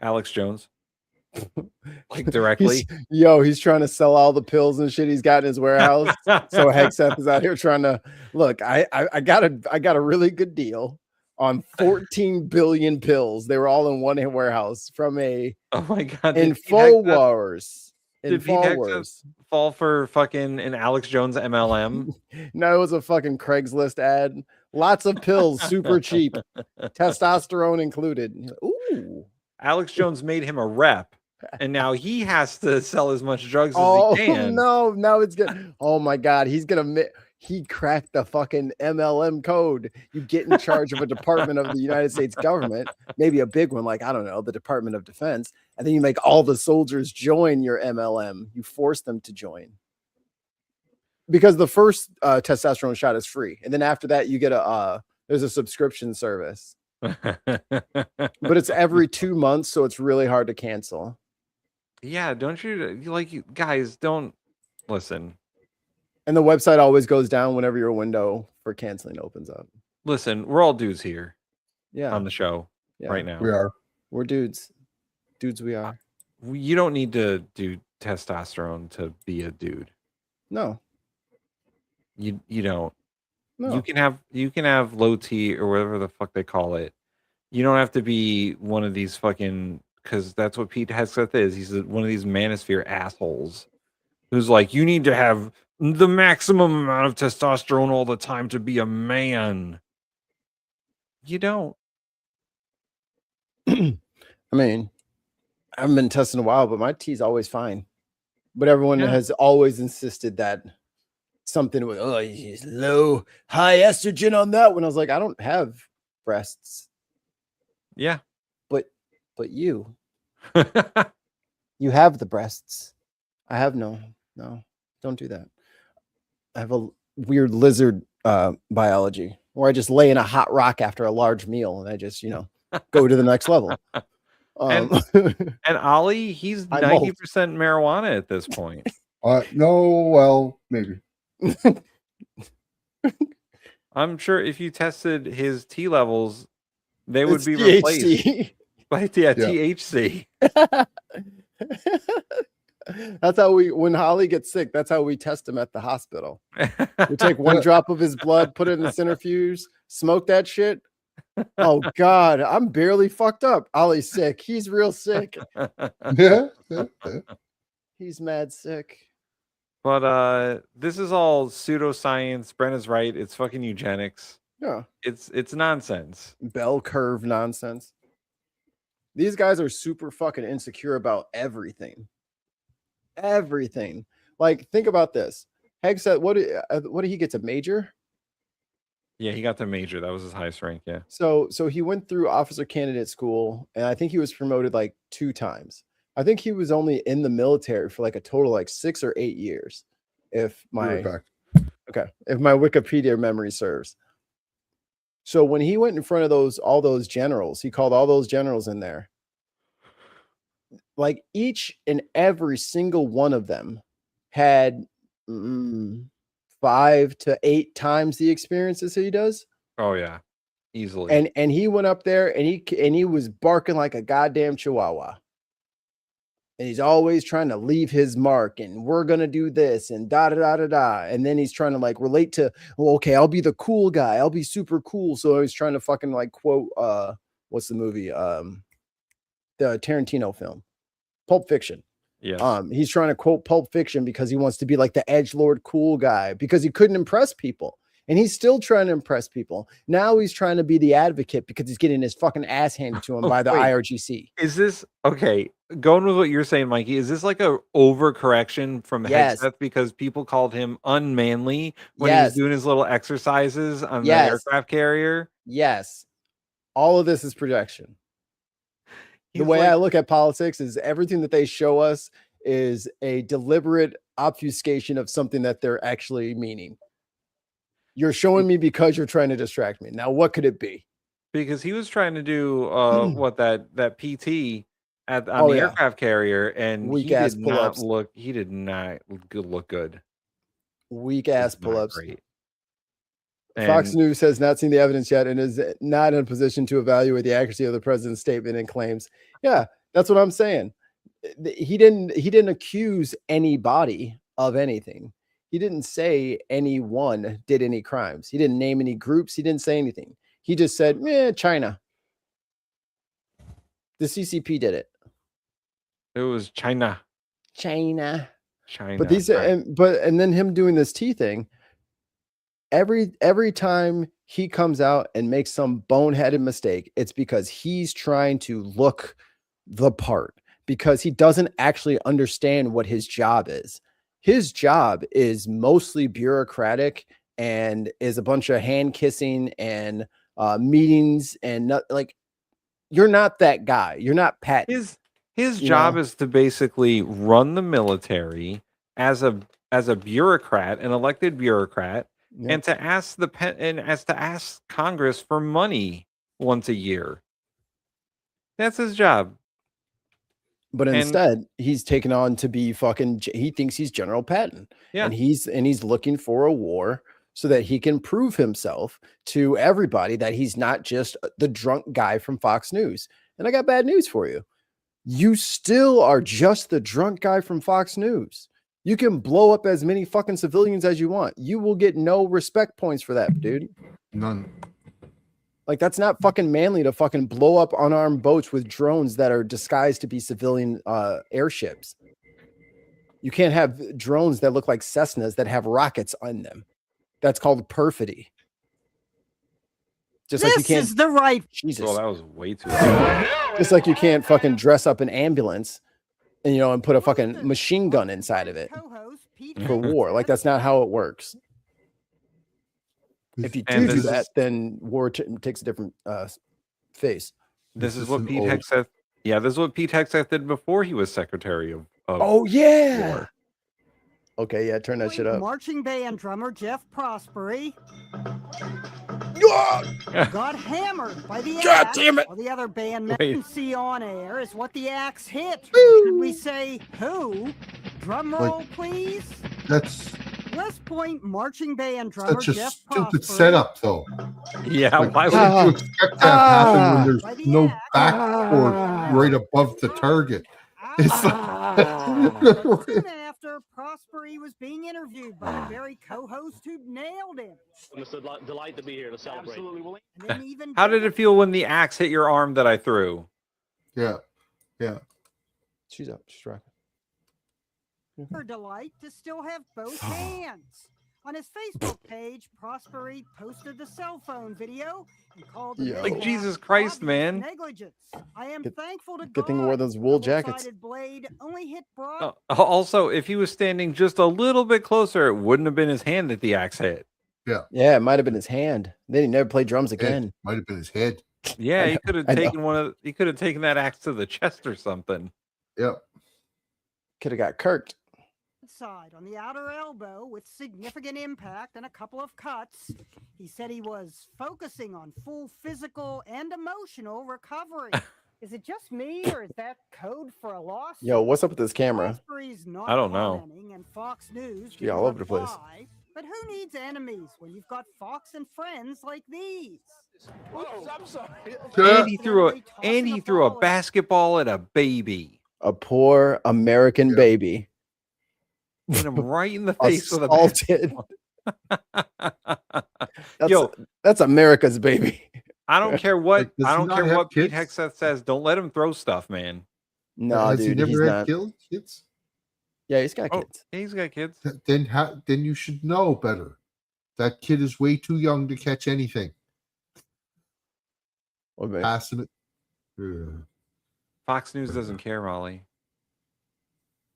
Alex Jones. Like directly. He's trying to sell all the pills and shit he's got in his warehouse. So Hegseth is out here trying to look. I got a really good deal on 14 billion pills. They were all in one warehouse from a oh my god InfoWars. Did Pete Hegseth fall for fucking an Alex Jones MLM? No, it was a fucking Craigslist ad. Lots of pills, super cheap, testosterone included. Ooh. Alex Jones made him a rep, and now he has to sell as much drugs as he can. No, now it's good. Oh my god, he cracked the fucking MLM code. You get in charge of a department of the United States government, maybe a big one, like, I don't know, the Department of Defense. And then you make all the soldiers join your MLM. You force them to join. Because the first testosterone shot is free. And then after that, you get there's a subscription service. But it's every 2 months, so it's really hard to cancel. Yeah, don't you guys don't listen. And the website always goes down whenever your window for canceling opens up. Listen, we're all dudes here. Yeah. On the show right now. We are. We're dudes. Dudes we are. You don't need to do testosterone to be a dude. No. You don't. No. You can have low T or whatever the fuck they call it. You don't have to be one of these fucking, because that's what Pete Hegseth is. He's one of these manosphere assholes who's like, you need to have the maximum amount of testosterone all the time to be a man. You don't. I mean, I haven't been testing in a while, but my T's always fine. But everyone has always insisted that something with high estrogen on that one. I was like, I don't have breasts. Yeah. But you have the breasts. I have no, don't do that. I have a weird lizard biology where I just lay in a hot rock after a large meal and I just, go to the next level. And Ollie, he's 90% marijuana at this point. No, well, maybe. I'm sure if you tested his T levels, they would be replaced by THC. That's how when Holly gets sick, that's how we test him at the hospital. We take one drop of his blood, put it in the centrifuge, smoke that shit. Oh God, I'm barely fucked up. Ollie's sick. He's real sick. Yeah. He's mad sick. But this is all pseudoscience. Brenna's right. It's fucking eugenics. Yeah. It's nonsense. Bell curve nonsense. These guys are super fucking insecure about everything. Everything. Like, think about this. Hegseth, what did he get to major? Yeah, he got the major. That was his highest rank. Yeah. So he went through officer candidate school, and I think he was promoted like 2 times. I think he was only in the military for like a total like 6 or 8 years, if my Wikipedia memory serves. So when he went in front of all those generals, he called all those generals in there. Like each and every single one of them had 5 to 8 times the experiences he does. Oh yeah, easily. And he went up there and he was barking like a goddamn chihuahua. And he's always trying to leave his mark, and we're gonna do this and da da da da da. And then he's trying to like relate to, well, okay, I'll be the cool guy, I'll be super cool. So he's trying to fucking like quote what's the movie? The Tarantino film, Pulp Fiction. Yeah. He's trying to quote Pulp Fiction because he wants to be like the edgelord cool guy because he couldn't impress people. and he's still trying to impress people. Now he's trying to be the advocate because he's getting his fucking ass handed to him by the IRGC. Is this okay? Going with what you're saying, Mikey, is this like a overcorrection from Hegseth because people called him unmanly when he was doing his little exercises on the aircraft carrier? Yes. All of this is projection. The way I look at politics is everything that they show us is a deliberate obfuscation of something that they're actually meaning. You're showing me because you're trying to distract me. Now, what could it be? Because he was trying to do what that PT on the aircraft carrier, and weak he ass did pull-ups. not look. He did not look good. Weak ass pull-ups. Great. Fox News has not seen the evidence yet and is not in a position to evaluate the accuracy of the president's statement and claims. Yeah, that's what I'm saying. He didn't accuse anybody of anything. He didn't say anyone did any crimes. He didn't name any groups. He didn't say anything. He just said, China. The CCP did it. It was China. But these and then him doing this T thing. Every time he comes out and makes some boneheaded mistake, it's because he's trying to look the part, because he doesn't actually understand what his job is. His job is mostly bureaucratic and is a bunch of hand kissing and meetings and not, like, you're not that guy. You're not Pat. His job is to basically run the military as a bureaucrat, an elected bureaucrat. Yeah. And to ask Congress for money once a year. That's his job. But instead, he's taken on to be he thinks he's General Patton. Yeah. And he's looking for a war so that he can prove himself to everybody that he's not just the drunk guy from Fox News. And I got bad news for you. You still are just the drunk guy from Fox News. You can blow up as many fucking civilians as you want. You will get no respect points for that, dude. None. Like, that's not fucking manly to fucking blow up unarmed boats with drones that are disguised to be civilian airships. You can't have drones that look like Cessnas that have rockets on them. That's called perfidy. Just like you can't. This is the right. Jesus. Well, that was way too loud. Just like you can't fucking dress up an ambulance and and put a fucking machine gun inside of it for war. Like, that's not how it works. If you do that, then war takes a different face. This is what Pete Hegseth. Yeah, this is what Pete Hegseth did before he was Secretary of Oh yeah. War. Okay, yeah, turn that shit up. Marching band drummer Jeff Prosperi got hammered by the God axe. damn it. While the other band Wait. men see on air is what the axe hit. Should we say who? Drum roll, please. That's West Point marching band drummer such a Jeff stupid Prosperi setup, though. Yeah, Like, why why would would you expect that to happen when there's no backboard right above the target? It's like, Soon after, Prosperi was being interviewed by the very co-host who nailed him. It's a delight to be here to celebrate. Absolutely. And then even How did it feel when the axe hit your arm that I threw? yeah. She's up. She's rocking. her delight to still have both hands. On his Facebook page, Prosperi posted the cell phone video and called the Yo. Like, mishap Jesus Christ, obvious man. negligence. I am thankful to Good thing you God wore those wool the jackets. double-sided blade only hit Broad. Also, if he was standing just a little bit closer, it wouldn't have been his hand that the axe hit. Yeah, it might have been his hand. Then he never played drums again. Might have been his head. Yeah, I he know, could have I know. taken he could have taken that axe to the chest or something. Yep. Could have got kirked. Side on the outer elbow with significant impact and a couple of cuts. He said he was focusing on full physical and emotional recovery. Is it just me, or is that code for a loss? Yo, what's up with this camera? Prosperi's not I don't know. commenting, and Fox News She all over the place. reply, but who needs enemies when you've got Fox and friends like these? Oops, I'm sorry. And he threw a basketball at a baby. A poor American baby. Hit him right in the face with a Assaulted. Yo, that's America's baby. I don't care what Like, does I he don't not care have what Pete kids? Hegseth says. Don't let him throw stuff, man. No, Has dude, he he's never had not. kids? Yeah, he's got Oh, kids. he's got kids. Then you should know better That kid is way too young to catch anything. Passing it. Ugh. Fox News doesn't care, Molly.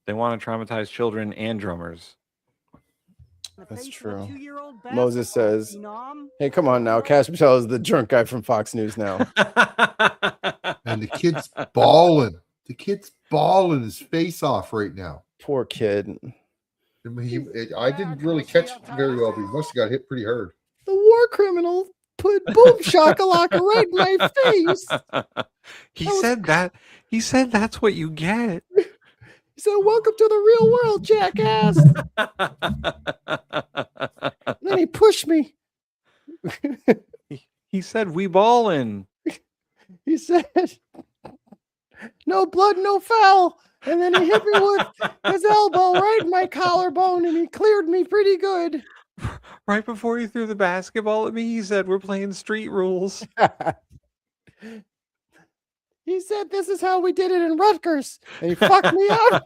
They want to traumatize children and drummers. That's true. Moses says, "Hey, come on now. Cash Patel is the drunk guy from Fox News now." And the kid's bawling. The kid's bawling his face off right now. Poor kid. I didn't really catch it very well, but he must have got hit pretty hard. The war criminal put boom shakalaka right in my face. He said that. He said that's what you get. He said, "Welcome to the real world, jackass." And then he pushed me. He said, "We ballin'." He said, "No blood, no foul." And then he hit me with his elbow right in my collarbone, and he cleared me pretty good. Right before he threw the basketball at me, he said, "We're playing street rules." He said, "This is how we did it in Rutgers." And he fucked me up.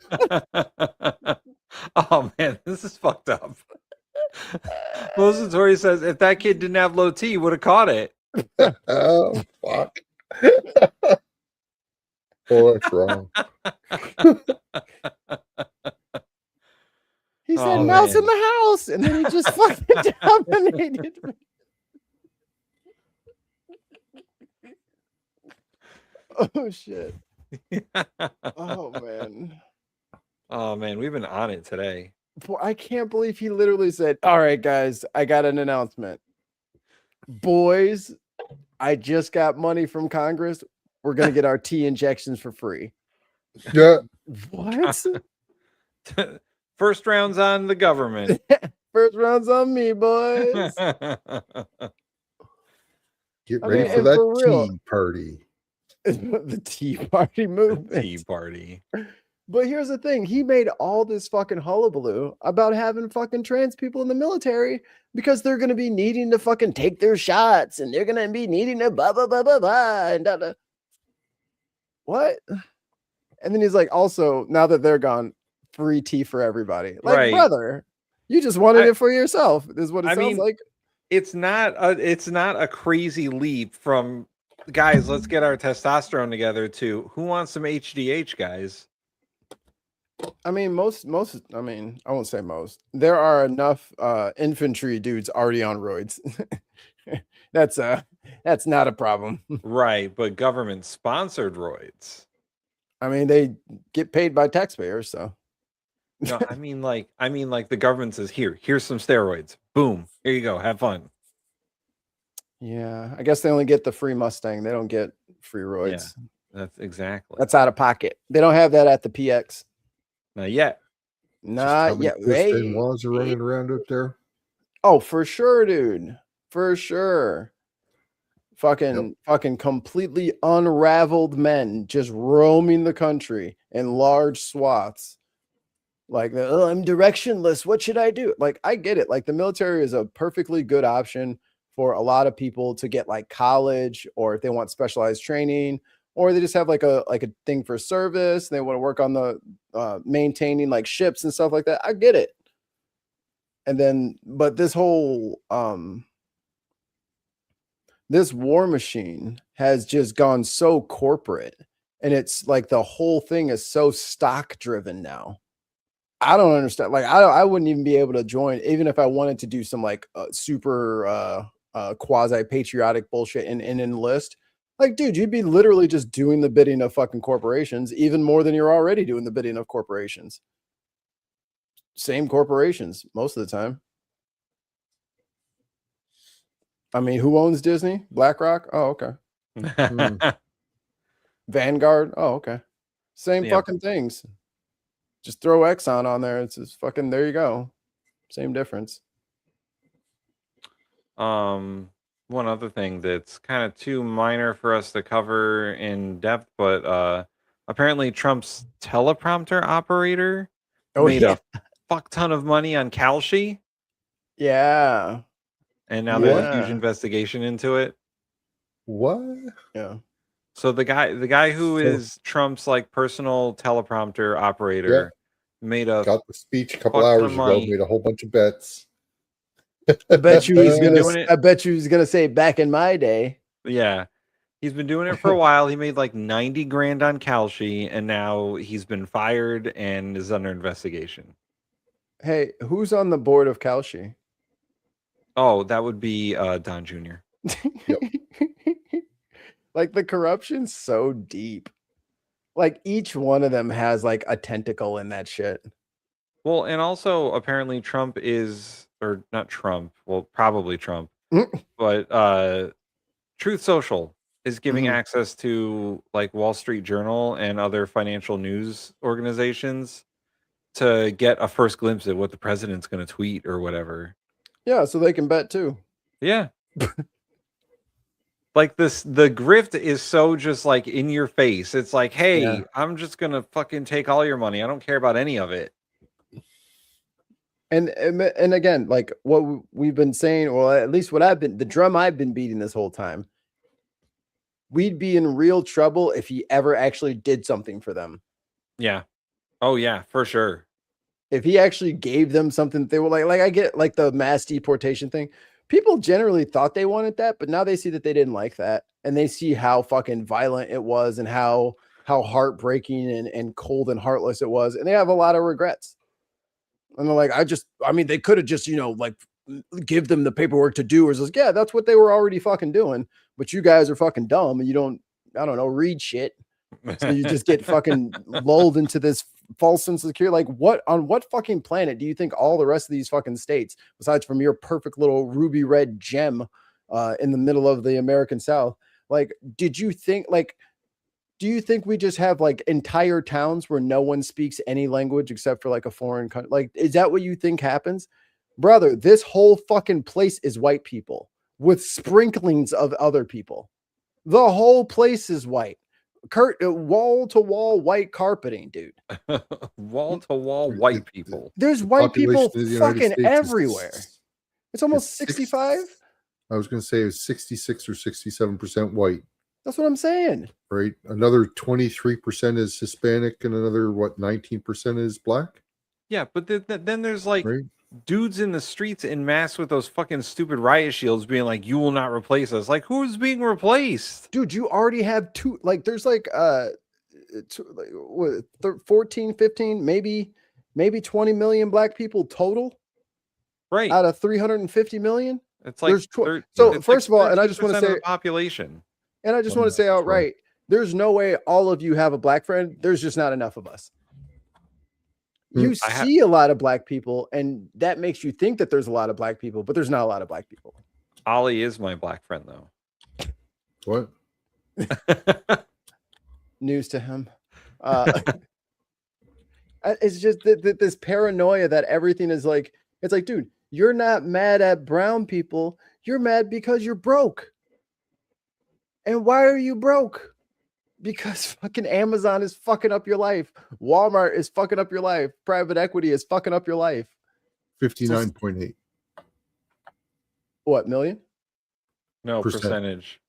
Oh, man, this is fucked up. Moses Tori says, if that kid didn't have low T, he would have caught it. Oh, fuck. Oh, that's wrong. He said, "Mouse in the house." And then he just fucking dominated me. Oh, shit. Oh, man. Oh, man, we've been on it today. I can't believe he literally said, "All right, guys, I got an announcement. Boys, I just got money from Congress. We're going to get our T injections for free." Yeah. What? First round's on the government. First round's on me, boys. Get ready for that tea party. The Tea Party movement. Tea Party. But here's the thing. He made all this fucking hullabaloo about having fucking trans people in the military because they're going to be needing to fucking take their shots and they're going to be needing to blah, blah, blah, blah, blah, and da, da. What? And then he's like, also, now that they're gone, free tea for everybody. Like, Right. brother, you just wanted it for yourself. Is what it sounds like. It's not a crazy leap from, guys, let's get our testosterone together, to who wants some HDH, guys? I mean, I mean, I won't say most. There are enough infantry dudes already on roids. That's not a problem. Right, but government sponsored roids. I mean, they get paid by taxpayers, so. No, I mean like the government says, here's some steroids. Boom, here you go, have fun. Yeah, I guess they only get the free Mustang. They don't get free roids. Yeah, that's exactly. That's out of pocket. They don't have that at the PX. Not yet. Not yet. Hey, laws are running around up there. Oh, for sure, dude. For sure. Fucking completely unraveled men just roaming the country in large swaths. Like, oh, I'm directionless. What should I do? Like, I get it. Like, the military is a perfectly good option for a lot of people to get like college, or if they want specialized training, or they just have like a thing for service. And they want to work on the maintaining like ships and stuff like that. I get it. And then, but this whole this war machine has just gone so corporate, and it's like the whole thing is so stock driven now. I don't understand. Like, I wouldn't even be able to join, even if I wanted to do some like super quasi patriotic bullshit and enlist. Like, dude, you'd be literally just doing the bidding of fucking corporations, even more than you're already doing the bidding of corporations. Same corporations most of the time. I mean, who owns Disney? BlackRock? Oh, okay. Vanguard? Oh, okay. Same fucking things. Just throw Exxon on there. It's just fucking, there you go. Same difference. One other thing that's kind of too minor for us to cover in depth, but apparently Trump's teleprompter operator made a fuck ton of money on Kalshi. Yeah. And now there's a huge investigation into it. What? Yeah. So the guy who is Trump's like personal teleprompter operator made got the speech a couple hours ago, made a whole bunch of bets. I bet you he's been gonna. doing it. I bet you he's gonna say back in my day. Yeah. He's been doing it for a while. He made like 90 grand on Kalshi, and now he's been fired and is under investigation. Hey, who's on the board of Kalshi? Oh, that would be Don Jr. Like the corruption's so deep. Like each one of them has like a tentacle in that shit. Well, and also apparently Trump is, or not Trump, well, probably Trump, but Truth Social is giving access to like Wall Street Journal and other financial news organizations to get a first glimpse at what the president's going to tweet or whatever. Yeah, so they can bet too. Yeah. Like the grift is so just like in your face. It's like, hey, I'm just going to fucking take all your money. I don't care about any of it. And again, like what we've been saying, well, at least the drum I've been beating this whole time. We'd be in real trouble if he ever actually did something for them. Yeah. Oh yeah, for sure. If he actually gave them something, they were like I get like the mass deportation thing. People generally thought they wanted that, but now they see that they didn't like that. And they see how fucking violent it was and how heartbreaking and cold and heartless it was. And they have a lot of regrets. And they're like, they could have just, like give them the paperwork to do. Or just, yeah, that's what they were already fucking doing. But you guys are fucking dumb and you don't, read shit. So you just get fucking lulled into this false sense of security. Like on what fucking planet do you think all the rest of these fucking states, besides from your perfect little ruby red gem in the middle of the American South, like, do you think we just have like entire towns where no one speaks any language except for like a foreign country? Like, is that what you think happens? Brother, this whole fucking place is white people with sprinklings of other people. The whole place is white. Wall to wall white carpeting, dude. Wall to wall white people. There's white people fucking everywhere. It's almost 65. I was going to say it was 66 or 67% white. That's what I'm saying. Right. Another 23% is Hispanic and another, 19% is black? Yeah, but then there's like dudes in the streets in mass with those fucking stupid riot shields being like, you will not replace us. Like, who's being replaced? Dude, you already have there's 14, 15, maybe 20 million black people total. Right. Out of 350 million. It's like, so first of all, and I just want to say population. And I just want to say outright, there's no way all of you have a black friend. There's just not enough of us. You see a lot of black people, and that makes you think that there's a lot of black people, but there's not a lot of black people. Ollie is my black friend, though. What? News to him. It's just this paranoia that everything is like, it's like, dude, you're not mad at brown people. You're mad because you're broke. And why are you broke? Because fucking Amazon is fucking up your life. Walmart is fucking up your life. Private equity is fucking up your life. 59.8. What, million? No, percentage.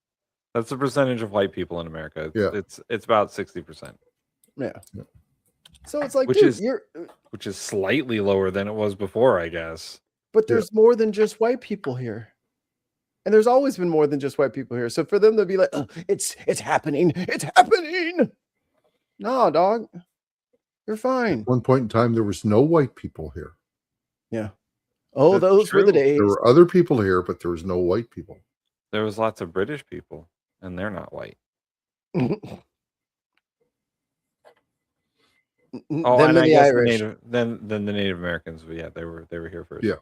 That's the percentage of white people in America. It's about 60%. Yeah. So it's like, which is slightly lower than it was before, I guess. But there's more than just white people here. And there's always been more than just white people here. So for them to be like, oh, it's happening. It's happening. No, dog. You're fine. At one point in time, there was no white people here. Yeah. Oh, That's those true. were the days. There were other people here, but there was no white people. There was lots of British people, and they're not white. Then I the guess Irish. then the Native Americans. But yeah, they were here first. Yeah.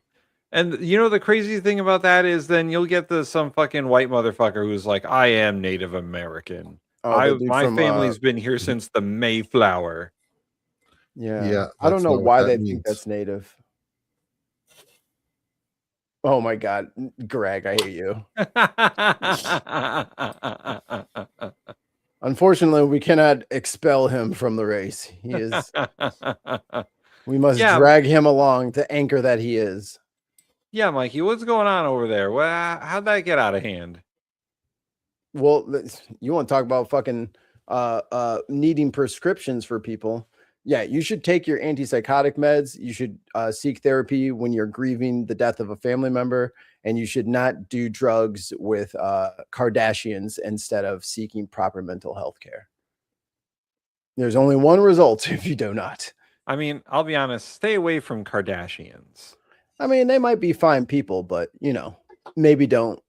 And the crazy thing about that is then you'll get some fucking white motherfucker who's like, I am Native American. My family's been here since the Mayflower. Yeah. I don't know why they think that's native. Oh my God, Greg, I hate you. Unfortunately, we cannot expel him from the race. He is. We must drag him along to anchor that he is. Yeah, Mikey, what's going on over there? How'd that get out of hand? Well, you want to talk about fucking needing prescriptions for people? Yeah, you should take your antipsychotic meds. You should seek therapy when you're grieving the death of a family member, and you should not do drugs with Kardashians instead of seeking proper mental health care. There's only one result if you do not. I mean, I'll be honest, stay away from Kardashians. I mean, they might be fine people, but, you know, maybe don't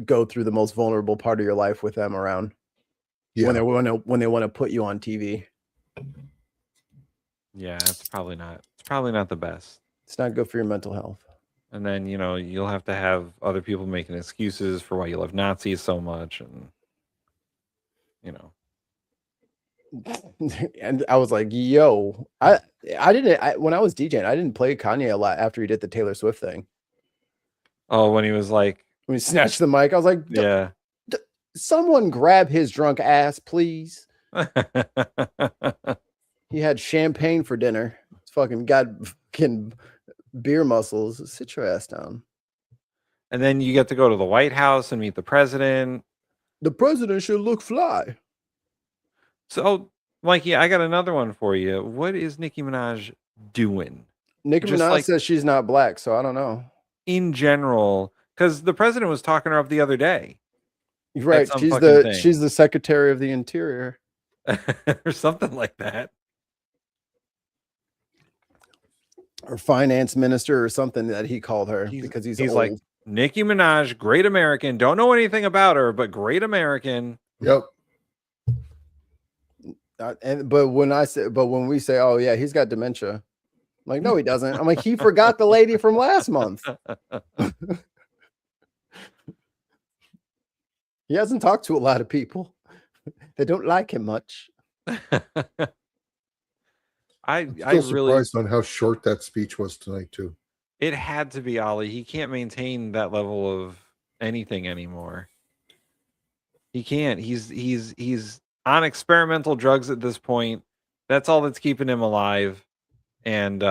go through the most vulnerable part of your life with them around when they want to put you on TV. Yeah, it's probably not the best. It's not good for your mental health. And then, you know, you'll have to have other people making excuses for why you love Nazis so much, and you know. And I was like, yo, I didn't when I was DJing, I didn't play Kanye a lot after he did the Taylor Swift thing. Oh, when he was like, when he snatched the mic, I was like, yeah, someone grab his drunk ass, please. He had champagne for dinner. It's fucking beer muscles. Sit your ass down. And then you get to go to the White House and meet the president. The president should look fly. So, Mikey, I got another one for you. What is Nicki Minaj doing? Nicki Minaj says she's not black, so I don't know. In general, because the president was talking her up the other day. Right. She's the Secretary of the Interior. Or something like that. Or finance minister or something that he called her because he's old. Like, Nicki Minaj, great American. Don't know anything about her, but great American. Yep. But when we say, oh yeah, he's got dementia, I'm like, no, he doesn't. I'm like, he forgot the lady from last month. He hasn't talked to a lot of people. They don't like him much. I'm still surprised on how short that speech was tonight too. It had to be, Ollie. He can't maintain that level of anything anymore. He can't. He's on experimental drugs at this point. That's all that's keeping him alive. And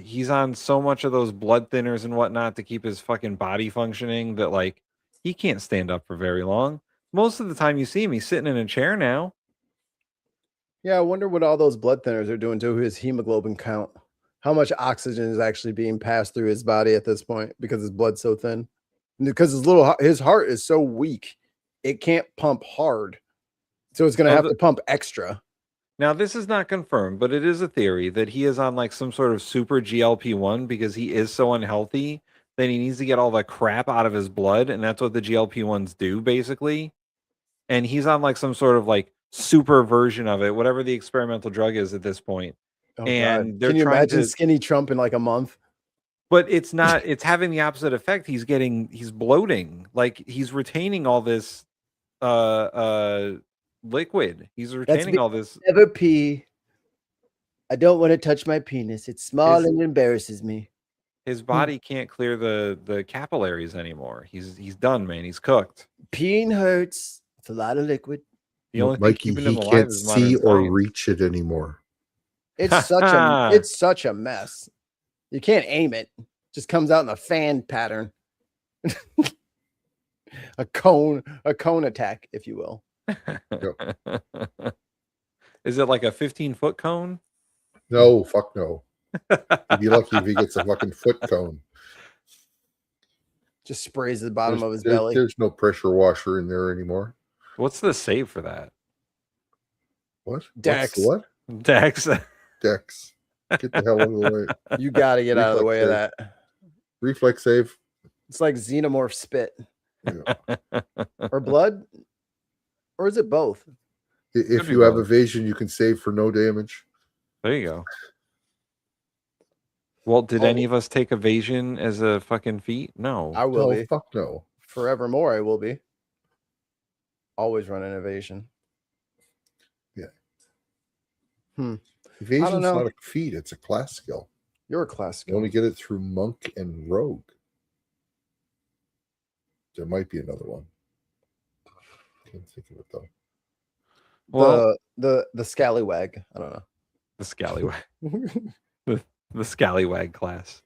he's on so much of those blood thinners and whatnot to keep his fucking body functioning that, like, he can't stand up for very long. Most of the time you see him, he's sitting in a chair now. Yeah, I wonder what all those blood thinners are doing to his hemoglobin count. How much oxygen is actually being passed through his body at this point because his blood's so thin. And because his heart is so weak, it can't pump hard. So it's going to have to pump extra. Now, this is not confirmed, but it is a theory that he is on like some sort of super GLP-1 because he is so unhealthy that he needs to get all the crap out of his blood. And that's what the GLP-1s do, basically. And he's on like some sort of like super version of it, whatever the experimental drug is at this point. Oh, and can you imagine skinny Trump in like a month? But it's not, it's having the opposite effect. He's bloating. Like he's retaining all this liquid. He's retaining all this. Never pee. I don't want to touch my penis. It's small and embarrasses me. His body can't clear the capillaries anymore. He's done, man. He's cooked. Peeing hurts. It's a lot of liquid. The only Mikey, thing keeping him he alive can't is see modern or science. reach it anymore. It's such a mess. You can't aim it. Just comes out in a fan pattern. a cone attack, if you will. Is it like a 15-foot cone? No, fuck no. He'd be lucky if he gets a fucking foot cone. Just sprays the bottom of his belly. There's no pressure washer in there anymore. What's the save for that? What? Dex. What? Dex. Dex. Get the hell out of the way. You got to get out of the way of that. Reflex save. It's like xenomorph spit. Yeah. Or blood? Or is it both? If you have evasion, you can save for no damage. There you go. Well, did any of us take evasion as a fucking feat? No. I will be. Fuck no. Forevermore, I will be. Always running evasion. Yeah. I Evasion's don't know. not a feat, it's a class skill. You're a class skill. You only get it through monk and rogue. There might be another one. Can't think of it though. Well, the scallywag. I don't know. The scallywag. the scallywag class.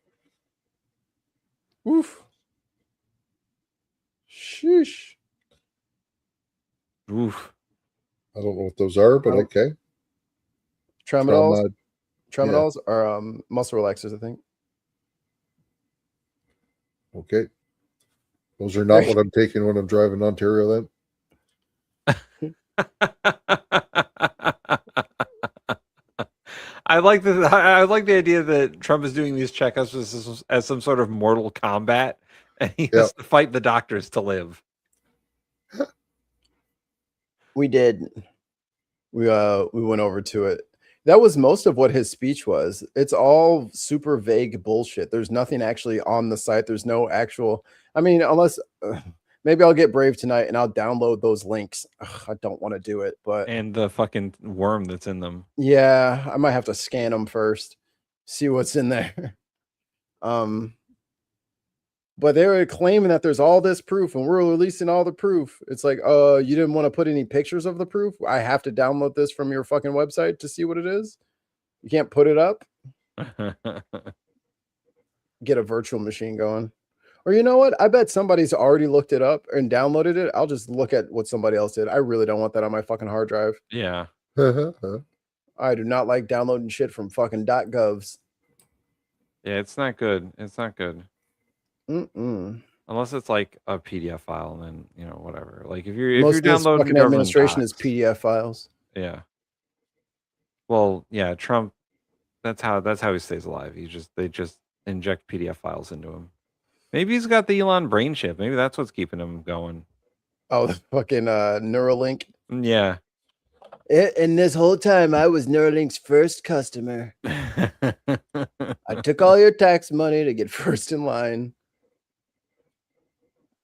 Oof. Sheesh. Oof. I don't know what those are, but okay. Tramadol. Tramadols are muscle relaxers, I think. Okay. Those are not what I'm taking when I'm driving Ontario then. I like the idea that Trump is doing these checkups as some sort of Mortal Kombat, and he has to fight the doctors to live. We did. We went over to it. That was most of what his speech was. It's all super vague bullshit. There's nothing actually on the site. There's no actual. I mean, unless maybe I'll get brave tonight and I'll download those links. Ugh, I don't want to do it, but And the fucking worm that's in them. yeah, I might have to scan them first, see what's in there. But they were claiming that there's all this proof and we're releasing all the proof. It's like, you didn't want to put any pictures of the proof? I have to download this from your fucking website to see what it is? You can't put it up? Get a virtual machine going. Or you know what? I bet somebody's already looked it up and downloaded it. I'll just look at what somebody else did. I really don't want that on my fucking hard drive. Yeah. I do not like downloading shit from fucking .govs. Yeah, it's not good. It's not good. Unless it's like a PDF file, and then whatever. Like if you're downloading fucking administration is PDF files. Yeah. Well, yeah, Trump. That's how he stays alive. They just inject PDF files into him. Maybe he's got the Elon brain chip. Maybe that's what's keeping him going. Oh, the fucking Neuralink. Yeah. And this whole time, I was Neuralink's first customer. I took all your tax money to get first in line.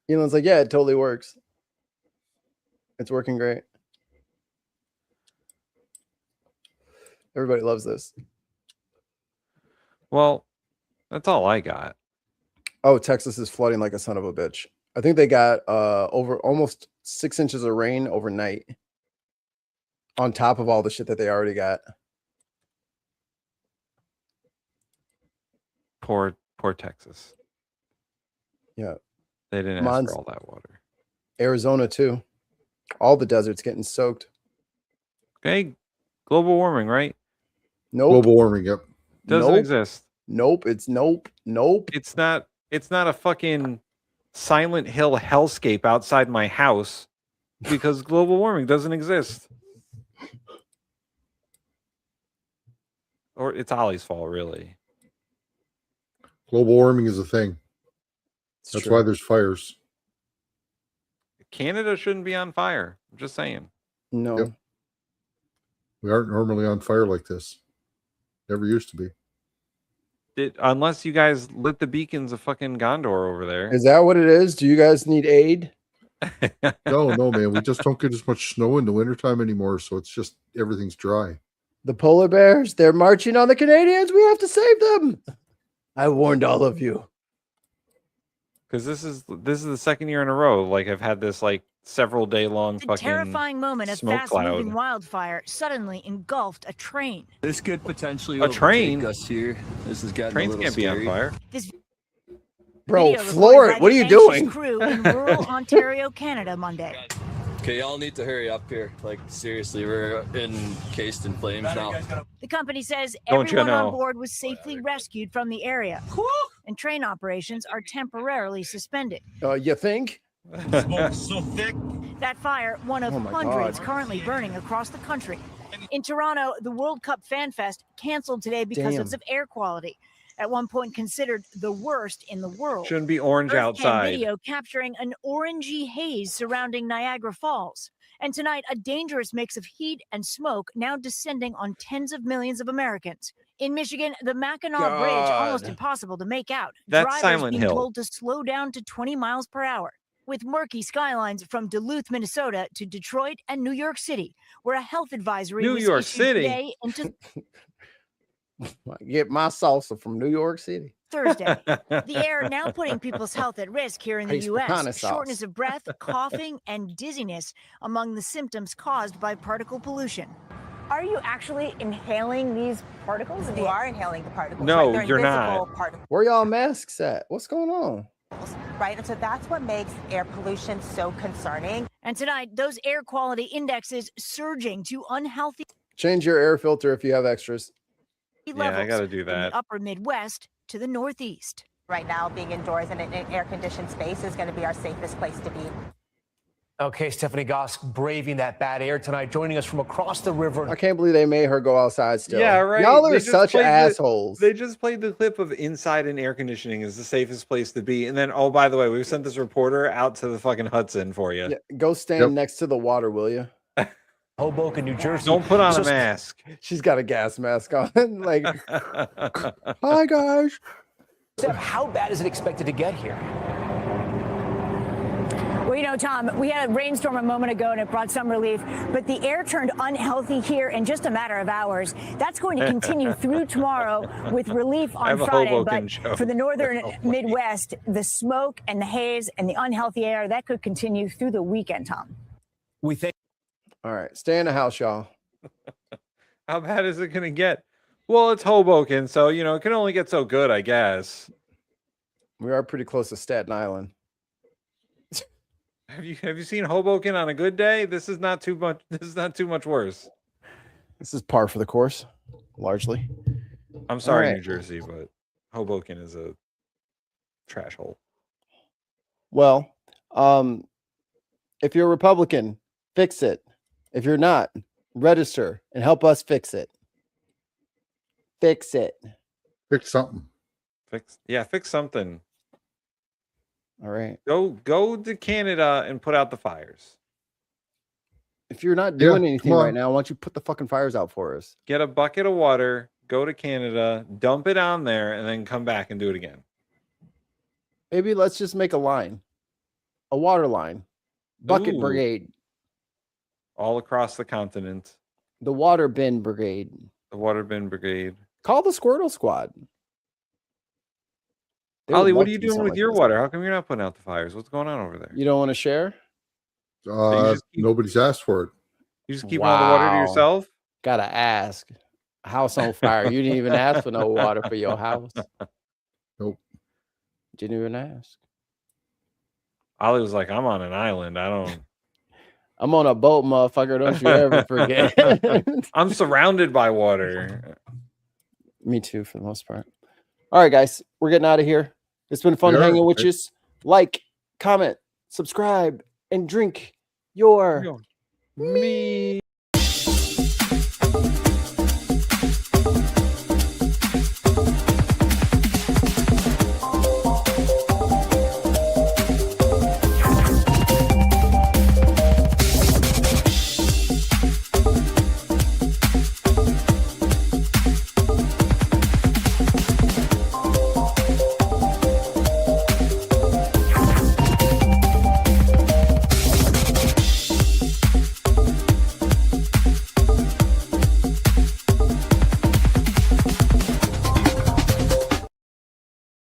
Elon's like, yeah, it totally works. It's working great. Everybody loves this. Well, that's all I got. Oh, Texas is flooding like a son of a bitch. I think they got over almost 6 inches of rain overnight on top of all the shit that they already got. Poor Texas. Yeah. They didn't ask for all that water. Arizona too. All the desert's getting soaked. Okay. Global warming, right? Nope. Global warming, yep. Doesn't exist. Nope. It's nope. It's not a fucking Silent Hill hellscape outside my house because global warming doesn't exist. Or it's Ollie's fault, really. Global warming is a thing. That's why there's fires. Canada shouldn't be on fire. I'm just saying. No. Yep. We aren't normally on fire like this. Never used to be. Unless you guys lit the beacons of fucking Gondor over there. Is that what it is? Do you guys need aid? No, man. We just don't get as much snow in the wintertime anymore, so it's just everything's dry. The polar bears, they're marching on the Canadians. We have to save them. I warned all of you. Because this is the second year in a row. Like I've had this like several day long fucking terrifying moment of smoke fast-moving cloud. wildfire suddenly engulfed a train. This could potentially A train? overtake us here. This is getting Trains a little can't be on scary. fire. This Bro, video floor recorded it. by What are the you anxious doing? Crew in rural Ontario, Canada, Monday. Okay, y'all need to hurry up here. Like seriously, we're encased in flames now. The company says Don't you everyone on know? board was safely rescued from the area, and train operations are temporarily suspended. You think? Smoke so thick. That fire, one of Oh my hundreds God. currently burning across the country. In Toronto, the World Cup Fan Fest canceled today because Damn. of air quality. At one point considered the worst in the world. Shouldn't be orange Earth-Cam outside. video capturing an orangey haze surrounding Niagara Falls. And tonight, a dangerous mix of heat and smoke now descending on tens of millions of Americans. In Michigan, the Mackinac Bridge almost God. impossible to make out. That's Drivers Silent being Hill. told to slow down to 20 miles per hour. With murky skylines from Duluth, Minnesota to Detroit and New York City, where a health advisory New was York issued City? today into I get my salsa from New York City. Thursday. The air now putting people's health at risk here in the Pace pecana U.S. sauce. Shortness of breath, coughing, and dizziness among the symptoms caused by particle pollution. Are you actually inhaling these particles? You are inhaling the particles. No, right? They're you're invisible not. particles, Where y'all masks at? What's going on? right? And so that's what makes air pollution so concerning. And tonight, those air quality indexes surging to unhealthy. Change your air filter if you have extras. levels I got to do from that. the upper Midwest to the Northeast. Right now, being indoors in an air-conditioned space is going to be our safest place to be. Okay, Stephanie Gosk braving that bad air tonight, joining us from across the river. I can't believe they made her go outside still. Yeah, right. Y'all They are just such played assholes. They just played the clip of inside and air conditioning is the safest place to be. And then, oh, by the way, we've sent this reporter out to the fucking Hudson for you. Yeah, go stand next to the water, will you? Hoboken, New Jersey. Don't put on a mask. She's got a gas mask on. Like, hi, guys. Steph, how bad is it expected to get here? Well, you know, Tom, we had a rainstorm a moment ago and it brought some relief, but the air turned unhealthy here in just a matter of hours. That's going to continue through tomorrow with relief on Friday. But for the northern Midwest, the smoke and the haze and the unhealthy air, that could continue through the weekend, Tom. We think. All right, stay in the house, y'all. How bad is it going to get? Well, it's Hoboken, so, you know, it can only get so good, I guess. We are pretty close to Staten Island. Have you seen Hoboken on a good day? This is not too much. This is not too much worse. This is par for the course, largely. I'm sorry, All right. New Jersey, but Hoboken is a trash hole. Well, if you're a Republican, fix it. If you're not, register and help us fix it. Fix it. Fix something. Fix something. All right. Go to Canada and put out the fires. If you're not doing anything right now, why don't you put the fucking fires out for us? Get a bucket of water, go to Canada, dump it on there, and then come back and do it again. Maybe let's just make a line. A water line. Bucket Ooh. brigade. All across the continent. The water bin brigade. The water bin brigade. Call the Squirtle Squad. They would Ollie, what love are you to do doing something with like your this. water? How come you're not putting out the fires? What's going on over there? You don't want to share? Nobody's asked for it. You just keep all the water to yourself? Gotta ask. House on fire. You didn't even ask for no water for your house. Nope. Didn't even ask. Ollie was like, I'm on an island. I'm on a boat, motherfucker. Don't you ever forget. I'm surrounded by water. Me too, for the most part. All right, guys. We're getting out of here. It's been fun hanging with you. Like, comment, subscribe, and drink your me.